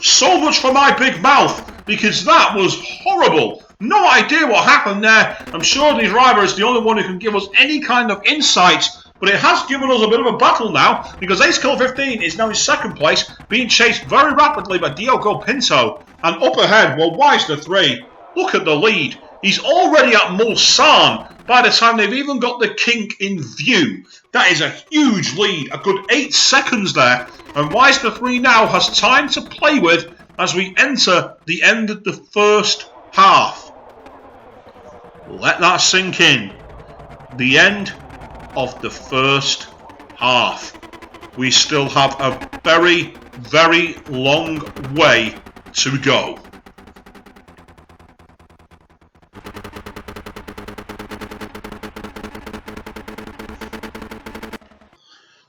So much for my big mouth, because that was horrible. No idea what happened there. I'm sure the driver is the only one who can give us any kind of insights, but it has given us a bit of a battle now, because Ace Killer 15 is now in 2nd place, being chased very rapidly by Diogo Pinto. And up ahead, well, Weisler 3. Look at the lead. He's already at Mulsanne by the time they've even got the kink in view. That is a huge lead, a good 8 seconds there. And Weisler 3 now has time to play with as we enter the end of the 1st half. Let that sink in. The end of the 1st half. We still have a very, very long way to go.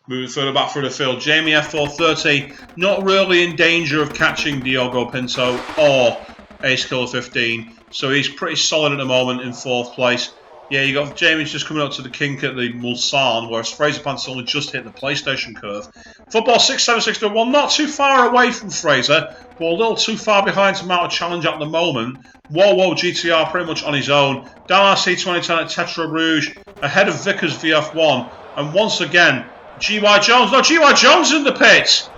Moving further back through the field, Jamie F430 not really in danger of catching Diogo Pinto or Ace Killer 15, so he's pretty solid at the moment in 4th place. Yeah, you got Jamie's just coming up to the kink at the Mulsanne, whereas Fraser Pants only just hit the PlayStation curve. Football 67621, not too far away from Fraser, but a little too far behind to mount a challenge at the moment. Volvo GTR pretty much on his own. Dan RC 2010 at Tetra Rouge, ahead of Vickers VF1, and once again, G.Y. Jones. No, G.Y. Jones in the pits.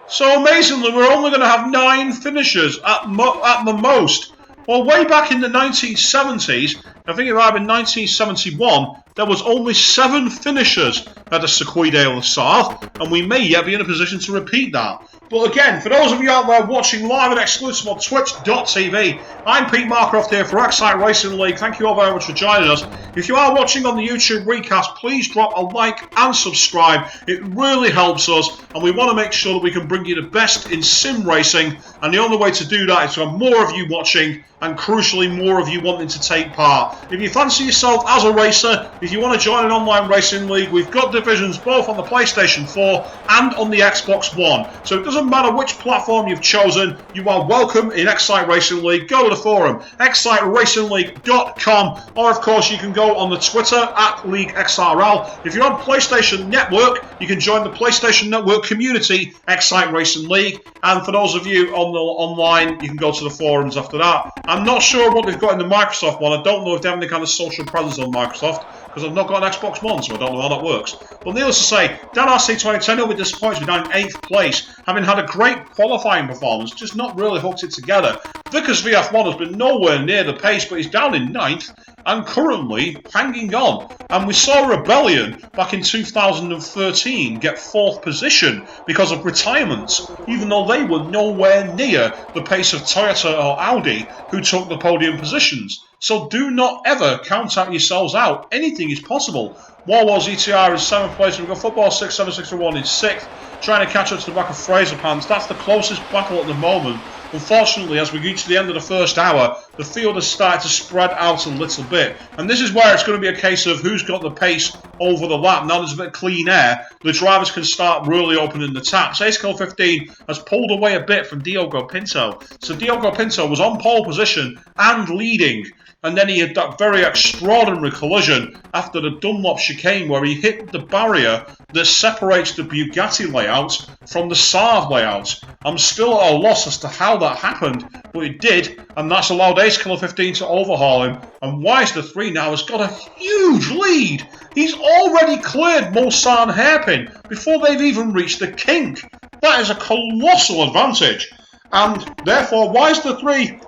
So amazingly, we're only going to have 9 finishers at the most. Well, way back in the 1970s, I think it might have been 1971, there was only 7 finishers at the Circuit de la Sarthe, and we may yet be in a position to repeat that. But again, for those of you out there watching live and exclusive on twitch.tv, I'm Pete Markroft here for Excite Racing League. Thank you all very much for joining us. If you are watching on the YouTube recast, please drop a like and subscribe. It really helps us, and we want to make sure that we can bring you the best in sim racing, and the only way to do that is to have more of you watching and crucially more of you wanting to take part. If you fancy yourself as a racer, if you want to join an online racing league, we've got divisions both on the PlayStation 4 and on the Xbox One. So it doesn't matter which platform you've chosen, you are welcome in Excite Racing League. Go to the forum, exciteracingleague.com, or of course you can go on the Twitter at LeagueXRL. If you're on PlayStation Network, you can join the PlayStation Network community, Excite Racing League, and for those of you on the online, you can go to the forums after that. I'm not sure what they've got in the Microsoft one. I don't know if they have any kind of social presence on Microsoft, because I've not got an Xbox One, so I don't know how that works. But needless to say, Dan RC 2010 will be disappointed with down in 8th place, having had a great qualifying performance, just not really hooked it together. Vickers VF1 has been nowhere near the pace, but he's down in 9th, and currently hanging on. And we saw Rebellion back in 2013 get 4th position because of retirements, even though they were nowhere near the pace of Toyota or Audi, who took the podium positions. So do not ever count out yourselves out. Anything is possible. Warwars ETR is 7th place. We've got Football 6761 in 6th, trying to catch up to the back of Fraser Pants. That's the closest battle at the moment. Unfortunately, as we reach the end of the first hour, the field has started to spread out a little bit. And this is where it's going to be a case of who's got the pace over the lap. Now there's a bit of clean air, the drivers can start really opening the taps. Ace Kill 15 has pulled away a bit from Diogo Pinto. So Diogo Pinto was on pole position and leading. And then he had that very extraordinary collision after the Dunlop chicane where he hit the barrier that separates the Bugatti layout from the Sarthe layout. I'm still at a loss as to how that happened, but it did, and that's allowed Ace Killer 15 to overhaul him. And Wise the 3 now has got a huge lead. He's already cleared Mulsanne Hairpin before they've even reached the kink. That is a colossal advantage. And therefore, Wise the 3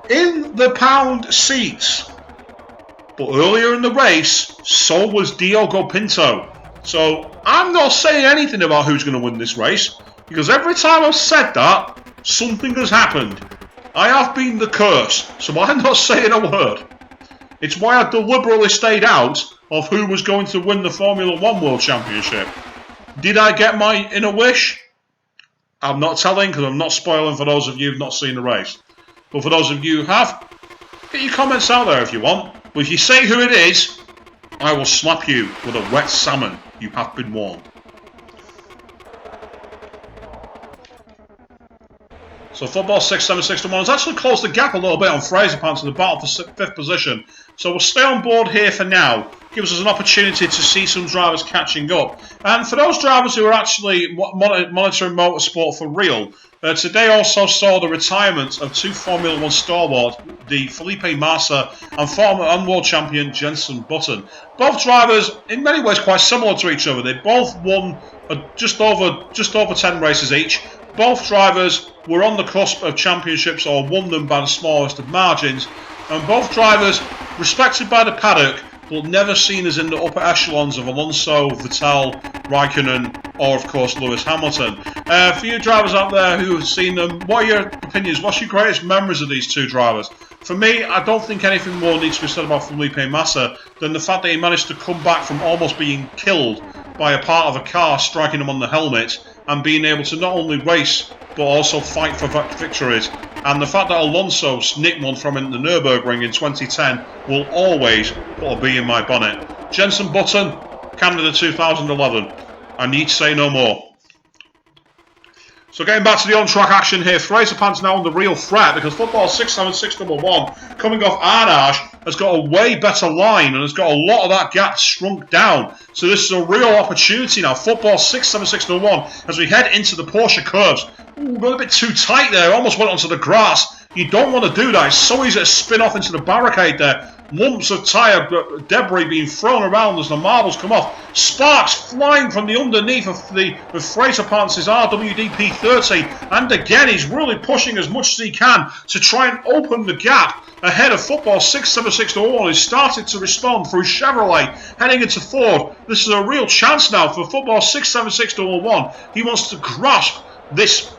in the pound seats. But earlier in the race, so was Diogo Pinto. So I'm not saying anything about who's going to win this race, because every time I've said that, something has happened. I have been the curse, so I'm not saying a word. It's why I deliberately stayed out of who was going to win the Formula 1 World Championship. Did I get my inner wish? I'm not telling, because I'm not spoiling for those of you who've not seen the race. But for those of you who have, get your comments out there if you want. But if you say who it is, I will slap you with a wet salmon. You have been warned. So Football 6761 has actually closed the gap a little bit on Fraser Pants in the battle for 5th position. So we'll stay on board here for now. Gives us an opportunity to see some drivers catching up. And for those drivers who are actually monitoring motorsport for real, today also saw the retirement of 2 Formula 1 stalwarts, the Felipe Massa and former and world champion Jenson Button. Both drivers, in many ways, quite similar to each other. They both won just over 10 races each. Both drivers were on the cusp of championships or won them by the smallest of margins. And both drivers respected by the paddock, but never seen as in the upper echelons of Alonso, Vettel, Raikkonen, or of course Lewis Hamilton. For you drivers out there who have seen them, what are your opinions? What's your greatest memories of these two drivers? For me, I don't think anything more needs to be said about Felipe Massa than the fact that he managed to come back from almost being killed by a part of a car striking him on the helmet and being able to not only race but also fight for victories. And the fact that Alonso nicked one from him in the Nürburgring in 2010 will always put a bee in my bonnet. Jenson Button, Canada 2011. I need say no more. So getting back to the on-track action here, Fraser Pants now under real threat because Football 67611 coming off Arnage has got a way better line and has got a lot of that gap shrunk down. So this is a real opportunity now. Football 67611 as we head into the Porsche curves. Ooh, got a bit too tight there, almost went onto the grass. You don't want to do that, it's so easy to spin off into the barricade there. Lumps of tyre debris being thrown around as the marbles come off. Sparks flying from the underneath of Fraser Pants' RWD P30. And again, he's really pushing as much as he can to try and open the gap ahead of Football 67601. He's started to respond through Chevrolet, heading into Ford. This is a real chance now for Football 67601. He wants to grasp this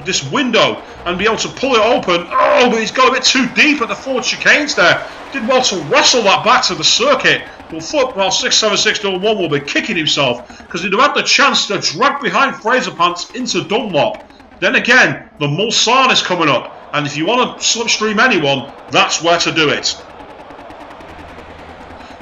this window and be able to pull it open. Oh, but he's got a bit too deep at the forward chicanes there. Did well to wrestle that back to the circuit. Well, football 676-1 will be kicking himself because he'd have had the chance to drag behind Fraser Pants into Dunlop. Then again, the Mulsanne is coming up, and if you want to slipstream anyone, that's where to do it.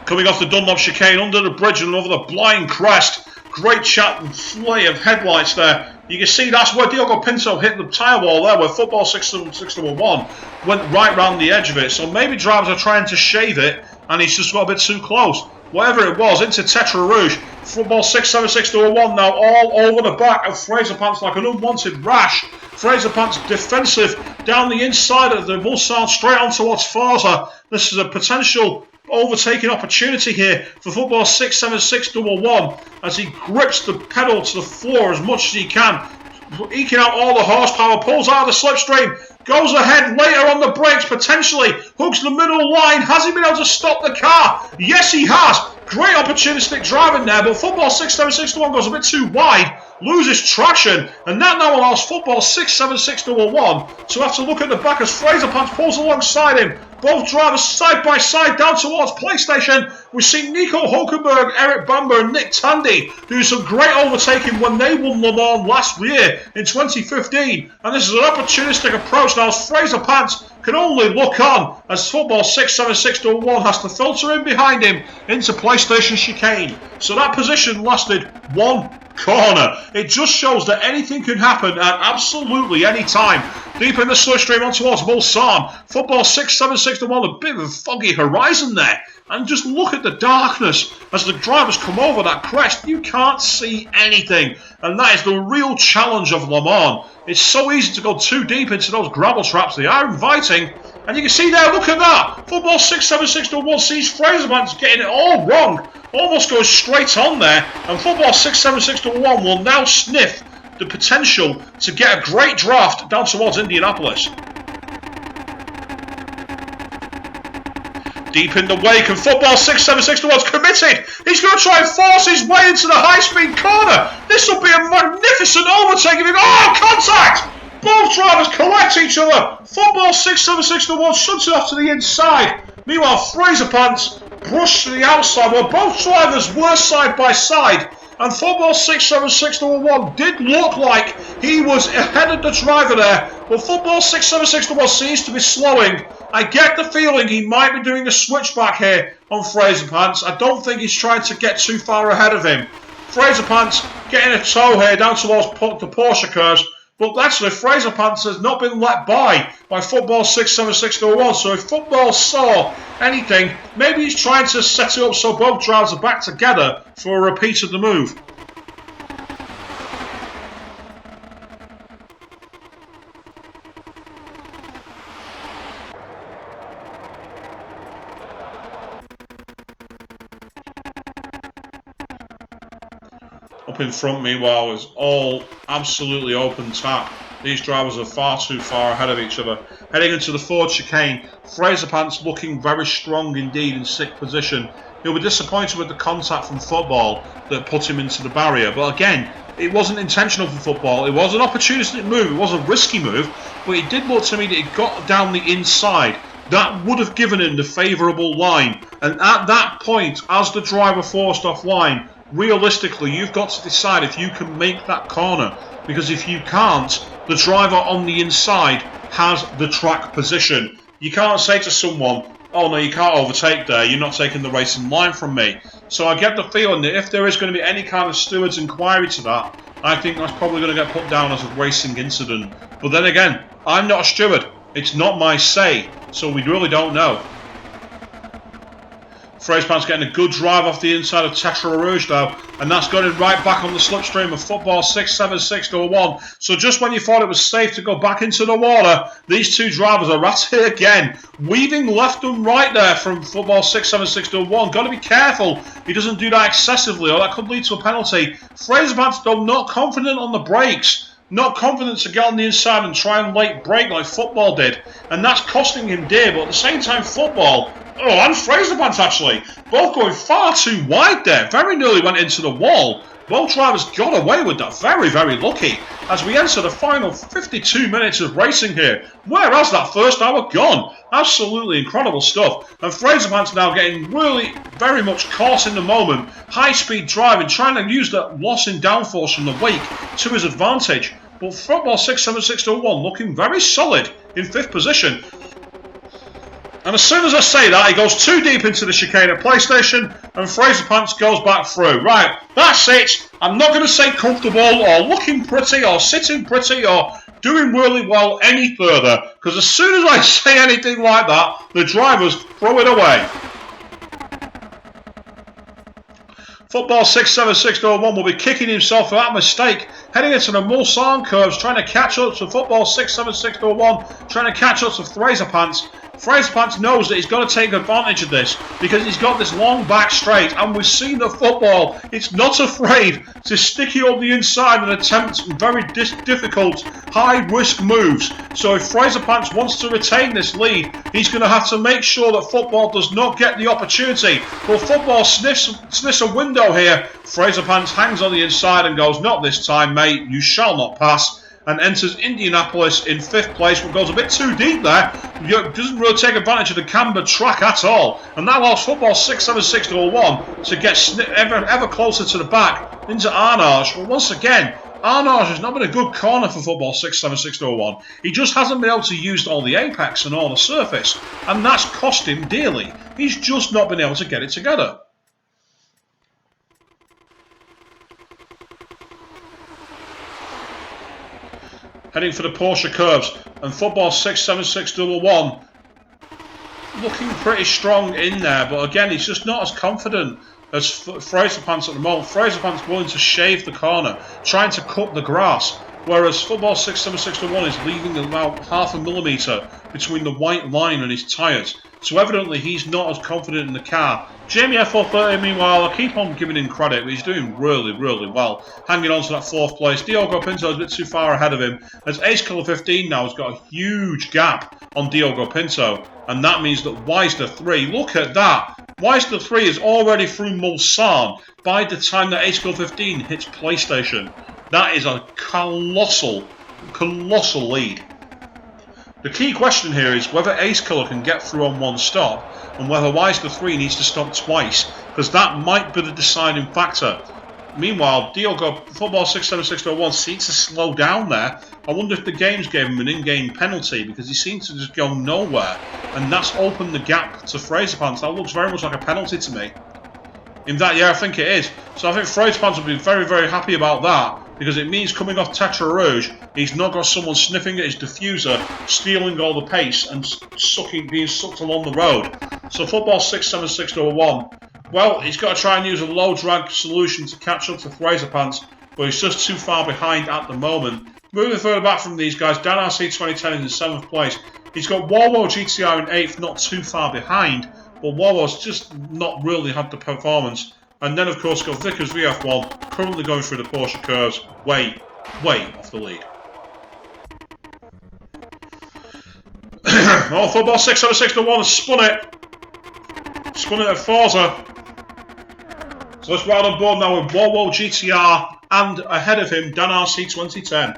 Coming off the Dunlop chicane, under the bridge and over the blind crest. Great chat and flay of headlights there. You can see that's where Diogo Pinto hit the tyre wall there, where football 6-1 went right round the edge of it. So maybe drivers are trying to shave it, and he's just got a bit too close. Whatever it was, into Tetra Rouge. Football 676-1 now all over the back of Fraser Pants like an unwanted rash. Fraser Pants defensive down the inside of the Mulsanne straight on towards Forza. This is a potential overtaking opportunity here for football 676-1 as he grips the pedal to the floor as much as he can, eking out all the horsepower, pulls out of the slipstream, goes ahead later on the brakes, potentially hooks the middle line. Has he been able to stop the car? Yes, he has. Great opportunistic driving there, but football 676-1 goes a bit too wide, loses traction, and that now allows football 676-1 to have to look at the back as Fraser Pants pulls alongside him. Both drivers side by side down towards PlayStation. We've seen Nico Hulkenberg, Eric Bamber and Nick Tandy do some great overtaking when they won Le Mans last year in 2015. And this is an opportunistic approach now as Fraser Pants can only look on as football 676-1 has to filter in behind him into PlayStation chicane. So that position lasted one corner. It just shows that anything can happen at absolutely any time. Deep in the slipstream on towards Mulsanne. Football 676-1, a bit of a foggy horizon there. And just look at the darkness as the drivers come over that crest. You can't see anything. And that is the real challenge of Le Mans. It's so easy to go too deep into those gravel traps. They are inviting. And you can see there, look at that. Football 676-1 sees Fraser Pants getting it all wrong. Almost goes straight on there. And football 676-1 will now sniff the potential to get a great draft down towards Indianapolis. Deep in the wake, and football 676-1's committed. He's going to try and force his way into the high-speed corner. This will be a magnificent overtaking. Oh, contact! Both drivers collect each other. Football 676-1 shuts it off to the inside. Meanwhile, Fraser Pants brushed to the outside. Well, both drivers were side by side. And football 676-1 did look like he was ahead of the driver there. But football 676-1 seems to be slowing. I get the feeling he might be doing a switchback here on Fraser Pants. I don't think he's trying to get too far ahead of him. Fraser Pants getting a toe here down towards the Porsche curves. But actually, Fraser Pants has not been let by football 676-1. So if football saw anything, maybe he's trying to set it up so both drivers are back together for a repeat of the move. Up in front, meanwhile, is all absolutely open tap. These drivers are far too far ahead of each other. Heading into the forward chicane, Fraser Pants looking very strong indeed in sixth position. He'll be disappointed with the contact from football that put him into the barrier. But again, it wasn't intentional for football. It was an opportunistic move. It was a risky move. But it did look to me that it got down the inside. That would have given him the favourable line. And at that point, as the driver forced offline, realistically, you've got to decide if you can make that corner. Because if you can't, the driver on the inside has the track position. You can't say to someone, oh no, you can't overtake there, you're not taking the racing line from me. So I get the feeling that if there is going to be any kind of steward's inquiry to that, I think that's probably going to get put down as a racing incident. But then again, I'm not a steward. It's not my say. So we really don't know. Fraser Pants getting a good drive off the inside of Tetra Rouge though, and that's got it right back on the slipstream of football 676-1. So just when you thought it was safe to go back into the water, these two drivers are at it again, weaving left and right there from football 676-1. Got to be careful he doesn't do that excessively, or that could lead to a penalty. Fraser Pants though not confident on the brakes. Not confident to get on the inside and try and late brake like football did. And that's costing him dear, but at the same time football, and Fraser Pants actually, both going far too wide there. Very nearly went into the wall. Both drivers got away with that. Very, very lucky as we enter the final 52 minutes of racing here. Where has that first hour gone? Absolutely incredible stuff. And Fraser Pants now getting really very much caught in the moment. High-speed driving, trying to use that loss in downforce from the wake to his advantage. But Football 67601 looking very solid in 5th position. And as soon as I say that, he goes too deep into the chicane at PlayStation, and Fraser Pants goes back through. Right, that's it. I'm not going to say comfortable, or looking pretty, or sitting pretty, or doing really well any further, because as soon as I say anything like that, the drivers throw it away. Football 67601 will be kicking himself for that mistake, heading into the Mulsanne curves, trying to catch up to Football 67601, trying to catch up to Fraser Pants. Fraser Pants knows that he's got to take advantage of this because he's got this long back straight, and we've seen that Football, it's not afraid to stick you on the inside and attempt very difficult, high-risk moves. So if Fraser Pants wants to retain this lead, he's going to have to make sure that Football does not get the opportunity. Well, Football sniffs a window here. Fraser Pants hangs on the inside and goes, "Not this time, mate, you shall not pass," and enters Indianapolis in 5th place, but goes a bit too deep there. Doesn't really take advantage of the camber track at all. And that allows Football 67601 to get ever closer to the back into Arnage. But once again, Arnage has not been a good corner for Football 67601. He just hasn't been able to use all the apex and all the surface, and that's cost him dearly. He's just not been able to get it together. Heading for the Porsche curves, and Football 67601 looking pretty strong in there, but again, he's just not as confident as Fraser Pants at the moment. Fraser Pants willing to shave the corner, trying to cut the grass, whereas Football 67601 is leaving about 0.5 millimetre between the white line and his tyres. So evidently he's not as confident in the car. Jamie F430, meanwhile, I keep on giving him credit, but he's doing really, really well. Hanging on to that 4th place. Diogo Pinto is a bit too far ahead of him, as Ace Killer 15 now has got a huge gap on Diogo Pinto. And that means that Wisner 3, look at that. Wisner 3 is already through Mulsanne by the time that Ace Killer 15 hits PlayStation. That is a colossal lead. The key question here is whether Ace Killer can get through on one stop, and whether Wisner 3 needs to stop twice, because that might be the deciding factor. Meanwhile, Diogo Football 67601 seems to slow down there. I wonder if the games gave him an in-game penalty, because he seems to just go nowhere, and that's opened the gap to Fraser Pants. That looks very much like a penalty to me. In that, yeah, I think it is. So I think Fraser Pants will be very, very happy about that, because it means coming off Tetra Rouge, he's not got someone sniffing at his diffuser, stealing all the pace and being sucked along the road. So Football 67601, well, he's got to try and use a low drag solution to catch up to Fraser Pants, but he's just too far behind at the moment. Moving further back from these guys, Dan RC 2010 is in 7th place. He's got Warwo GTR in 8th, not too far behind, but Warwo's just not really had the performance. And then, of course, got Vickers VF1, currently going through the Porsche curves, way off the lead. Oh, Football 67601 has spun it at Forza. So let's ride on board now with Warwo GTR, and ahead of him, Dan RC 2010.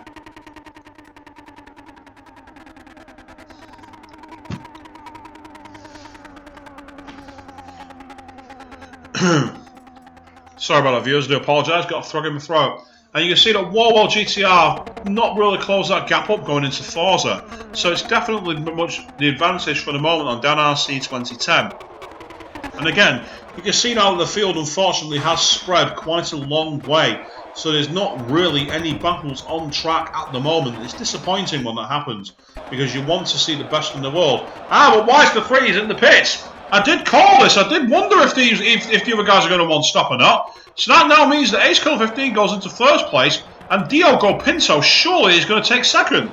Sorry about that, viewers, I do apologise, got a frog in my throat. And you can see that Warwo GTR not really closed that gap up going into Forza, so it's definitely much the advantage for the moment on Dan RC 2010. And again, you can see now that the field unfortunately has spread quite a long way, so there's not really any battles on track at the moment. It's disappointing when that happens, because you want to see the best in the world. But why is the 3's in the pits? I did call this. I did wonder if the other guys are going to one stop or not. So that now means that Ace Killer 15 goes into 1st place, and Diogo Pinto surely is going to take 2nd.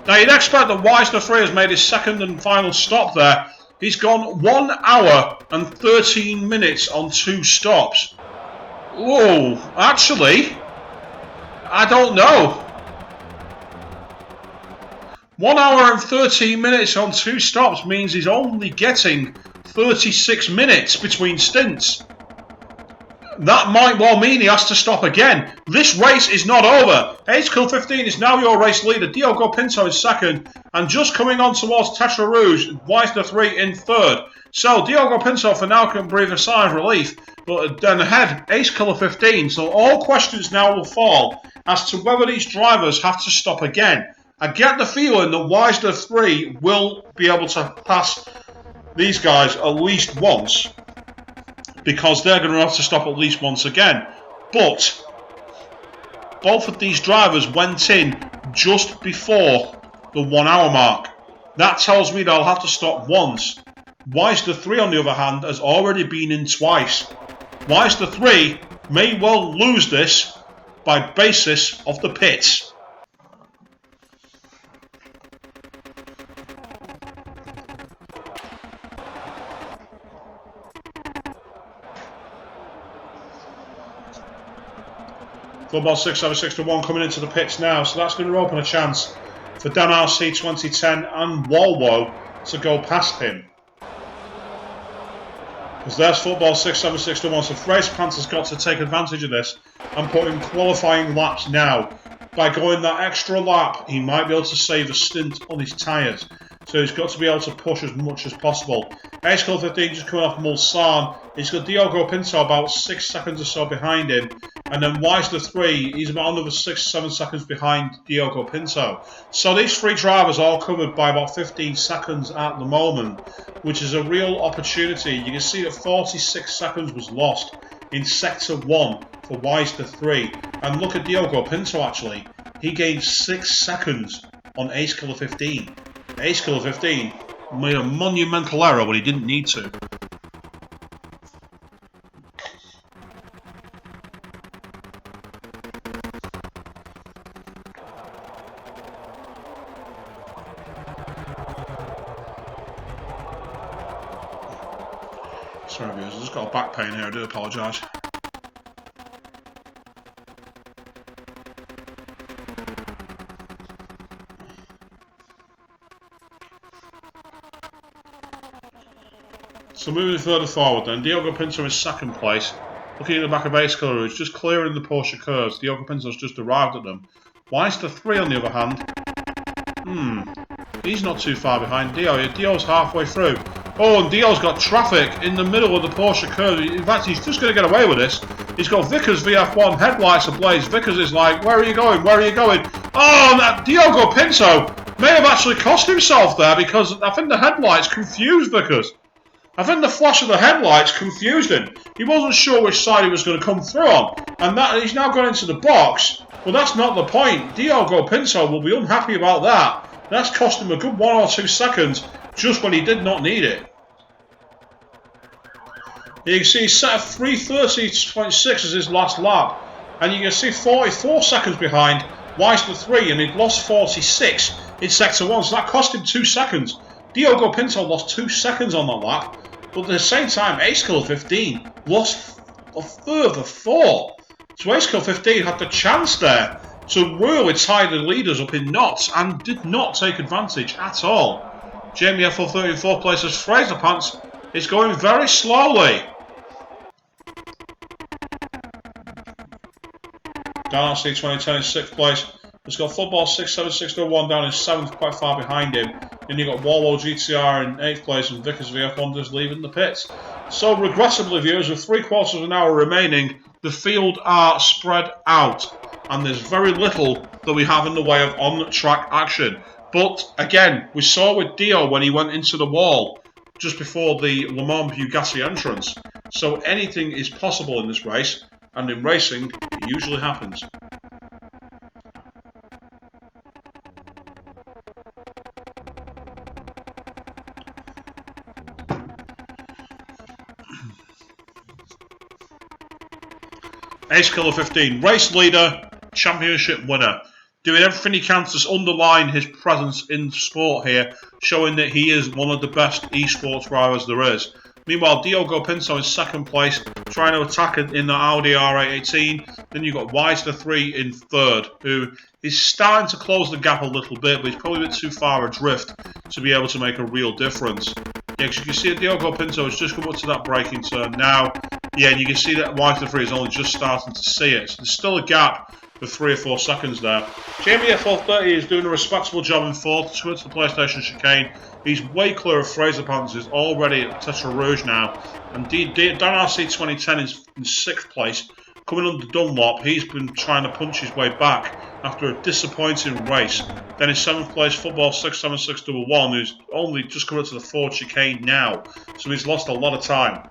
Now you'd expect that Wisner 3 has made his 2nd and final stop there. He's gone 1 hour and 13 minutes on 2 stops. Whoa, actually, I don't know. 1 hour and 13 minutes on 2 stops means he's only getting 36 minutes between stints. That might well mean he has to stop again. This race is not over. Ace Kill 15 is now your race leader. Diogo Pinto is second. And just coming on towards Tetra Rouge, Weisner 3 in third. So Diogo Pinto for now can breathe a sigh of relief. But then ahead, Ace Killer 15. So all questions now will fall as to whether these drivers have to stop again. I get the feeling that Weisner 3 will be able to pass these guys at least once, because they're going to have to stop at least once again. But both of these drivers went in just before the 1 hour mark. That tells me they'll have to stop once. Weisner 3, on the other hand, has already been in twice. Weisner 3 may well lose this by basis of the pits. Football 676-1 coming into the pits now, so that's going to open a chance for Dan RC 2010 and Walwo to go past him. Because there's Football 676-1, so Fraser Panther's got to take advantage of this and put in qualifying laps now. By going that extra lap, he might be able to save a stint on his tyres. So he's got to be able to push as much as possible. Ace Kill 15 just coming off Mulsanne. He's got Diogo Pinto about 6 seconds or so behind him. And then Weisner 3, he's about another 6-7 seconds behind Diogo Pinto. So these three drivers are all covered by about 15 seconds at the moment, which is a real opportunity. You can see that 46 seconds was lost in Sector 1 for Weisner 3. And look at Diogo Pinto actually. He gained 6 seconds on Ace Killer 15. Ace Killer 15 made a monumental error when he didn't need to. Sorry viewers, I've just got a back pain here, I do apologise. So moving further forward then, Diogo Pinto is second place. Looking at the back of Ace Killer Rouge, just clearing the Porsche curves. Diogo Pinto's just arrived at them. Weisner 3 on the other hand. He's not too far behind Dio. Dio's halfway through. Oh, and Dio's got traffic in the middle of the Porsche curve. In fact, he's just going to get away with this. He's got Vickers VF1 headlights ablaze. Vickers is like, where are you going? Where are you going? Oh, that Diogo Pinto may have actually cost himself there because I think the headlights confused Vickers. I think the flash of the headlights confused him. He wasn't sure which side he was going to come through on. And that he's now gone into the box. Well, that's not the point. Diogo Pinto will be unhappy about that. That's cost him a good 1 or 2 seconds just when he did not need it. You can see he's set at 3:30.6 as his last lap. And you can see 44 seconds behind Weisner 3, and he'd lost 46 in Sector 1. So that cost him 2 seconds. Diogo Pinto lost 2 seconds on that lap. But at the same time, Ace Killer 15 lost a further 4. So Ace Killer 15 had the chance there to really tie the leaders up in knots and did not take advantage at all. Jamie F430 in 4th place as Fraser Pants is going very slowly. Down RC 2010 in 6th place. It's got Football 67601 down in 7th, quite far behind him. Then you've got Walwo GTR in 8th place and Vickers VF1 just leaving the pits. So regrettably, viewers, with 3/4 of an hour remaining, the field are spread out. And there's very little that we have in the way of on-track action. But again, we saw with Dio when he went into the wall just before the Le Mans Bugatti entrance. So anything is possible in this race, and in racing, it usually happens. Ace Killer 15, race leader, championship winner. Doing everything he can to underline his presence in sport here, showing that he is one of the best esports drivers there is. Meanwhile, Diogo Pinto in 2nd place, trying to attack it in the Audi R818. Then you've got Weisner 3 in 3rd, who is starting to close the gap a little bit, but he's probably a bit too far adrift to be able to make a real difference. Yeah, because you can see that Diogo Pinto has just come up to that braking turn now. Yeah, and you can see that White 3 is only just starting to see it. So there's still a gap of 3 or 4 seconds there. Jamie F430 is doing a respectable job in 4th to the PlayStation chicane. He's way clear of Fraser Pants, who's already at Tetra Rouge now. And Dan RC 2010 is in 6th place. Coming under Dunlop, he's been trying to punch his way back after a disappointing race. Then in 7th place, Football 67611, who's only just coming up to the 4th chicane now. So he's lost a lot of time.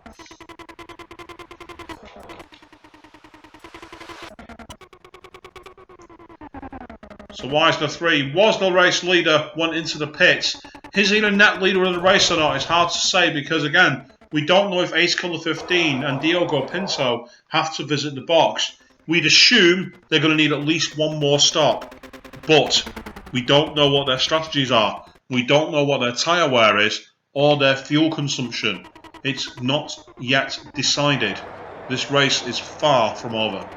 So Wisner 3 was the race leader, went into the pits. Is he the net leader of the race or not? It's hard to say because, again, we don't know if Ace Killer 15 and Diogo Pinto have to visit the box. We'd assume they're going to need at least one more stop. But we don't know what their strategies are. We don't know what their tyre wear is or their fuel consumption. It's not yet decided. This race is far from over.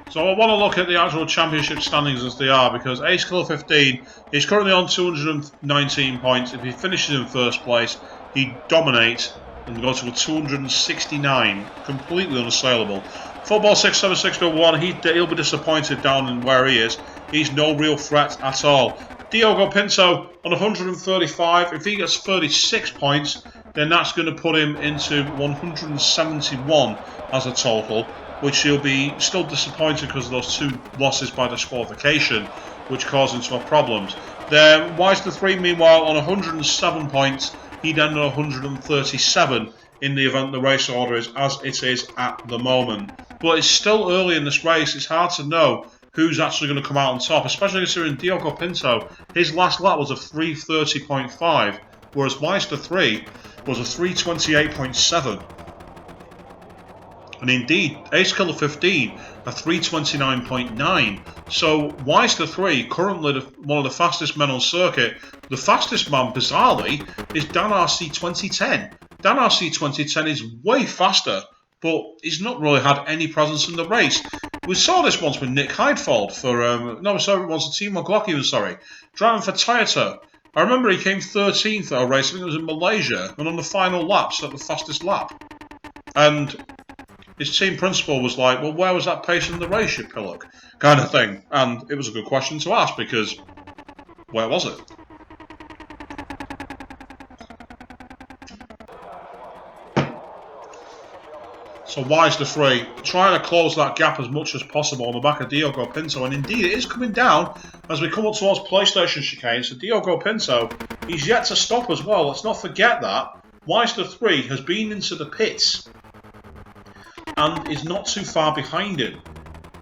So I want to look at the actual championship standings as they are, because Ace Killer 15 is currently on 219 points. If he finishes in 1st place, he dominates and goes to a 269, completely unassailable. Football 67601, he'll be disappointed down in where he is. He's no real threat at all. Diogo Pinto on 135. If he gets 36 points, then that's going to put him into 171 as a total, which he'll be still disappointed because of those 2 losses by disqualification, which cause him to have problems. Then Wisner 3, meanwhile, on 107 points, he'd end on 137 in the event the race order is as it is at the moment. But it's still early in this race. It's hard to know who's actually going to come out on top, especially considering Diogo Pinto, his last lap was a 3:30.5, whereas Wisner 3 was a 3:28.7. And indeed, Ace Killer 15, a 3:29.9. So Wisner 3, currently one of the fastest men on circuit. The fastest man, bizarrely, is Dan RC 2010. Dan RC 2010 is way faster, but he's not really had any presence in the race. We saw this once with Nick Heidfeld for, we saw it once with Timo Glock, driving for Toyota. I remember he came 13th at a race, I think it was in Malaysia, and on the final lap, set the fastest lap. And his team principal was like, well, where was that pace in the race, you pillock? Kind of thing. And it was a good question to ask, because where was it? So Wisner 3, trying to close that gap as much as possible on the back of Diogo Pinto, and indeed it is coming down as we come up towards PlayStation chicane. So Diogo Pinto, he's yet to stop as well. Let's not forget that Wisner 3 has been into the pits and is not too far behind him.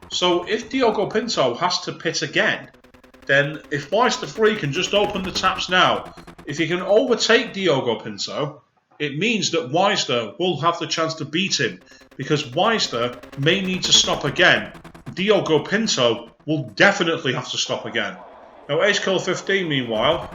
So if Diogo Pinto has to pit again, then if Wisner 3 can just open the taps now, if he can overtake Diogo Pinto, it means that Wisner will have the chance to beat him, because Wisner may need to stop again. Diogo Pinto will definitely have to stop again. Now Ace Killer 15, meanwhile,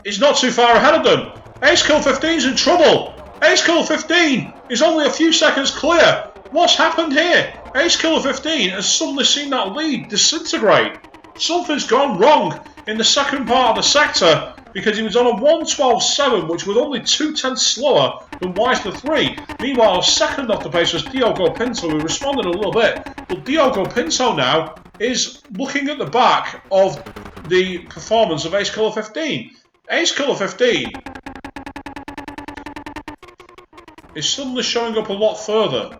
is not too far ahead of them. Ace Killer 15's in trouble. Ace Killer 15 is only a few seconds clear. What's happened here? Ace Killer 15 has suddenly seen that lead disintegrate. Something's gone wrong in the second part of the sector, because he was on a 1:12.7, which was only 2/10 slower than Wisner 3. Meanwhile, second off the pace was Diogo Pinto, who responded a little bit. But Diogo Pinto now is looking at the back of the performance of Ace Killer 15. Ace Killer 15 is suddenly showing up a lot further.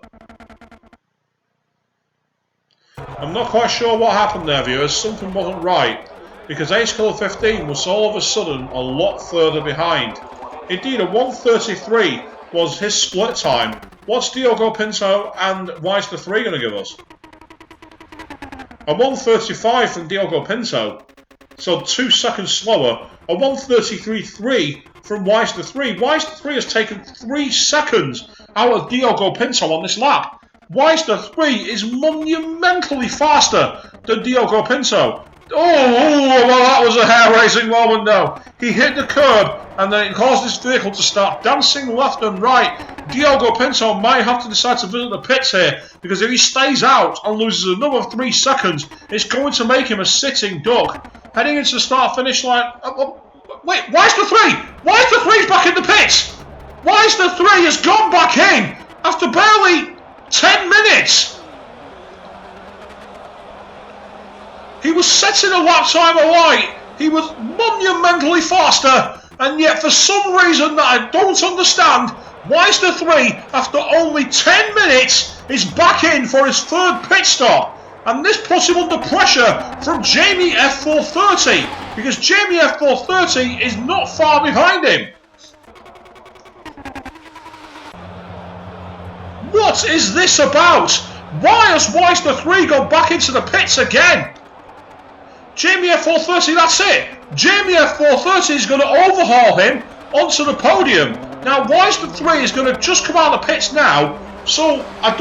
I'm not quite sure what happened there, viewers. Something wasn't right, because Ace Killer 15 was all of a sudden a lot further behind. Indeed, a 1:33 was his split time. What's Diogo Pinto and Wisner 3 going to give us? A 1:35 from Diogo Pinto, so 2 seconds slower. A 1:33.3 from Wisner 3. Wisner 3 has taken 3 seconds out of Diogo Pinto on this lap. Wisner 3 is monumentally faster than Diogo Pinto. well, that was a hair-raising moment now. He hit the curb, and then it caused his vehicle to start dancing left and right. Diogo Pinto might have to decide to visit the pits here, because if he stays out and loses another 3 seconds, it's going to make him a sitting duck. Heading into the start-finish line... wait, why is the 3? Why is the 3 back in the pits? Why is the 3 has gone back in after barely 10 minutes? He was setting a lap time alight. He was monumentally faster, and yet for some reason that I don't understand, why is the 3, after only 10 minutes, is back in for his 3rd pit stop? And this puts him under pressure from Jamie F430, because Jamie F430 is not far behind him. What is this about? Why has Weiss the 3 gone back into the pits again? Jamie F430, that's it. Jamie F430 is going to overhaul him onto the podium. Now, Weiss the 3 is going to just come out of the pits now. So, I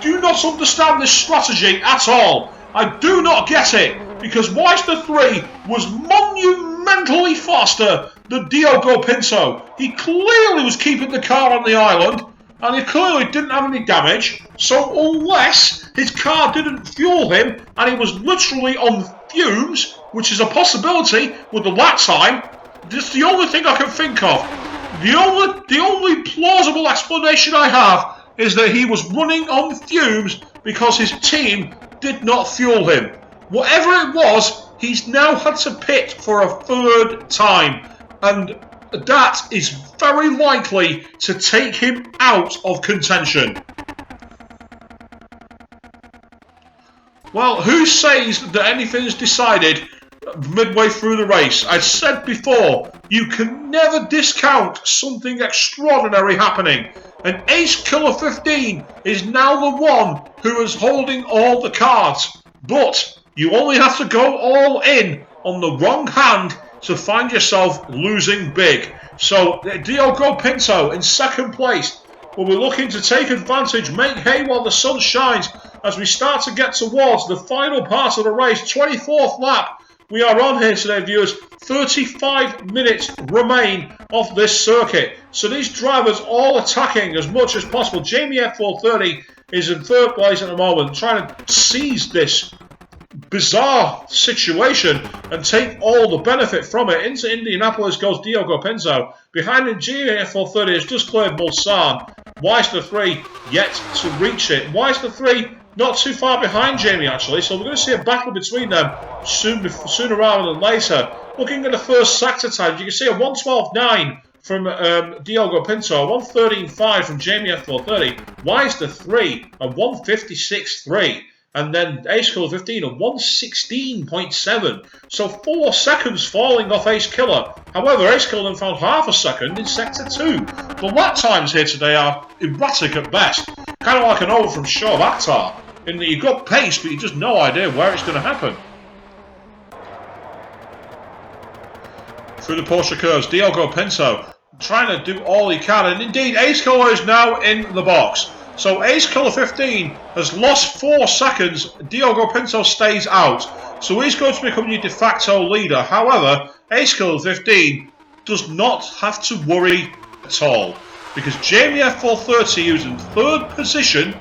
do not understand this strategy at all. I do not get it. Because Weiss the 3 was monumentally faster than Diogo Pinto. He clearly was keeping the car on the island. And he clearly didn't have any damage, so unless his car didn't fuel him and he was literally on fumes, which is a possibility with the lap time, that's the only thing I can think of. The only plausible explanation I have is that he was running on fumes because his team did not fuel him. Whatever it was, he's now had to pit for a 3rd time, and that is very likely to take him out of contention. Well, who says that anything's decided midway through the race? I said before, you can never discount something extraordinary happening. And Ace Killer 15 is now the one who is holding all the cards. But you only have to go all in on the wrong hand to find yourself losing big. So Diogo Pinto in 2nd place will be looking to take advantage, make hay while the sun shines as we start to get towards the final part of the race. 24th lap we are on here today, viewers. 35 minutes remain of this circuit. So these drivers all attacking as much as possible. Jamie F430 is in 3rd place at the moment, trying to seize this bizarre situation and take all the benefit from it. Into Indianapolis goes Diogo Pinto. Behind him, GF430 has just cleared Mulsanne. Weiss the 3 yet to reach it. Weiss the 3 not too far behind Jamie actually, so we're going to see a battle between them sooner rather than later. Looking at the first sector times, you can see a 1:12.9 from Diogo Pinto, a 1:13.5 from Jamie F430. Weiss the 3 a 1:56.3. And then Ace Killer 15 a 1:16.7. So 4 seconds falling off Ace Killer. However, Ace Killer then found half a second in Sector 2. The lap times here today are erratic at best. Kind of like an over from Shaw of Akhtar, in that you've got pace, but you just no idea where it's going to happen. Through the Porsche curves, Diogo Pinto trying to do all he can. And indeed, Ace Killer is now in the box. So Ace Killer 15 has lost 4 seconds. Diogo Pinto stays out. So he's going to become your de facto leader. However, Ace Killer 15 does not have to worry at all. Because Jamie F430, who's in 3rd position,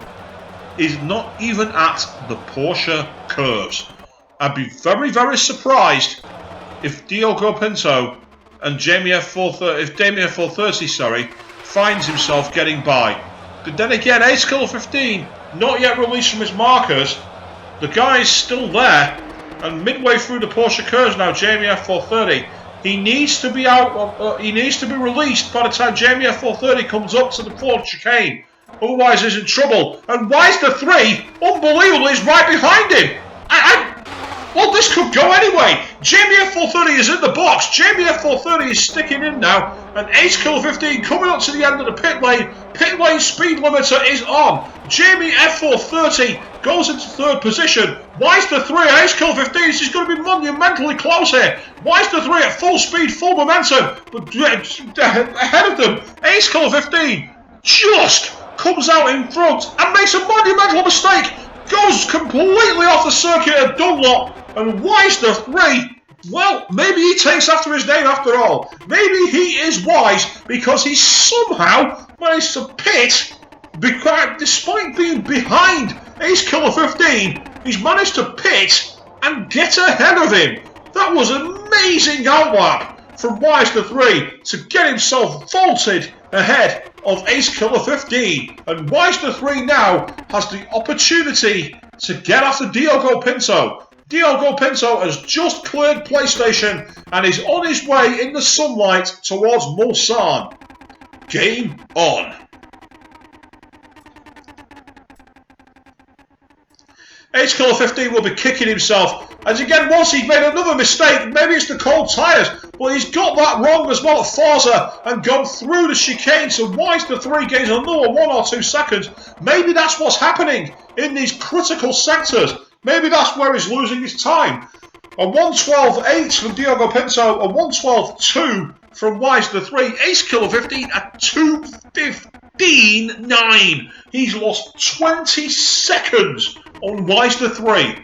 is not even at the Porsche curves. I'd be very, very surprised if Diogo Pinto and Jamie F430, finds himself getting by. But then again, Ace Killer 15, not yet released from his markers. The guy is still there. And midway through the Porsche curves now, Jamie F430. He needs to be out. He needs to be released by the time Jamie F430 comes up to the 4th chicane. Otherwise, he's in trouble. And Weiss the 3, unbelievably, is right behind him. Well, this could go anyway. Jamie F430 is in the box. Jamie F430 is sticking in now. And Ace Killer 15 coming up to the end of the pit lane. Pit lane speed limiter is on. Jamie F430 goes into 3rd position. Weiss the 3, Ace Killer 15 is going to be monumentally close here. Weiss the 3 at full speed, full momentum. But ahead of them, Ace Killer 15 just comes out in front and makes a monumental mistake. Goes completely off the circuit at Dunlop. And Wise the 3, well, maybe he takes after his name after all. Maybe he is wise because he somehow managed to pit, despite being behind Ace Killer 15, he's managed to pit and get ahead of him. That was an amazing outlap from Wise the 3 to get himself vaulted ahead of Ace Killer 15. And Wise the 3 now has the opportunity to get after Diogo Pinto. Diogo Pinto has just cleared PlayStation and is on his way in the sunlight towards Mulsanne. Game on. Ace Killer 15 will be kicking himself, as again, once he's made another mistake, maybe it's the cold tyres, but he's got that wrong as well at Forza and gone through the chicane, so Wise the 3 gains another 1 or 2 seconds. Maybe that's what's happening in these critical sectors. Maybe that's where he's losing his time. A 1:12.8 from Diogo Pinto, a 1:12.2 from Wise the 3. Ace Killer 15 at 2:15.9. He's lost 20 seconds on Wise the 3.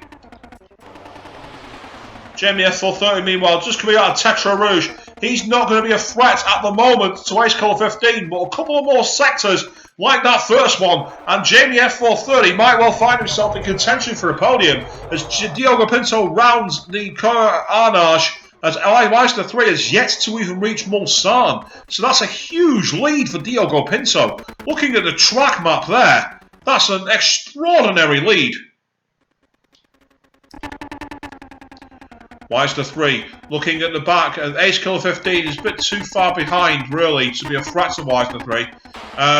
Jamie F430, meanwhile, just coming out of Tetra Rouge. He's not going to be a threat at the moment to Ace Killer 15, but a couple of more sectors like that first one, and Jamie F430 might well find himself in contention for a podium as Diogo Pinto rounds the Arnage, as Wise the 3 has yet to even reach Mulsanne. So that's a huge lead for Diogo Pinto. Looking at the track map there, that's an extraordinary lead. Wise the 3 looking at the back, and Ace Killer 15 is a bit too far behind, really, to be a threat to Wise the 3.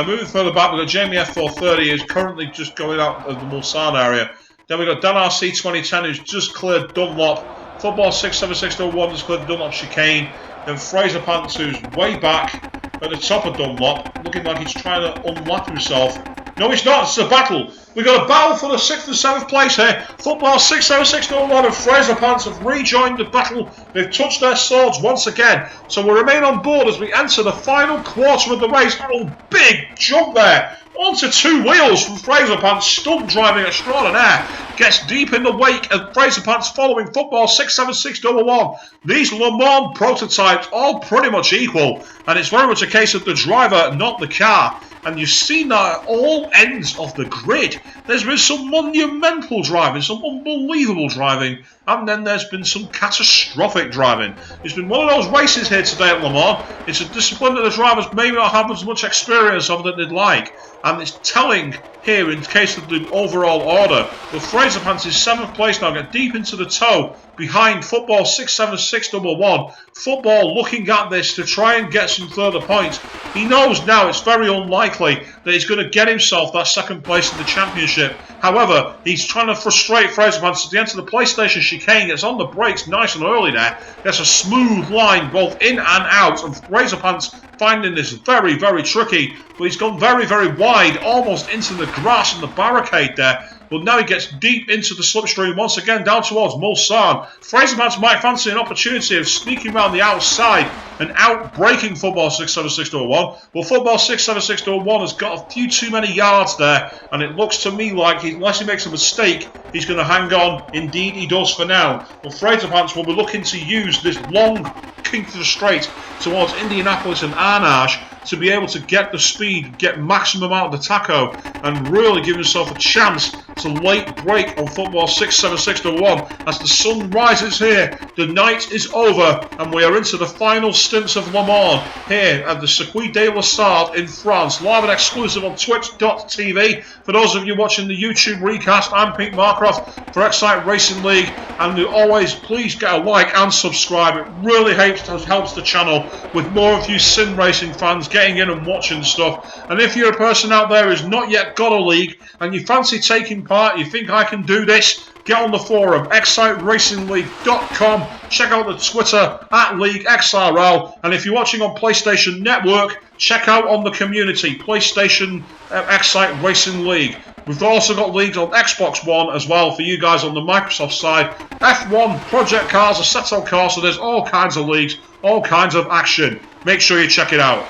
Moving further back, we've got Jamie F430 is currently just going out of the Mulsanne area. Then we've got Dan RC 2010 who's just cleared Dunlop. Football 67601 has cleared Dunlop chicane. Then Fraser Pants, who's way back at the top of Dunlop, looking like he's trying to unlap himself. No, he's not. It's a battle. We've got a battle for the 6th and 7th place here. Football 67601 and Fraser Pants have rejoined the battle. They've touched their swords once again. So we'll remain on board as we enter the final quarter of the race. Oh, big jump there. Onto 2 wheels from Fraser Pants, stunt driving extraordinaire. Gets deep in the wake of Fraser Pants following Football 67601. These Le Mans prototypes all pretty much equal, and it's very much a case of the driver, not the car. And you've seen that at all ends of the grid. There's been some monumental driving, some unbelievable driving, and then there's been some catastrophic driving. It's been one of those races here today at Le Mans. It's a discipline that the drivers may not have as much experience of that they'd like, and it's telling here in case of the overall order. But Fraser Pants is 7th place now, get deep into the toe behind Football 67611. Football looking at this to try and get some further points. He knows now it's very unlikely that he's going to get himself that 2nd place in the championship. However, he's trying to frustrate Fraser Pants at the end of the PlayStation chicane. Gets on the brakes nice and early there. Gets a smooth line both in and out. And Fraser Pants finding this very, very tricky. But he's gone very, very wide, almost into the grass and the barricade there. But now he gets deep into the slipstream once again down towards Mulsanne. Fraser Pants might fancy an opportunity of sneaking around the outside and out-breaking Football 67601. Well, Football 67601 has got a few too many yards there, and it looks to me like unless he makes a mistake, he's going to hang on. Indeed, he does for now. Well, Fraser Pants will be looking to use this long king to the straight towards Indianapolis and Arnage to be able to get the speed, get maximum out of the tacho, and really give himself a chance to late break on Football 67601. As the sun rises here, the night is over, and we are into the final stints of Le Mans here at the Circuit de la Sarthe in France. Live and exclusive on Twitch.tv. For those of you watching the YouTube recast, I'm Pete Markroft for Excite Racing League, and always please get a like and subscribe. It really helps the channel with more of you sim racing fans getting in and watching stuff. And if you're a person out there who's not yet got a league and you fancy taking part, you think I can do this, get on the forum, exciteracingleague.com, check out the Twitter @LeagueXRL, and if you're watching on PlayStation Network, check out on the community, PlayStation Excite Racing League. We've also got leagues on Xbox One as well for you guys on the Microsoft side. F1, Project Cars, Assetto Corsa, there's all kinds of leagues, all kinds of action. Make sure you check it out.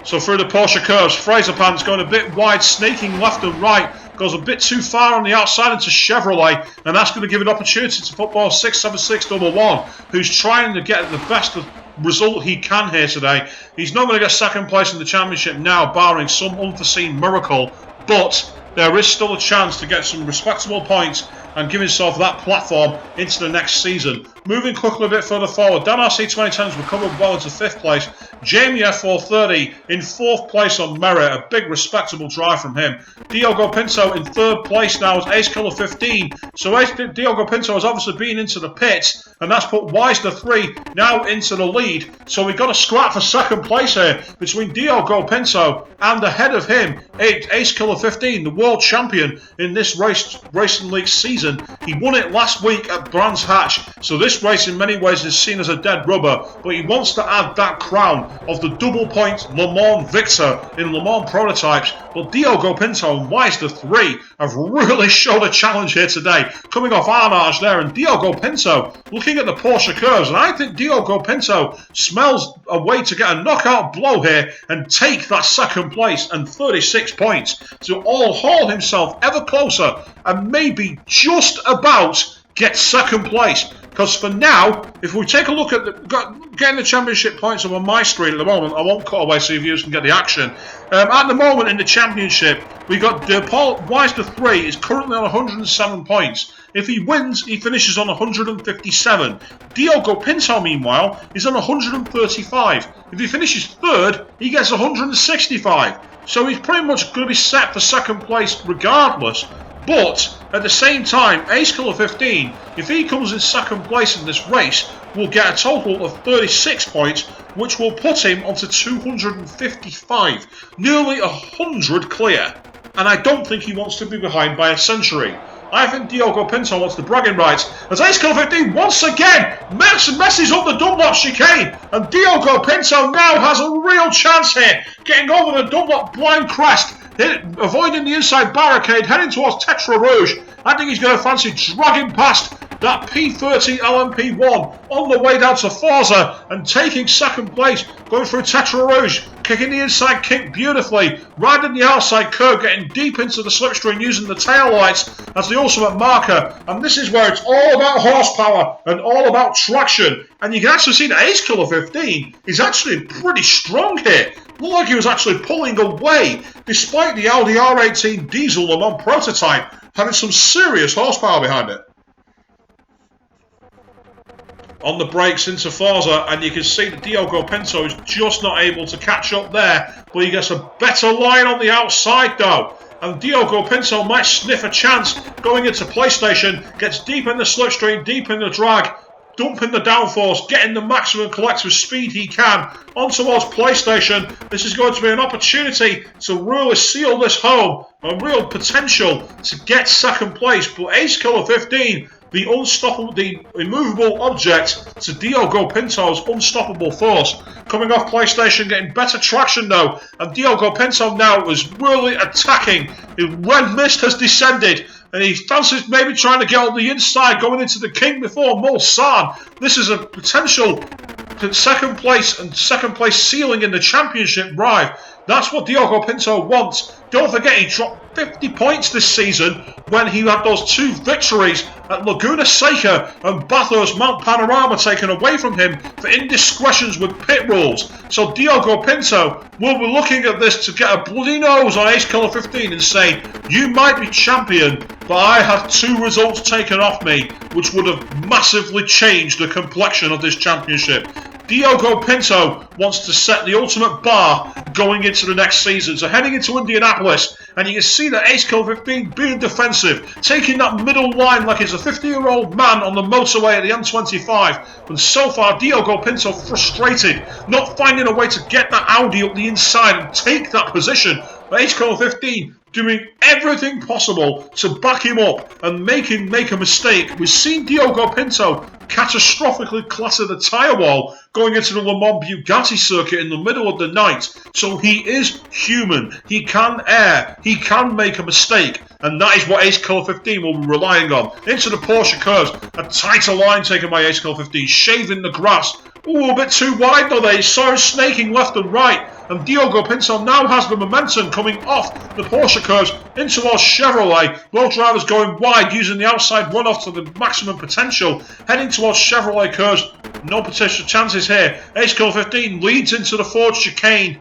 So through the Porsche curves, Fraser Pants going a bit wide, snaking left and right. goes a bit too far on the outside into Chevrolet, and that's going to give an opportunity to football 67611, who's trying to get the best result he can here today. He's not going to get second place in the championship now, barring some unforeseen miracle, but there is still a chance to get some respectable points and give himself that platform into the next season. Moving quickly a bit further forward, Dan RC 2010's recovered well into 5th place. Jamie F430 in 4th place on merit, a big respectable drive from him. Diogo Pinto in 3rd place now as Ace Killer 15. So Diogo Pinto has obviously been into the pits, and that's put Wise the 3 now into the lead. So we've got a scrap for 2nd place here between Diogo Pinto and ahead of him, Ace Killer 15, the world champion in this racing league season. He won it last week at Brands Hatch, so this race in many ways is seen as a dead rubber, but he wants to add that crown of the double point Le Mans victor in Le Mans prototypes. But Diogo Pinto and Wise the 3 have really showed a challenge here today, coming off Arnage there, and Diogo Pinto looking at the Porsche curves, and I think Diogo Pinto smells a way to get a knockout blow here and take that 2nd place and 36 points to all haul himself ever closer and maybe just about get 2nd place. Because for now, if we take a look at getting the championship points up on my screen at the moment, I won't cut away so you viewers can get the action. At the moment in the championship, we got Paul Wise the 3 is currently on 107 points. If he wins, he finishes on 157. Diogo Pinto, meanwhile, is on 135. If he finishes 3rd, he gets 165. So he's pretty much going to be set for 2nd place regardless. But at the same time, Ace Killer 15, if he comes in 2nd place in this race, will get a total of 36 points, which will put him onto 255. Nearly 100 clear. And I don't think he wants to be behind by a century. I think Diogo Pinto wants the bragging rights, as Ace Killer 15 once again messes up the Dunlop chicane, and Diogo Pinto now has a real chance here, getting over the Dunlop blind crest, avoiding the inside barricade, heading towards Tetra Rouge. I think he's going to fancy dragging past that P30 LMP1 on the way down to Forza and taking 2nd place, going through Tetra Rouge, kicking the inside kick beautifully, riding the outside curve, getting deep into the slipstream using the tail lights as the ultimate marker. And this is where it's all about horsepower and all about traction. And you can actually see that Ace Killer 15 is actually pretty strong here. Looked like he was actually pulling away, despite the Audi R18 diesel Le Mans prototype having some serious horsepower behind it. On the brakes into Forza, and you can see that Diogo Pinto is just not able to catch up there, but he gets a better line on the outside though. And Diogo Pinto might sniff a chance going into PlayStation, gets deep in the slipstream, deep in the drag, dumping the downforce, getting the maximum collective speed he can on towards PlayStation. This is going to be an opportunity to really seal this home, a real potential to get 2nd place. But Ace Killer 15, the unstoppable, the immovable object to Diogo Pinto's unstoppable force. Coming off PlayStation, getting better traction though, and Diogo Pinto now is really attacking. The red mist has descended, and he fancies maybe trying to get on the inside, going into the King before Mulsanne. This is a potential 2nd place and 2nd place ceiling in the championship drive. That's what Diogo Pinto wants. Don't forget, he dropped 50 points this season when he had those 2 victories at Laguna Seca and Bathurst Mount Panorama taken away from him for indiscretions with pit rules. So Diogo Pinto will be looking at this to get a bloody nose on Ace Killer 15 and say, you might be champion, but I had 2 results taken off me, which would have massively changed the complexion of this championship. Diogo Pinto wants to set the ultimate bar going into the next season. So heading into Indianapolis, and you can see that Ace Killer 15 being defensive, taking that middle line like he's a 50-year-old man on the motorway at the M25. And so far, Diogo Pinto frustrated, not finding a way to get that Audi up the inside and take that position. But Ace Killer 15 doing everything possible to back him up and make him make a mistake. We've seen Diogo Pinto catastrophically clatter the tyre wall going into the Le Mans Bugatti circuit in the middle of the night. So he is human. He can err. He can make a mistake. And that is what Ace Killer 15 will be relying on. Into the Porsche curves. A tighter line taken by Ace Killer 15. Shaving the grass. Ooh, a bit too wide though there. He saw him snaking left and right. And Diogo Pinto now has the momentum coming off the Porsche curves in towards Chevrolet. Both drivers going wide, using the outside runoff to the maximum potential. Heading towards Chevrolet curves. No potential chances here. Ace Killer 15 leads into the Ford chicane.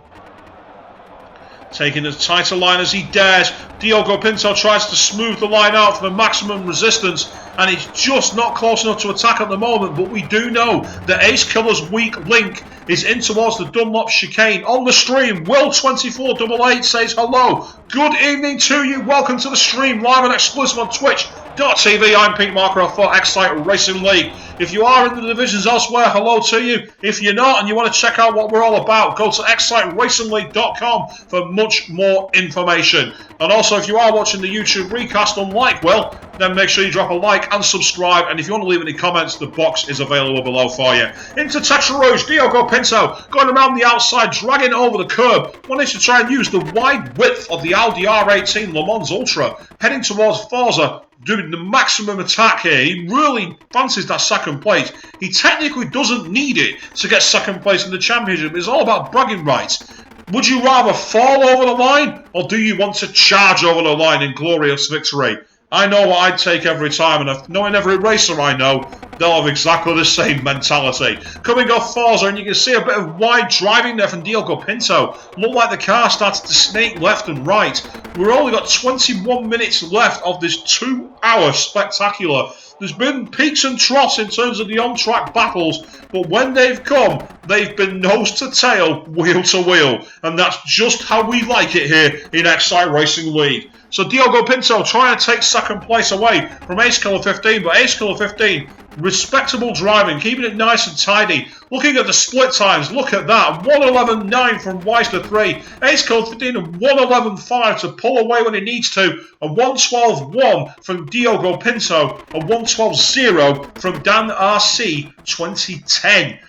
Taking as tight a line as he dares. Diogo Pinto tries to smooth the line out for the maximum resistance, and he's just not close enough to attack at the moment. But we do know that Ace Killer's weak link is in towards the Dunlop chicane. On the stream, Will2488 says hello. Good evening to you. Welcome to the stream, live and exclusive on Twitch.tv. I'm Pete Marker for Excite Racing League. If you are in the divisions elsewhere, hello to you. If you're not and you want to check out what we're all about, go to exciteracingleague.com for much more information. And also, if you are watching the YouTube recast, unlike Will, then make sure you drop a like and subscribe. And if you want to leave any comments, the box is available below for you. Into Tetra Rouge, Diogo Pinto going around the outside, dragging over the curb, wanting to try and use the wide width of the Audi R18 Le Mans Ultra, heading towards Forza, doing the maximum attack here. He really fancies that second place. He technically doesn't need it to get second place in the championship. It's all about bragging rights. Would you rather fall over the line, or do you want to charge over the line in glorious victory? I know what I'd take every time, and knowing every racer I know, they'll have exactly the same mentality. Coming off Forza, and you can see a bit of wide driving there from Diogo Pinto. Looked like the car started to snake left and right. We've only got 21 minutes left of this 2-hour spectacular. There's been peaks and troughs in terms of the on-track battles, but when they've come, they've been nose to tail, wheel to wheel. And that's just how we like it here in Excite Racing League. So Diogo Pinto trying to take second place away from Ace Killer 15, but Ace Killer 15, respectable driving, keeping it nice and tidy. Looking at the split times, look at that, 1:11.9 from Weiss to 3, Ace Killer 15 and 1:11.5 to pull away when he needs to, a 1:12.1 from Diogo Pinto, a 1:12.0 from Dan RC 2010.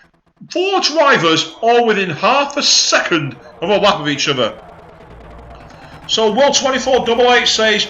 Four drivers all within half a second of a lap of each other. So Will2488 says,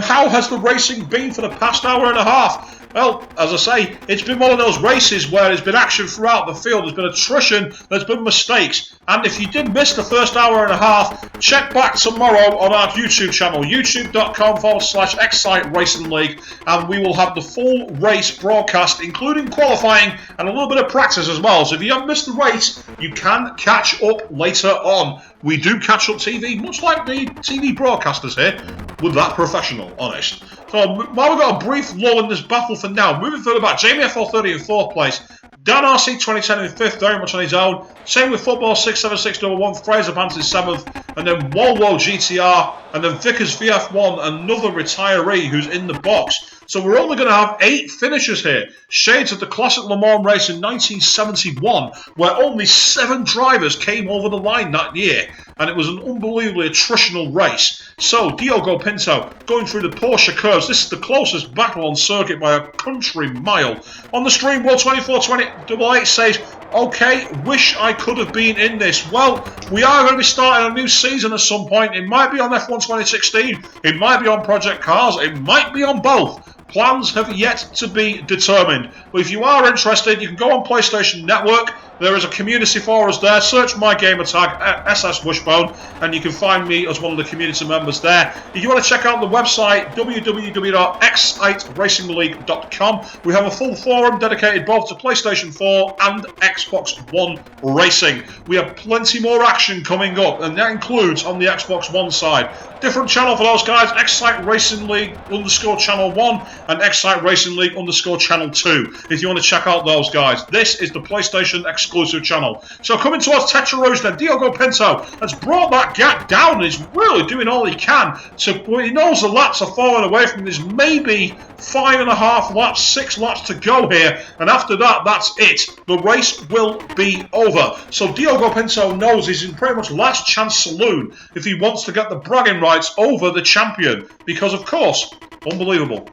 how has the racing been for the past hour and a half? Well, as I say, it's been one of those races where there's been action throughout the field, there's been attrition, there's been mistakes. And if you did miss the first hour and a half, check back tomorrow on our YouTube channel, youtube.com/Excite Racing League, and we will have the full race broadcast, including qualifying and a little bit of practice as well. So if you haven't missed the race, you can catch up later on. We do catch up TV, much like the TV broadcasters here, with that professional, honest. So while we've got a brief lull in this battle for now, moving further back, Jamie FL30 in 4th place, Dan RC 2010 in 5th, very much on his own. Same with Football 67611, Fraser Pants in 7th, and then Wolwo GTR, and then Vickers VF1, another retiree who's in the box. So we're only going to have 8 finishers here. Shades of the classic Le Mans race in 1971, where only 7 drivers came over the line that year, and it was an unbelievably attritional race. So Diogo Pinto going through the Porsche curves. This is the closest battle on circuit by a country mile. On the stream, Will2488 says, okay, wish I could have been in this. Well, we are going to be starting a new season at some point. It might be on F1 2016, it might be on Project Cars, it might be on both. Plans have yet to be determined. But if you are interested, you can go on PlayStation Network. There is a community for us there. Search my gamer tag, SS Wishbone, and you can find me as one of the community members there. If you want to check out the website, www.exciteracingleague.com, we have a full forum dedicated both to PlayStation 4 and Xbox One racing. We have plenty more action coming up, and that includes on the Xbox One side. Different channel for those guys, Excite Racing League _Channel 1 and Excite Racing League _Channel 2. If you want to check out those guys, this is the PlayStation exclusive channel. So coming towards Tetra Rouge then, Diogo Pinto has brought that gap down and is really doing all he can. So he knows the laps are falling away from him. There's maybe 5.5 laps, 6 laps to go here, and after that, that's it. The race will be over. So Diogo Pinto knows he's in pretty much last chance saloon if he wants to get the bragging rights over the champion, because of course, unbelievable.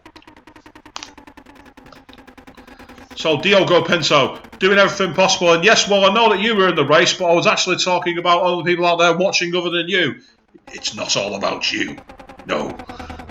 So Diogo Pinto doing everything possible, and yes, well, I know that you were in the race, but I was actually talking about other people out there watching other than you. It's not all about you, no.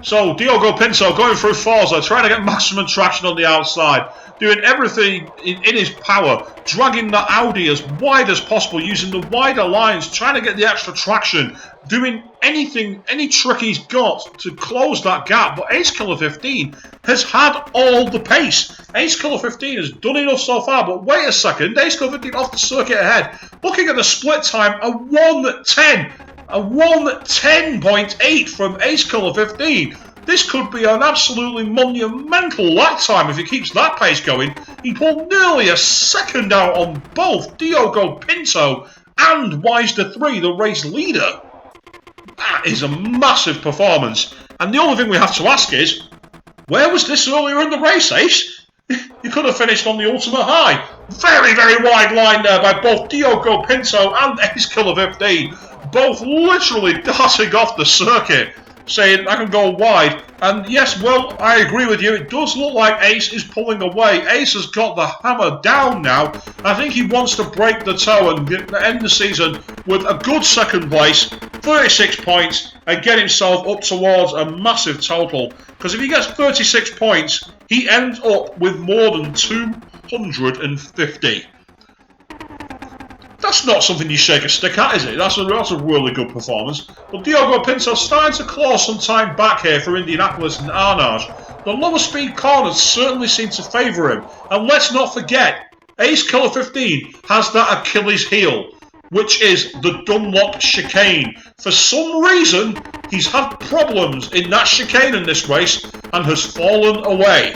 So Diogo Pinto going through Forza, trying to get maximum traction on the outside, doing everything in his power, dragging the Audi as wide as possible, using the wider lines, trying to get the extra traction, doing anything, any trick he's got to close that gap. But Ace Killer 15 has had all the pace. Ace Killer 15 has done enough so far, but wait a second, Ace Killer 15 off the circuit ahead. Looking at the split time, a 1:10. A 1:10.8 from Ace Killer 15. This could be an absolutely monumental lap time if he keeps that pace going. He pulled nearly a second out on both Diogo Pinto and Wisder 3, the race leader. That is a massive performance. And the only thing we have to ask is, where was this earlier in the race, Ace? You could have finished on the ultimate high. Very, very wide line there by both Diogo Pinto and Ace Killer 15. Both literally darting off the circuit, saying I can go wide. And yes, well, I agree with you. It does look like Ace is pulling away. Ace has got the hammer down now. I think he wants to break the toe and end the season with a good second place, 36 points, and get himself up towards a massive total. Because if he gets 36 points, he ends up with more than 250. That's not something you shake a stick at, is it? That's a really good performance. But Diogo Pinto starting to claw some time back here for Indianapolis and Arnage. The lower speed corners certainly seem to favour him. And let's not forget, Ace Killer 15 has that Achilles heel, which is the Dunlop chicane. For some reason, he's had problems in that chicane in this race and has fallen away.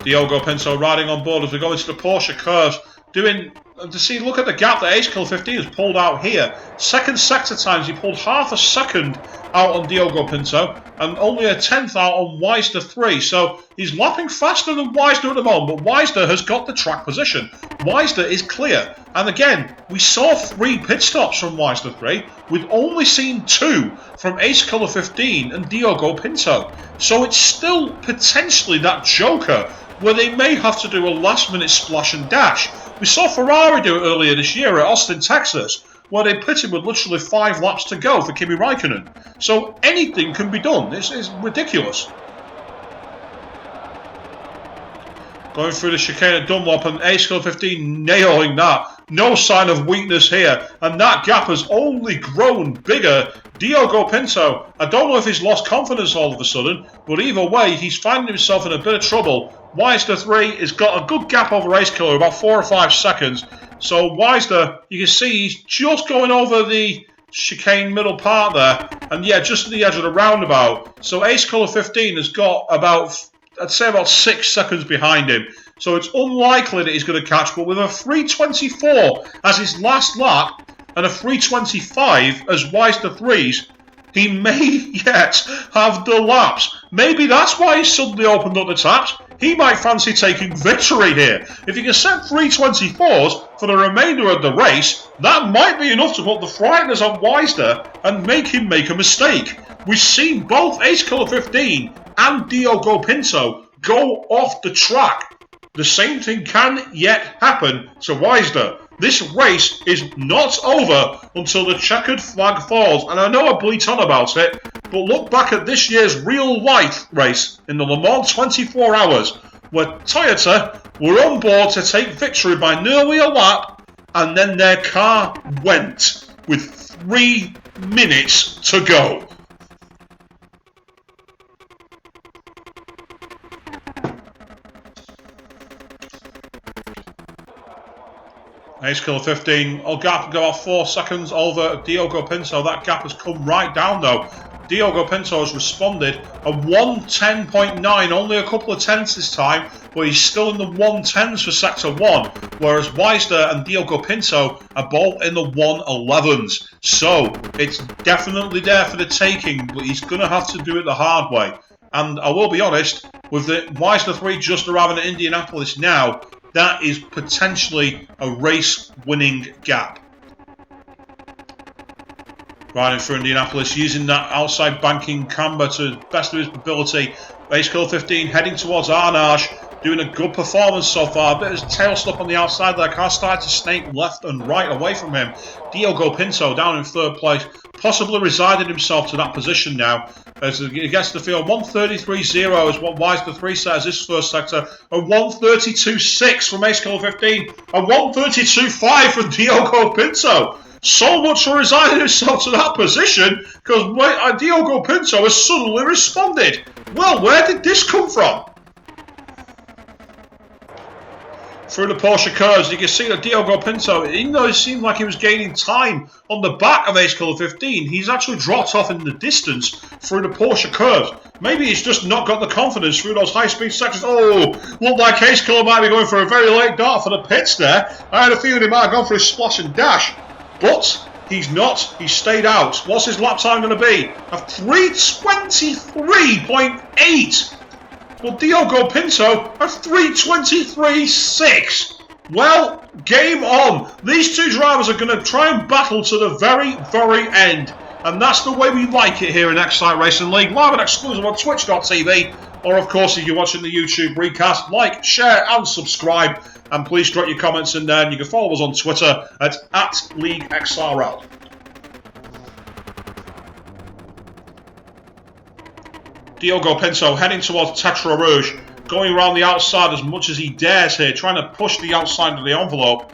Diogo Pinto riding on board as we go into the Porsche curves, look at the gap that Ace Killer 15 has pulled out here. Second sector times, he pulled half a second out on Diogo Pinto and only a tenth out on Wisder 3. So he's lapping faster than Wisder at the moment, but Wisder has got the track position. Wisder is clear. And again, we saw 3 pit stops from Wisder 3. We've only seen 2 from Ace Killer 15 and Diogo Pinto. So it's still potentially that joker where they may have to do a last-minute splash and dash. We saw Ferrari do it earlier this year at Austin, Texas, where they pitted with literally 5 laps to go for Kimi Räikkönen. So anything can be done. It's ridiculous. Going through the chicane at Dunlop and Ace Killer 15 nailing that. No sign of weakness here. And that gap has only grown bigger. Diogo Pinto, I don't know if he's lost confidence all of a sudden, but either way, he's finding himself in a bit of trouble. Wisder 3 has got a good gap over Ace Killer, about 4 or 5 seconds. So Wisder, you can see he's just going over the chicane middle part there. And yeah, just at the edge of the roundabout. So Ace Killer 15 has got about, I'd say about 6 seconds behind him. So it's unlikely that he's going to catch, but with a 3:24 as his last lap and a 3:25 as Wisder 3's, he may yet have the laps. Maybe that's why he suddenly opened up the taps. He might fancy taking victory here. If he can set 3:24s for the remainder of the race, that might be enough to put the frighteners on Wisder and make him make a mistake. We've seen both Ace Killer 15 and Diogo Pinto go off the track. The same thing can yet happen to Wisder. This race is not over until the checkered flag falls. And I know I bleat on about it, but look back at this year's real-life race in the Le Mans 24 Hours, where Toyota were on board to take victory by nearly a lap, and then their car went with 3 minutes to go. Ace Killer 15, gap go off 4 seconds over Diogo Pinto. That gap has come right down though. Diogo Pinto has responded. A 1:10.9, only a couple of tenths this time, but he's still in the 1:10s for Sector 1, whereas Wisder and Diogo Pinto are both in the 1:11s. So, it's definitely there for the taking, but he's going to have to do it the hard way. And I will be honest, with the Wisder 3 just arriving at Indianapolis now, that is potentially a race-winning gap. Riding through Indianapolis, using that outside banking camber to the best of his ability. Ace Killer 15 heading towards Arnage. doing a good performance so far. A bit of tail stuff on the outside there. Car started to snake left and right away from him. Diogo Pinto down in third place, possibly resided himself to that position now. As he gets the field, 133.0 is what Wise the 3 says his first sector, a 132.6 from Ace Killer 15, a 132.5 from Diogo Pinto. So much for resigning himself to that position, because Diogo Pinto has suddenly responded. Well, where did this come from? Through the Porsche curves, you can see that Diogo Pinto, even though it seemed like he was gaining time on the back of Ace Killer 15, he's actually dropped off in the distance through the Porsche curves. Maybe he's just not got the confidence through those high-speed sections. Oh, looked like Ace Killer might be going for a very late dart for the pits there. I had a feeling he might have gone for his splash and dash. But he's not. He's stayed out. What's his lap time going to be? A 3:23.8. Well, Diogo Pinto a 3:23.6. Well, game on. These two drivers are going to try and battle to the very, very end. And that's the way we like it here in Excite Racing League. Live and exclusive on twitch.tv. Or, of course, if you're watching the YouTube recast, like, share and subscribe. And please drop your comments in there. And you can follow us on Twitter at LeagueXRL. Diogo Pinto heading towards Tetra Rouge, going around the outside as much as he dares here, trying to push the outside of the envelope.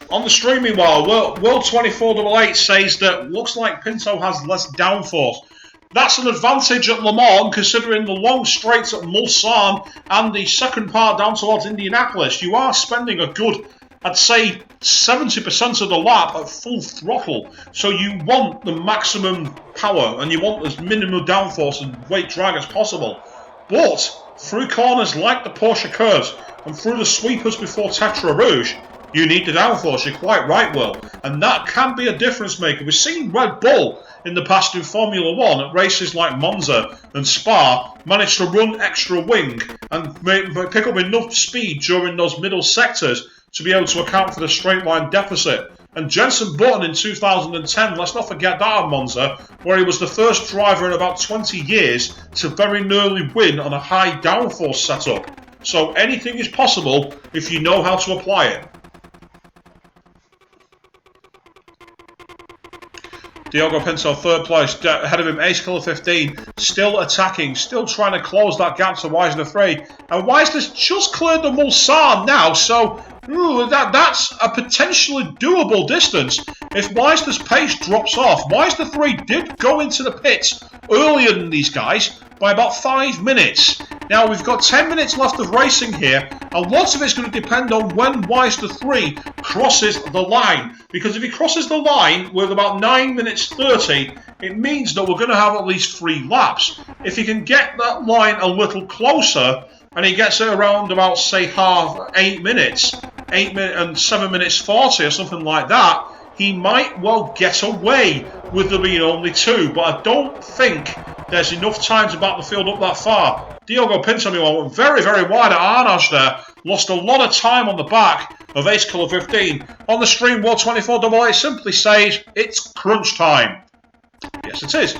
On the stream, meanwhile, World 2488 says that looks like Pinto has less downforce. That's an advantage at Le Mans, considering the long straights at Mulsanne and the second part down towards Indianapolis. You are spending a good, I'd say, 70% of the lap at full throttle. So you want the maximum power and you want as minimal downforce and weight drag as possible. But through corners like the Porsche curves and through the sweepers before Tetra Rouge, you need the downforce. You're quite right, Will. And that can be a difference maker. We've seen Red Bull in the past in Formula 1 at races like Monza and Spa manage to run extra wing and pick up enough speed during those middle sectors to be able to account for the straight line deficit. And Jenson Button in 2010, let's not forget that at Monza, where he was the first driver in about 20 years to very nearly win on a high downforce setup. So anything is possible if you know how to apply it. Diogo Pinto, third place, ahead of him, Ace Killer 15, still attacking, still trying to close that gap to Weisner 3. And Weisner's just cleared the Mulsanne now, so that's a potentially doable distance if Weisner's pace drops off. Weisner 3 did go into the pits earlier than these guys by about 5 minutes. Now, we've got 10 minutes left of racing here, and lots of it's going to depend on when Weisner 3 crosses the line. Because if he crosses the line with about 9 minutes 30, it means that we're going to have at least 3 laps. If he can get that line a little closer, and he gets it around about, say, 8 minutes, 8 minutes and 7 minutes 40 or something like that, he might well get away with there being only 2. But I don't think there's enough time to back the field up that far. Diogo Pinto, meanwhile, went very, very wide at Arnage there. Lost a lot of time on the back of Ace Killer 15. On the stream, World 2488 simply says, it's crunch time. Yes, it is.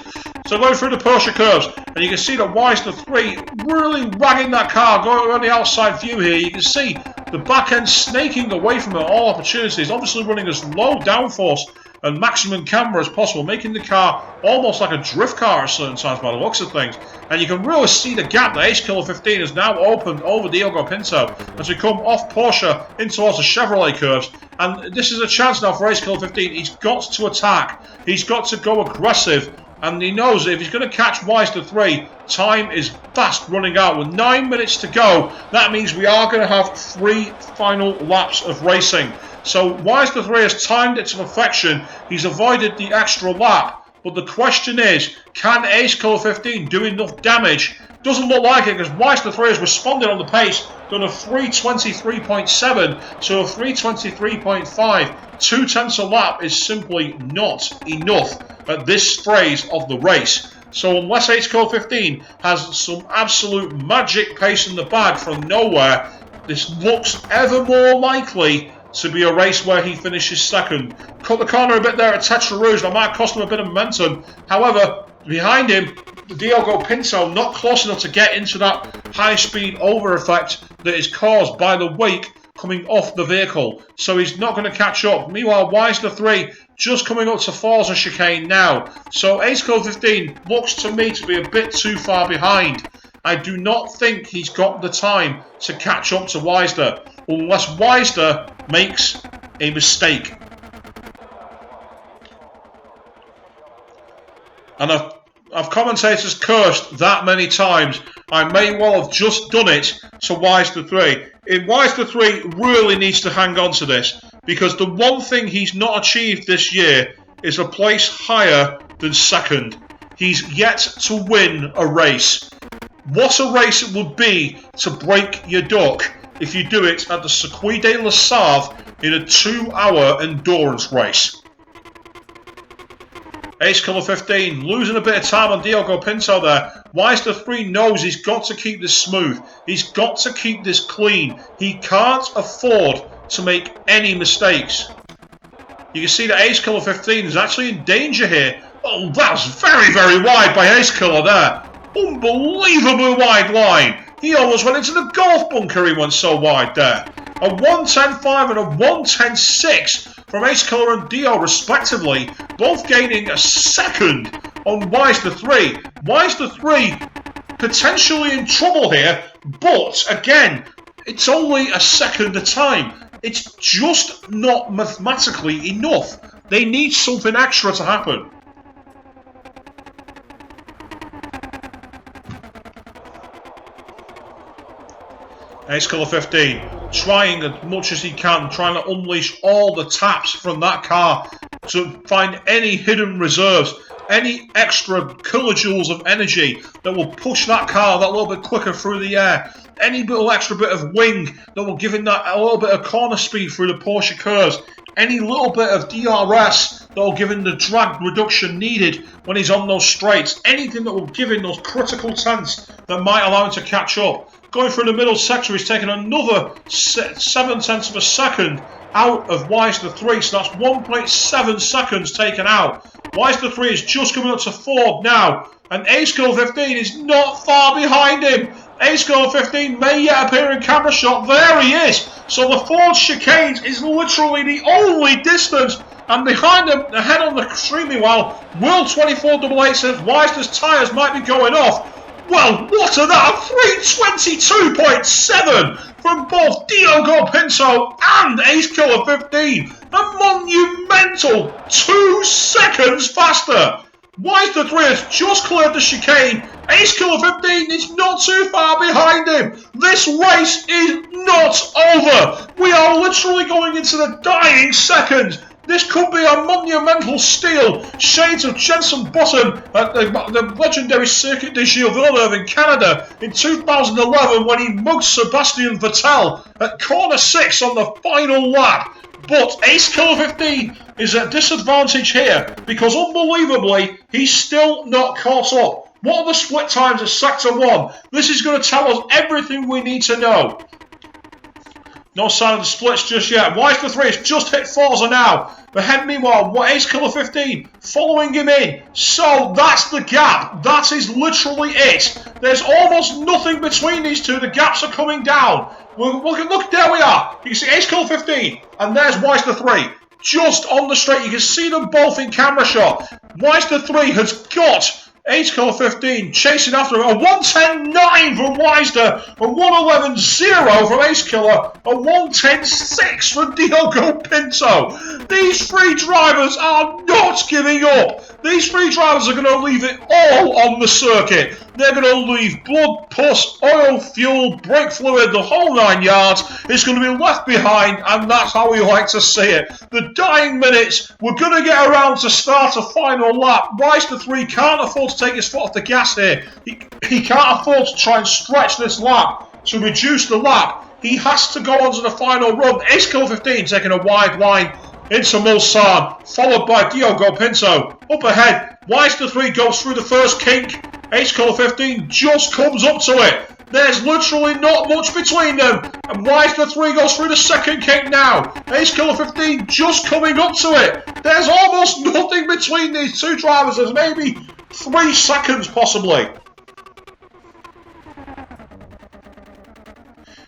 So going through the Porsche curves, and you can see that Weisner 3 really wagging that car, going around the outside view here. You can see the back end snaking away from it all opportunities, obviously running as low downforce and maximum camber as possible, making the car almost like a drift car at certain times by the looks of things. And you can really see the gap that Ace Killer 15 has now opened over Diogo Pinto as we come off Porsche in towards the Chevrolet curves. And this is a chance now for Ace Killer 15. He's got to attack. He's got to go aggressive. And he knows that if he's going to catch Weisner 3, time is fast running out. With 9 minutes to go, that means we are going to have 3 final laps of racing. So Weisner 3 has timed it to perfection. He's avoided the extra lap. But the question is, can Ace Killer 15 do enough damage? Doesn't look like it, because Weisner 3 has responded on the pace, done a 3:23.7 to a 3:23.5. 2/10 a lap is simply not enough at this phase of the race. So unless Ace Killer 15 has some absolute magic pace in the bag from nowhere, this looks ever more likely to be a race where he finishes second. Cut the corner a bit there at Tetra Rouge. That might cost him a bit of momentum. However, Behind him, Diogo Pinto not close enough to get into that high-speed over effect that is caused by the wake coming off the vehicle. So he's not going to catch up. Meanwhile, Wise the 3 just coming up to Forza chicane now. So Ace Killer 15 looks to me to be a bit too far behind. I do not think he's got the time to catch up to Wisder unless Wisder makes a mistake. And I've commentators cursed that many times. I may well have just done it to Wise the 3. Wise the 3 really needs to hang on to this, because the one thing he's not achieved this year is a place higher than second. He's yet to win a race. What a race it would be to break your duck if you do it at the Circuit de la Sarthe in a 2-hour endurance race. Ace Killer 15 losing a bit of time on Diogo Pinto there. Wise the 3 knows he's got to keep this smooth. He's got to keep this clean. He can't afford to make any mistakes. You can see that Ace Killer 15 is actually in danger here. Oh, that's very, very wide by Ace Killer there. Unbelievably wide line. He almost went into the golf bunker, he went so wide there. A 1:10.5 and a 1:10.6 from Ace Killer and Dio respectively, both gaining a second on Wise the 3. Wise the 3 potentially in trouble here, but again, it's only a second a time. It's just not mathematically enough. They need something extra to happen. Ace Killer 15 trying as much as he can, trying to unleash all the taps from that car to find any hidden reserves, any extra kilojoules of energy that will push that car that little bit quicker through the air, any little extra bit of wing that will give him that a little bit of corner speed through the Porsche curves, any little bit of DRS that will give him the drag reduction needed when he's on those straights, anything that will give him those critical tenths that might allow him to catch up. Going through the middle sector, he's taken another 7/10 of a second out of Wise the 3, so that's 1.7 seconds taken out. Wise the 3 is just coming up to Ford now, and Ace Killer 15 is not far behind him. Ace Killer 15 may yet appear in camera shot. There he is. So the Ford chicanes is literally the only distance, and behind him, ahead on the extremely well, World 2488 says Wisder's tyres might be going off. Well, what are that? 322.7 from both Diogo Pinto and Ace Killer 15. A monumental 2 seconds faster. Wise the 3 has just cleared the chicane. Ace Killer 15 is not too far behind him. This race is not over. We are literally going into the dying seconds. This could be a monumental steal. Shades of Jenson Button at the legendary Circuit de Gilles Villeneuve in Canada in 2011 when he mugged Sebastian Vettel at corner 6 on the final lap. But Ace Killer 15 is at disadvantage here because unbelievably he's still not caught up. What are the split times of Sector 1? This is going to tell us everything we need to know. No sign of the splits just yet. Wise the 3 has just hit Forza now. Ahead, meanwhile, Ace Killer 15 following him in. So that's the gap. That is literally it. There's almost nothing between these two. The gaps are coming down. Look, there we are. You can see Ace Killer 15 and there's Wise the 3. Just on the straight. You can see them both in camera shot. Wise the 3 has got Ace Killer 15 chasing after him. A 1:10.9 from Wisder, a 1:11.0 from Ace Killer, a 1:10.6 from Diogo Pinto. These three drivers are not giving up. These three drivers are going to leave it all on the circuit. They're going to leave blood, pus, oil, fuel, brake fluid, the whole 9 yards. It's going to be left behind, and that's how we like to see it. The dying minutes, we're going to get around to start a final lap. Wise the 3 can't afford to take his foot off the gas here. He can't afford to try and stretch this lap to reduce the lap. He has to go on to the final run. Ace Killer 15 taking a wide line into Mulsanne, followed by Diogo Pinto. Up ahead, Wise the 3 goes through the first kink. Ace Killer 15 just comes up to it. There's literally not much between them. And Wise the 3 goes through the second kink now. Ace Killer 15 just coming up to it. There's almost nothing between these two drivers. There's maybe 3 seconds possibly.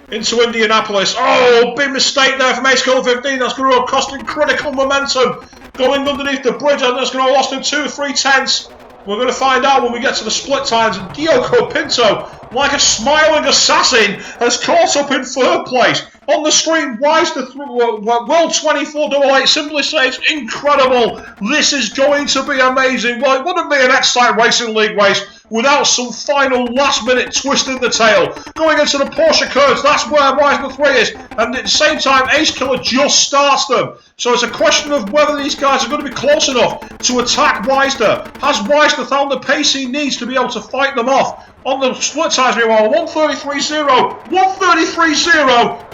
Into Indianapolis. Oh, big mistake there from Ace Killer 15. That's going to cost him critical momentum. Going underneath the bridge, and that's going to have lost him 2 or 3 tenths. We're going to find out when we get to the split times. And Diogo Pinto, like a smiling assassin, has caught up in 3rd place. On the screen, Wise the World 2488 simply says, incredible. This is going to be amazing. Well, it wouldn't be an X-Type Racing League race without some final last-minute twist in the tail. Going into the Porsche curves, that's where Wise the 3 is. And at the same time, Ace Killer just starts them. So it's a question of whether these guys are going to be close enough to attack Wisder. Has Wisder found the pace he needs to be able to fight them off? On the split times, meanwhile, 133.0, 133.0,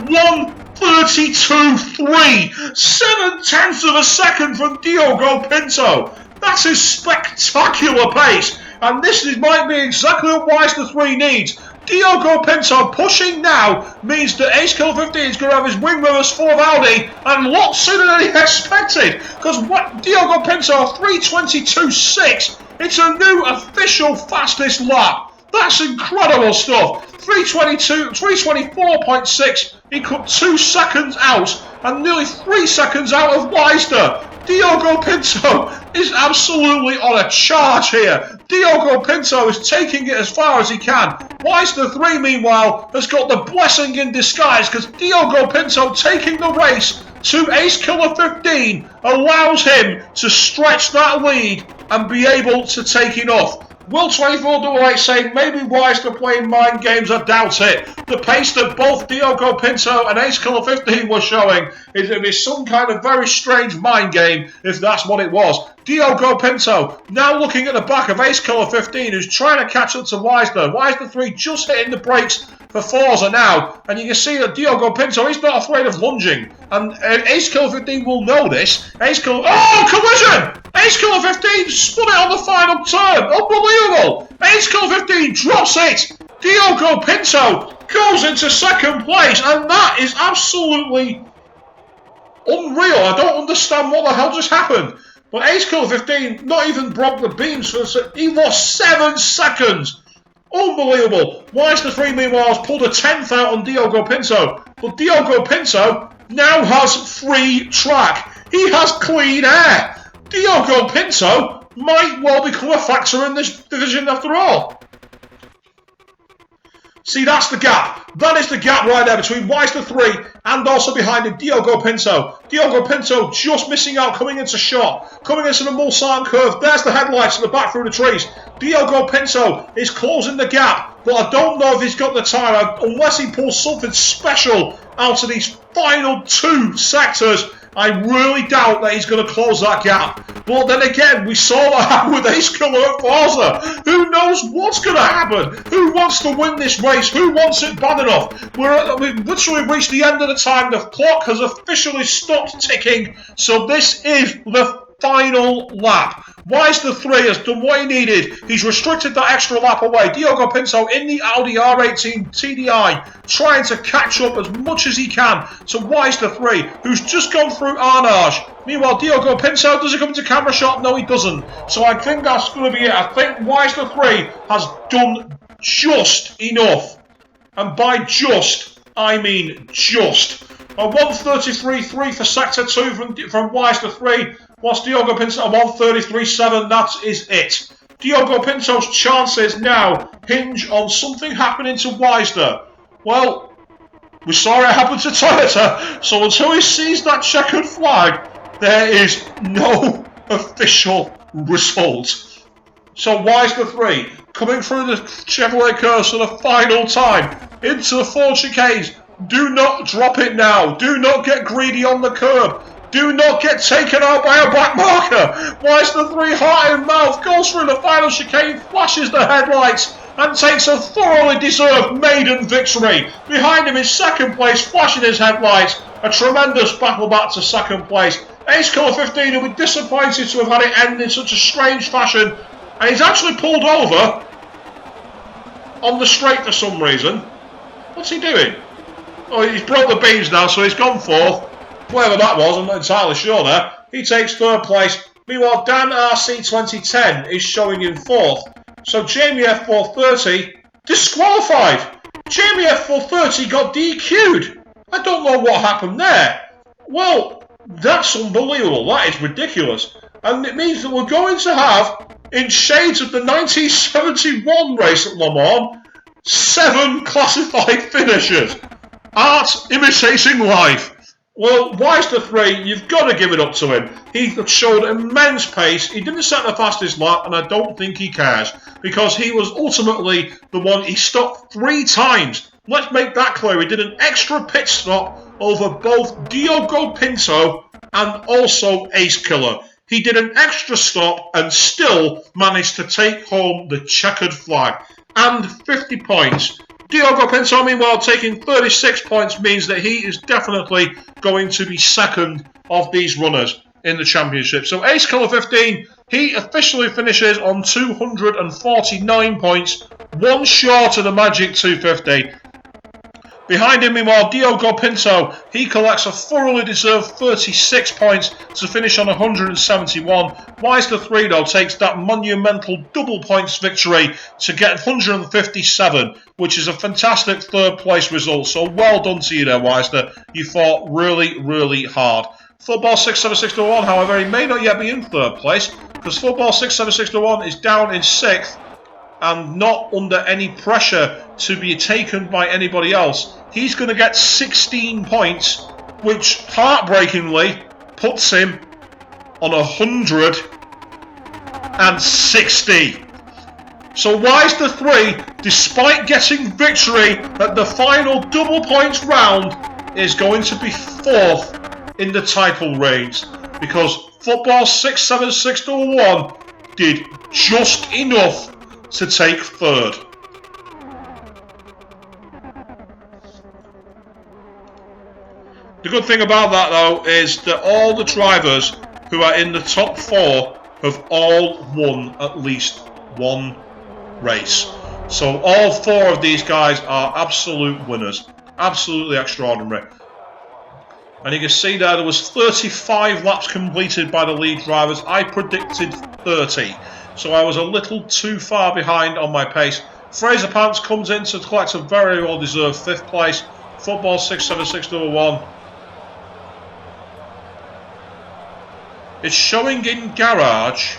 132.3. 7 tenths of a second from Diogo Pinto. That's his spectacular pace. And this might be exactly what Wisder 3 needs. Diogo Pinto pushing now means that Ace Killer 15 is going to have his wing mirrors full of Audi and a lot sooner than he expected. Because Diogo Pinto 322.6, it's a new official fastest lap. That's incredible stuff. 324.6, he cut 2 seconds out and nearly 3 seconds out of Wisder. Diogo Pinto is absolutely on a charge here. Diogo Pinto is taking it as far as he can. Wisder 3, meanwhile, has got the blessing in disguise because Diogo Pinto taking the race to Ace Killer 15 allows him to stretch that lead and be able to take it off. Will 2488 saying maybe Wisder playing mind games, I doubt it. The pace that both Diogo Pinto and Ace Killer 15 were showing is some kind of very strange mind game, if that's what it was. Diogo Pinto now looking at the back of Ace Killer 15, who's trying to catch up to Wisder. Wisder 3 just hitting the brakes for Forza now, and you can see that Diogo Pinto, he's not afraid of lunging, and Ace Killer 15 will know this. Ace Killer, oh, collision! Ace Killer 15 spun it on the final turn, unbelievable! Ace Killer 15 drops it! Diogo Pinto goes into 2nd place, and that is absolutely unreal. I don't understand what the hell just happened. But Ace Killer 15 not even broke the beams, he lost 7 seconds. Unbelievable. Wisder 3 meanwhile has pulled a 10th out on Diogo Pinto. But Diogo Pinto now has free track. He has clean air. Diogo Pinto might well become a factor in this division after all. See, that's the gap. That is the gap right there between Wisder 3 and also behind him, Diogo Pinto. Diogo Pinto just missing out, coming into shot. Coming into the Mulsanne curve. There's the headlights in the back through the trees. Diogo Pinto is closing the gap, but I don't know if he's got the time, unless he pulls something special out of these final 2 sectors. I really doubt that he's going to close that gap. But then again, we saw that happen with Ace Killer at Forza. Who knows what's going to happen? Who wants to win this race? Who wants it bad enough? We've literally reached the end of the time. The clock has officially stopped ticking. So this is the final lap. Wisder 3 has done what he needed. He's restricted that extra lap away. Diogo Pinto in the Audi R18 TDI trying to catch up as much as he can to Wisder 3, who's just gone through Arnage. Meanwhile, Diogo Pinto, does he come to camera shot? No, he doesn't. So I think that's going to be it. I think Wisder 3 has done just enough. And by just, I mean just. A 133.3 for Sector 2 from Wisder 3. Whilst Diogo Pinto at 133.7, that is it. Diogo Pinto's chances now hinge on something happening to Wisder. Well, we saw it happen to Toyota, so until he sees that checkered flag, there is no official result. So Wisder 3, coming through the Chevrolet curves for the final time, into the Ford chicanes. Do not drop it now. Do not get greedy on the curb. Do not get taken out by a black marker. Wisder 3, heart in mouth, goes through the final chicane, flashes the headlights, and takes a thoroughly deserved maiden victory. Behind him in 2nd place, flashing his headlights. A tremendous battle back to 2nd place. Ace Killer 15 will be disappointed to have had it end in such a strange fashion. And he's actually pulled over on the straight for some reason. What's he doing? Oh, he's broke the beams now, so he's gone 4th. Whatever that was, I'm not entirely sure there. He takes 3rd place. Meanwhile, Dan RC2010 is showing in 4th. So Jamie F430 disqualified. Jamie F430 got DQ'd. I don't know what happened there. Well, that's unbelievable. That is ridiculous. And it means that we're going to have, in shades of the 1971 race at Le Mans, 7 classified finishers. Art imitating life. Well, Weister 3, you've got to give it up to him. He showed immense pace. He didn't set the fastest lap, and I don't think he cares, because he was ultimately the one. He stopped 3 times. Let's make that clear. He did an extra pit stop over both Diogo Pinto and also Ace Killer. He did an extra stop and still managed to take home the checkered flag and 50 points. Diogo Pinto, meanwhile, taking 36 points means that he is definitely going to be second of these runners in the championship. So Ace Killer 15, he officially finishes on 249 points, 1 short of the magic 250. Behind him, meanwhile, Diogo Pinto, he collects a thoroughly deserved 36 points to finish on 171. Weister 3, though, takes that monumental double points victory to get 157, which is a fantastic 3rd place result. So well done to you there, Weister. You fought really, really hard. Football 67601, however, he may not yet be in 3rd place, because Football 67601 is down in 6th and not under any pressure to be taken by anybody else. He's going to get 16 points, which heartbreakingly puts him on 160. So Weister 3, despite getting victory at the final double points round, is going to be 4th in the title range, because Football 67601 did just enough to take 3rd. The good thing about that, though, is that all the drivers who are in the top 4 have all won at least 1 race. So all 4 of these guys are absolute winners. Absolutely extraordinary. And you can see there was 35 laps completed by the lead drivers. I predicted 30. So I was a little too far behind on my pace. Fraser Pants comes in to collect a very well-deserved 5th place. Football 67601. It's showing in garage.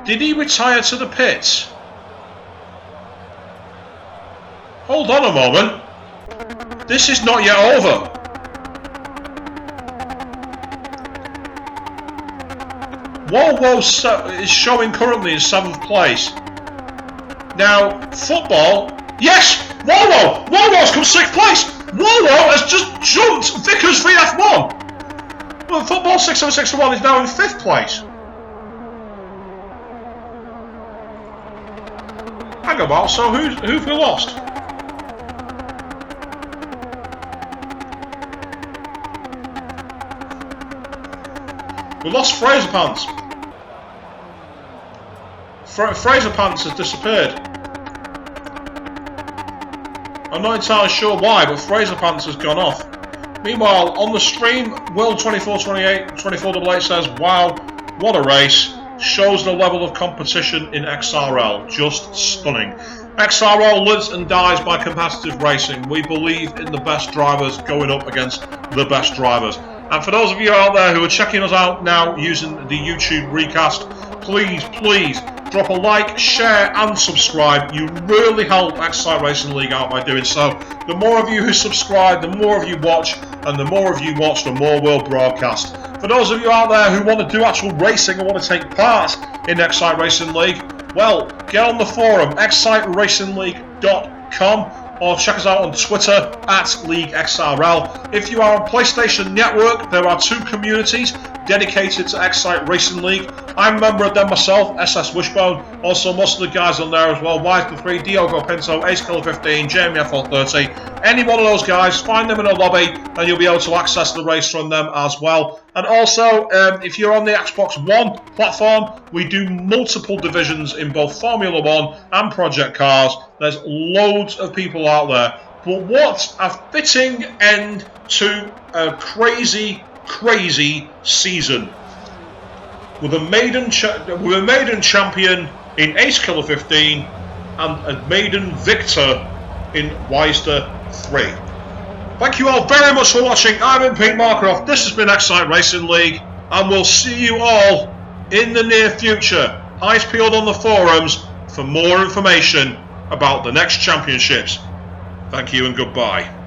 Did he retire to the pits? Hold on a moment. This is not yet over. Wolwo is showing currently in 7th place. Now, football. Yes! Wolwo's come 6th place! Wolwo has just jumped Vickers VF1! Well, Football 67601 is now in 5th place. Hang about, so who've we lost? We lost Fraser Pants. Fraser Pants has disappeared. I'm not entirely sure why, but Fraser Pants has gone off. Meanwhile, on the stream, Will2428 says, wow, what a race. Shows the level of competition in XRL. Just stunning. XRL lives and dies by competitive racing. We believe in the best drivers going up against the best drivers. And for those of you out there who are checking us out now using the YouTube recast, please drop a like, share and subscribe. You really help Excite Racing League out by doing so. The more of you who subscribe, the more of you watch, and the more of you watch, the more we'll broadcast. For those of you out there who want to do actual racing and want to take part in Excite Racing League, well, get on the forum, exciteracingligue.com, or check us out on Twitter at LeagueXRL. If you are on PlayStation Network, there are 2 communities dedicated to Excite Racing League. I'm a member of them myself, SS Wishbone. Also, most of the guys on there as well, Weister3, Diogo Pinto, Ace Killer 15, Jamie F430. Any one of those guys, find them in a lobby and you'll be able to access the race from them as well. And also, if you're on the Xbox One platform, we do multiple divisions in both Formula 1 and Project Cars. There's loads of people out there. But what a fitting end to a crazy season. with a maiden champion in Ace Killer 15 and a maiden victor in Wisder 3. Thank you all very much for watching. I've been Pete Markroft. This has been Excite Racing League, and we'll see you all in the near future. Eyes peeled on the forums for more information about the next championships. Thank you and goodbye.